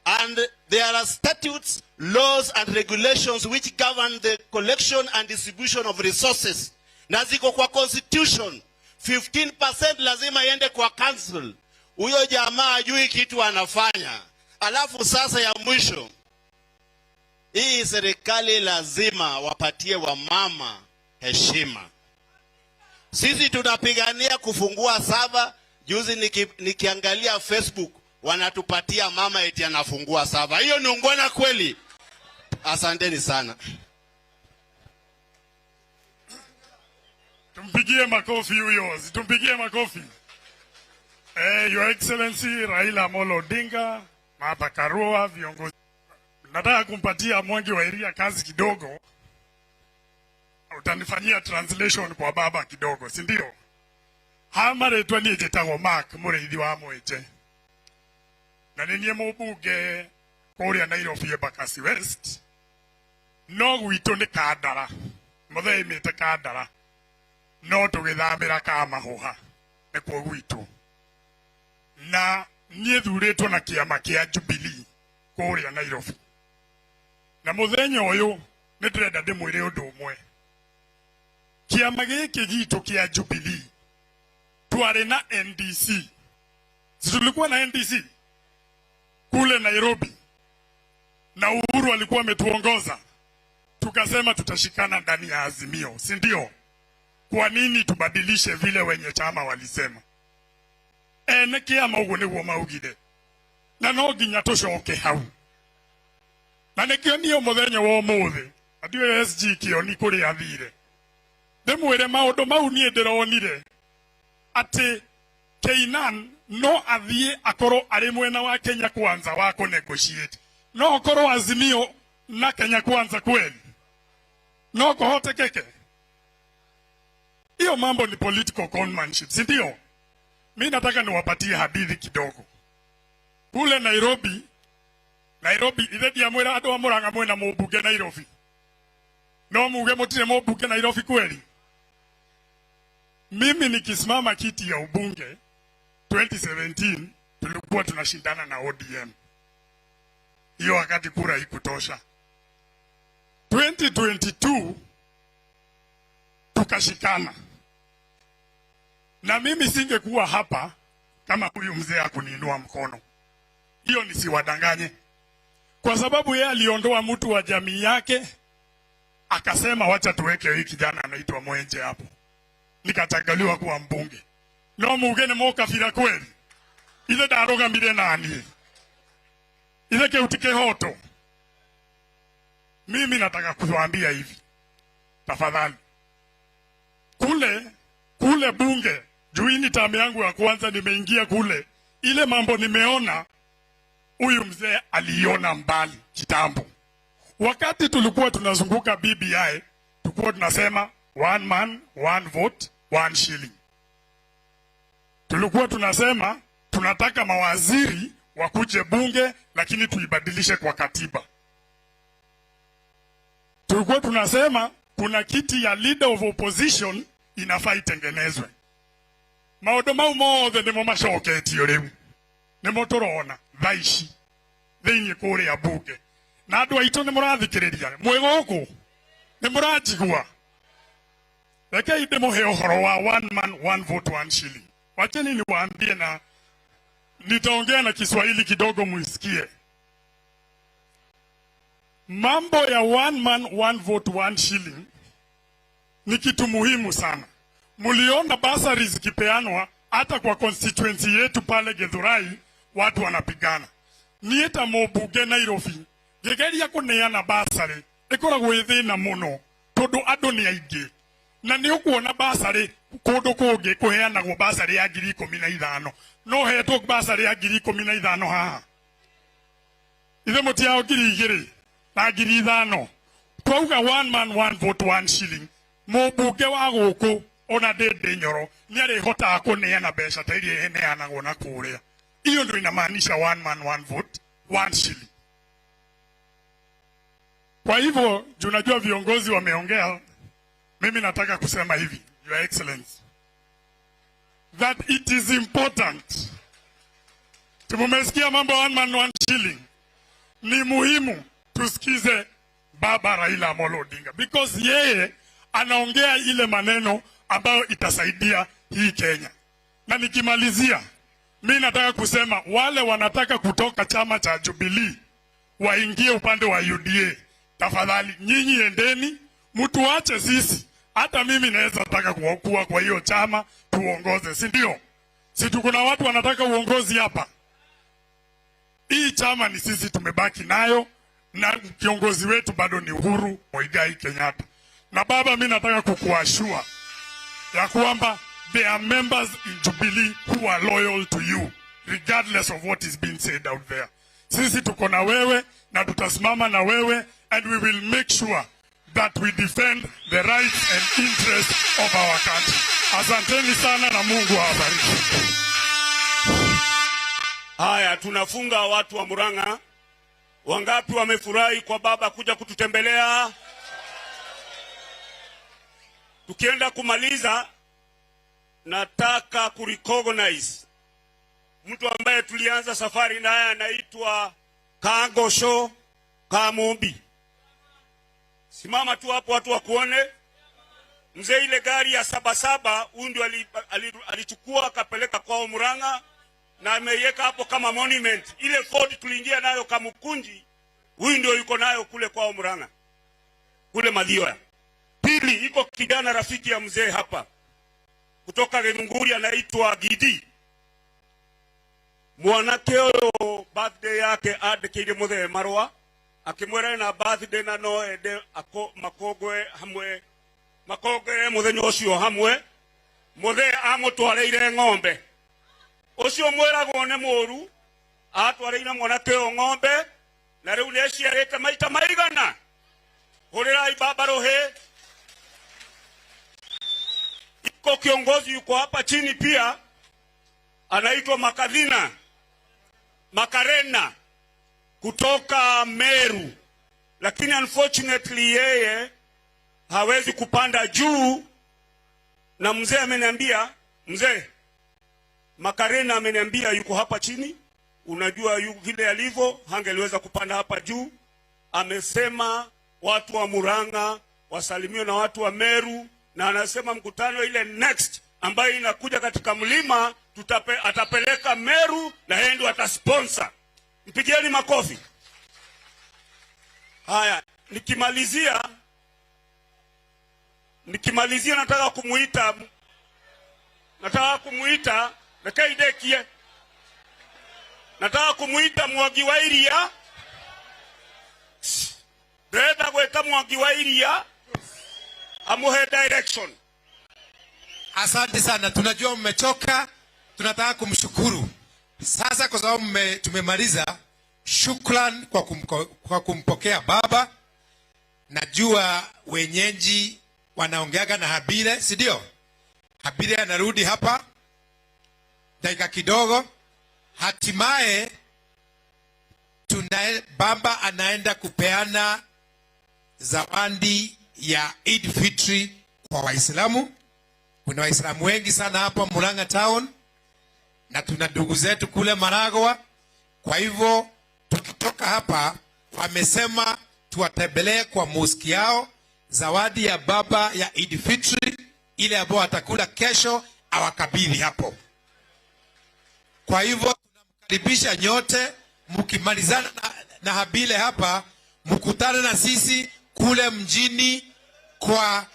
And there are statutes, laws and regulations which govern the collection and distribution of resources. Na ziko kwa constitution. 15% lazima iende kwa council. Huyo jamaa hajui kitu anafanya. Alafu sasa ya mwisho. Hii serikali lazima wapatie wamama heshima. Sisi tunapigania kufungua sava. Juzi nikiangalia Facebook wanatupatia mama eti anafungua sava. Hiyo ni ungwana kweli? Asanteni sana. Tumpigie makofi huyo, tumpigie makofi. Your Excellency Raila Amolo Odinga, Martha Karua, viongozi. Nataka kumpatia Mwangi wa Iria kazi kidogo. Utanifanyia translation kwa baba kidogo, si ndio? Hamare twani jetagwo Mark mureithi wa Mwenje. Na ninie mubuge kuria Nairobi Embakasi West. No gwitũ nĩ Kandara. Muthee imĩte Kandara. No tũgĩthamĩra Kamahuha. Nĩkuo gwitũ. Na niĩ thurĩtwo na kĩama kĩa Jubilee kuria Nairobi. Na mũthenya ũyũ nĩ ndĩrenda ndĩmwĩre ũndũ ũmwe. Kĩama gĩkĩ gitũ kĩa Jubilee tuare na NDC. Tulikuwa na NDC kule Nairobi. Na Uhuru alikuwa ametuongoza. Tukasema tutashikana ndani ya Azimio, si ndio? Kwa nini tubadilishe vile wenye chama walisema? Ene kĩama ũguo nĩguo maugire. Na no nginya tũcoke hau. Na nĩkĩo niĩ mũthenya wa ũmũthĩ ndiũĩ SG Kĩoni kũrĩa athire. Ndĩmwĩre maũndũ mau niĩ ndĩronire atĩ Keinan no athiĩ akorwo arĩ mwena wa Kenya Kwanza wa kũnegotiate. No akorwo Azimio na Kenya Kwanza kweli? No kũhotekeke? Hiyo mambo ni political conmanship, si ndio? Mimi nataka niwapatie hadithi kidogo. Kule Nairobi ithedi ya mwera andũ a Murang'a mwena mũmbunge Nairobi. No muge mũtire mũmbunge Nairobi kweli? Mimi nikisimama kiti ya ubunge 2017 tulikuwa tunashindana na ODM. Hiyo wakati kura ikutosha. 2022 tukashikana. Na mimi singekuwa hapa kama huyu mzee hakuniinua mkono. Hiyo nisiwadanganye. Kwa sababu yeye aliondoa mtu wa jamii yake akasema wacha tuweke huyu kijana anaitwa Mwenje hapo. Nikachagaliwa kuwa mbunge. No muge ni mokabila kweli? ile ndarogamire nani ile keutike hoto. Mimi nataka kuwaambia hivi, tafadhali, kule bunge, juini tamu yangu ya kwanza nimeingia kule, ile mambo nimeona huyu mzee aliona mbali kitambo. Wakati tulikuwa tunazunguka BBI, tulikuwa tunasema one man, one vote, one shilling. Tulikuwa tunasema tunataka mawaziri wakuje bunge, lakini tuibadilishe kwa katiba. Tulikuwa tunasema kuna kiti ya leader of opposition inafaa itengenezwe. Maodo mau mothe nimo macoketio riu. Nimo turona thaici thiini kuria bunge. Na andu aitu nimurathikiriria. Mwegoku nimurajigua. Rekei ndimuhe uhoro wa one man, one vote, one shilling. Wacheni niwaambie na nitaongea na Kiswahili kidogo muisikie. Mambo ya one man, one vote, one shilling ni kitu muhimu sana. Muliona basari zikipeanwa hata kwa constituency yetu pale Githurai, watu wanapigana. Nieta mobunge Nairobi gegeria kuneana basari ikoragwo ithina muno tondu andu ni aingi, na ni ukuona basari kundu kungi kuheanagwo basari ya 15,000 no hetwo basari ya 15,000 haha ithe mutiao 2,000 na 5,000. Twauga one man, one vote, one shilling, mubunge wa guku ona Ndindi Nyoro ni arihotaga kuneana mbeca ta iria iheanagwo na kuria. Hiyo ndio inamaanisha one man, one vote, one shilling. Kwa hivyo tunajua viongozi wameongea, mimi nataka kusema hivi, Your Excellency, that it is important. Tumesikia mambo one man, one shilling. Ni muhimu tusikize Baba Raila Amolo Odinga, because yeye anaongea ile maneno ambayo itasaidia hii Kenya. Na nikimalizia, mimi nataka kusema wale wanataka kutoka chama cha Jubilee waingie upande wa UDA, tafadhali nyinyi endeni, mtu ache sisi. Hata mimi naweza nataka kuwa kwa hiyo chama tuongoze, si ndio? Si tuko na watu wanataka uongozi hapa. Hii chama ni sisi tumebaki nayo, na kiongozi wetu bado ni Uhuru Muigai Kenyatta. Na baba, mimi nataka kukuashua ya kwamba there are members in Jubilee who are loyal to you regardless of what is being said out there. Sisi tuko na wewe na tutasimama na wewe, and we will make sure that we defend the rights and interests of our country. Asanteni sana na Mungu awabariki. Haya, tunafunga. Watu wa Murang'a, wangapi wamefurahi kwa baba kuja kututembelea? Tukienda kumaliza, nataka kurecognize mtu ambaye tulianza safari naye, anaitwa Kangosho Kamumbi. Simama tu hapo watu wakuone. Mzee, ile gari ya 77 huyu ndio alichukua akapeleka kwao Murang'a na ameiweka hapo kama monument. Ile Ford tuliingia nayo Kamukunji, huyu ndio yuko nayo kule kwao Murang'a kule Mathioya. Pili, iko kijana rafiki ya mzee hapa kutoka Githunguri anaitwa Gidi. Mwanake huyo birthday yake adikire muthe marwa akimwera na birthday na no ende makogwe hamwe makogwe muthenya ucio hamwe muthe amutwareire ng'ombe ucio mweragwo ne muru atwareire mwanake huyo ng'ombe na riu neciarite maita maigana. Hurirai baba rohe. Iko kiongozi yuko hapa chini pia anaitwa Makarena kutoka Meru, lakini unfortunately yeye hawezi kupanda juu, na mzee ameniambia, mzee Makarena ameniambia yuko hapa chini. Unajua vile alivyo, hangeliweza kupanda hapa juu. Amesema watu wa Murang'a wasalimiwe na watu wa Meru, na anasema mkutano ile next ambayo inakuja katika mlima atapeleka Meru na yeye ndio atasponsor. Mpigieni makofi. Haya, nikimalizia nataka kumuita Rekaidekie. nataka kumuita Mwangi wa Iria. Ndĩrenda gwĩta Mwangi wa Iria amuhe direction. Asante sana, tunajua mmechoka, tunataka kumshukuru. Sasa kwa sababu tumemaliza, shukran kwa kumpokea baba. Najua wenyeji wanaongeaga na Habile, si ndio? Habile anarudi hapa dakika kidogo. Hatimaye baba anaenda kupeana zawadi ya Eid Fitri kwa Waislamu. Kuna Waislamu wengi sana hapa Murang'a Town na tuna ndugu zetu kule Maragwa. Kwa hivyo tukitoka hapa, wamesema tuwatembelee kwa mosque yao, zawadi ya baba ya Eid Fitri ile ambayo atakula kesho awakabidhi hapo. Kwa hivyo tunamkaribisha nyote, mkimalizana na Habile hapa, mkutane na sisi kule mjini kwa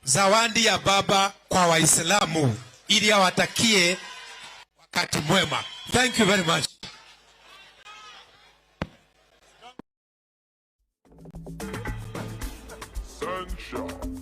zawadi ya baba kwa Waislamu ili awatakie wakati mwema. Thank you very much. Sunshine.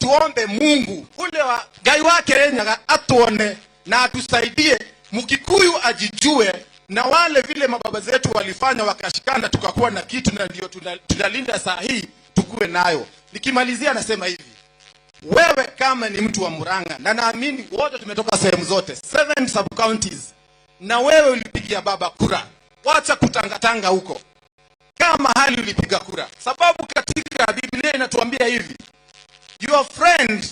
tuombe Mungu ule wa gai wake yenyaga atuone na atusaidie, Mkikuyu ajijue, na wale vile mababa zetu walifanya wakashikana tukakuwa na kitu, na ndio tunalinda saa hii tukue nayo. Nikimalizia nasema hivi, wewe kama ni mtu wa Murang'a, na naamini wote tumetoka sehemu zote 7 sub counties, na wewe ulipigia baba kura, wacha kutangatanga huko kama hali ulipiga kura, sababu katika Biblia inatuambia hivi, your friend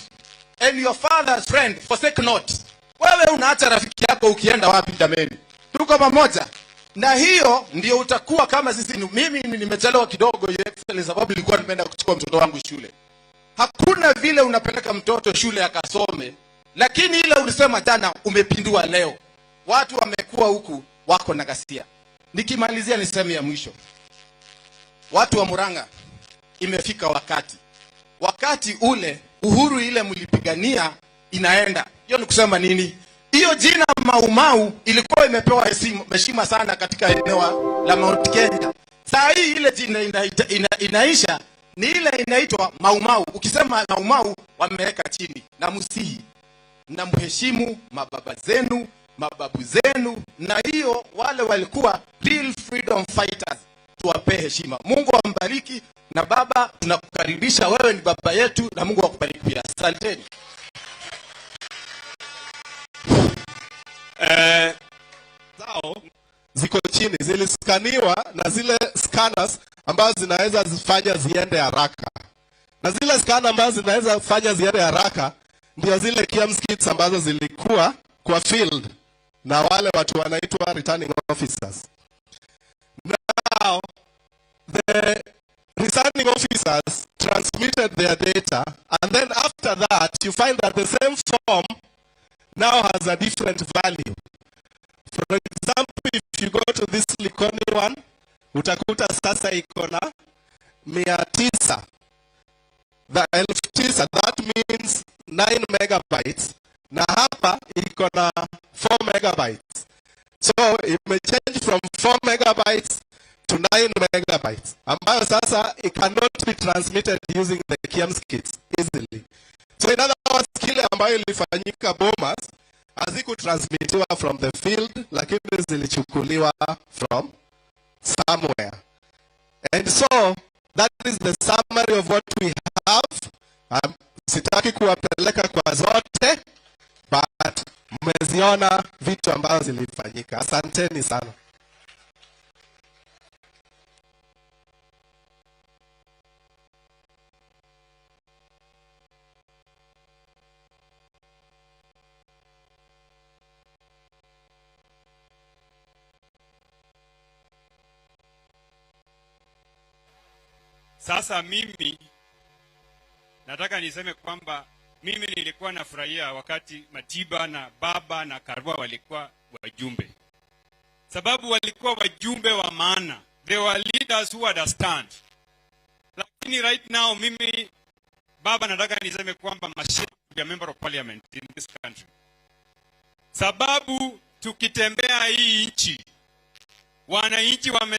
and your father's friend forsake not. Wewe unaacha rafiki yako ukienda wapi jameni? Tuko pamoja. Na hiyo ndio utakuwa kama sisi. Mimi nimechelewa kidogo Your Excellency, sababu nilikuwa nimeenda kuchukua mtoto wangu shule. Hakuna vile unapeleka mtoto shule akasome, lakini ile ulisema jana umepindua leo. Watu wamekuwa huku wako na ghasia. Nikimalizia niseme ya mwisho, watu wa Murang'a, imefika wakati ule uhuru ile mlipigania inaenda. Hiyo ni kusema nini? Hiyo jina Mau Mau ilikuwa imepewa heshima sana katika eneo la Mount Kenya. Saa hii ile jina inaisha, ni ile inaitwa Mau Mau. Ukisema Mau Mau wameweka chini, na msihi na mheshimu mababa zenu, mababu zenu, na hiyo wale walikuwa real freedom fighters, tuwape heshima. Mungu ambariki, na baba tunakukaribisha, wewe ni baba yetu, na Mungu akubariki pia. Asanteni. Zao ziko chini, ziliskaniwa na zile scanners ambazo zinaweza zifanya ziende haraka, na zile scanner ambazo zinaweza kufanya ziende haraka ndio zile KIEMS kits ambazo zilikuwa kwa field na wale watu wanaitwa returning officers. Now the returning officers transmitted their data, and then after that you find that the same form now has a different value. For example, if you go to this Likoni one, utakuta sasa iko na 900. The 900, that means 9 megabytes. Na hapa iko na 4 megabytes. So it may change from 4 megabytes to 9 megabytes. Ambayo sasa it cannot be transmitted using the KIEMS kits easily. So in other words, kile ambayo ilifanyika Bomas hazikutransmitiwa from the field, lakini zilichukuliwa from somewhere. And so that is the summary of what we have. Sitaki kuwapeleka kwa zote, but mmeziona vitu ambazo zilifanyika. Asanteni sana. Sasa mimi nataka niseme kwamba mimi nilikuwa nafurahia wakati Matiba na Baba na Karua walikuwa wajumbe, sababu walikuwa wajumbe wa maana. They were leaders who understand. Lakini right now mimi Baba nataka niseme kwamba mashine ya member of parliament in this country, sababu tukitembea hii nchi wananchi wame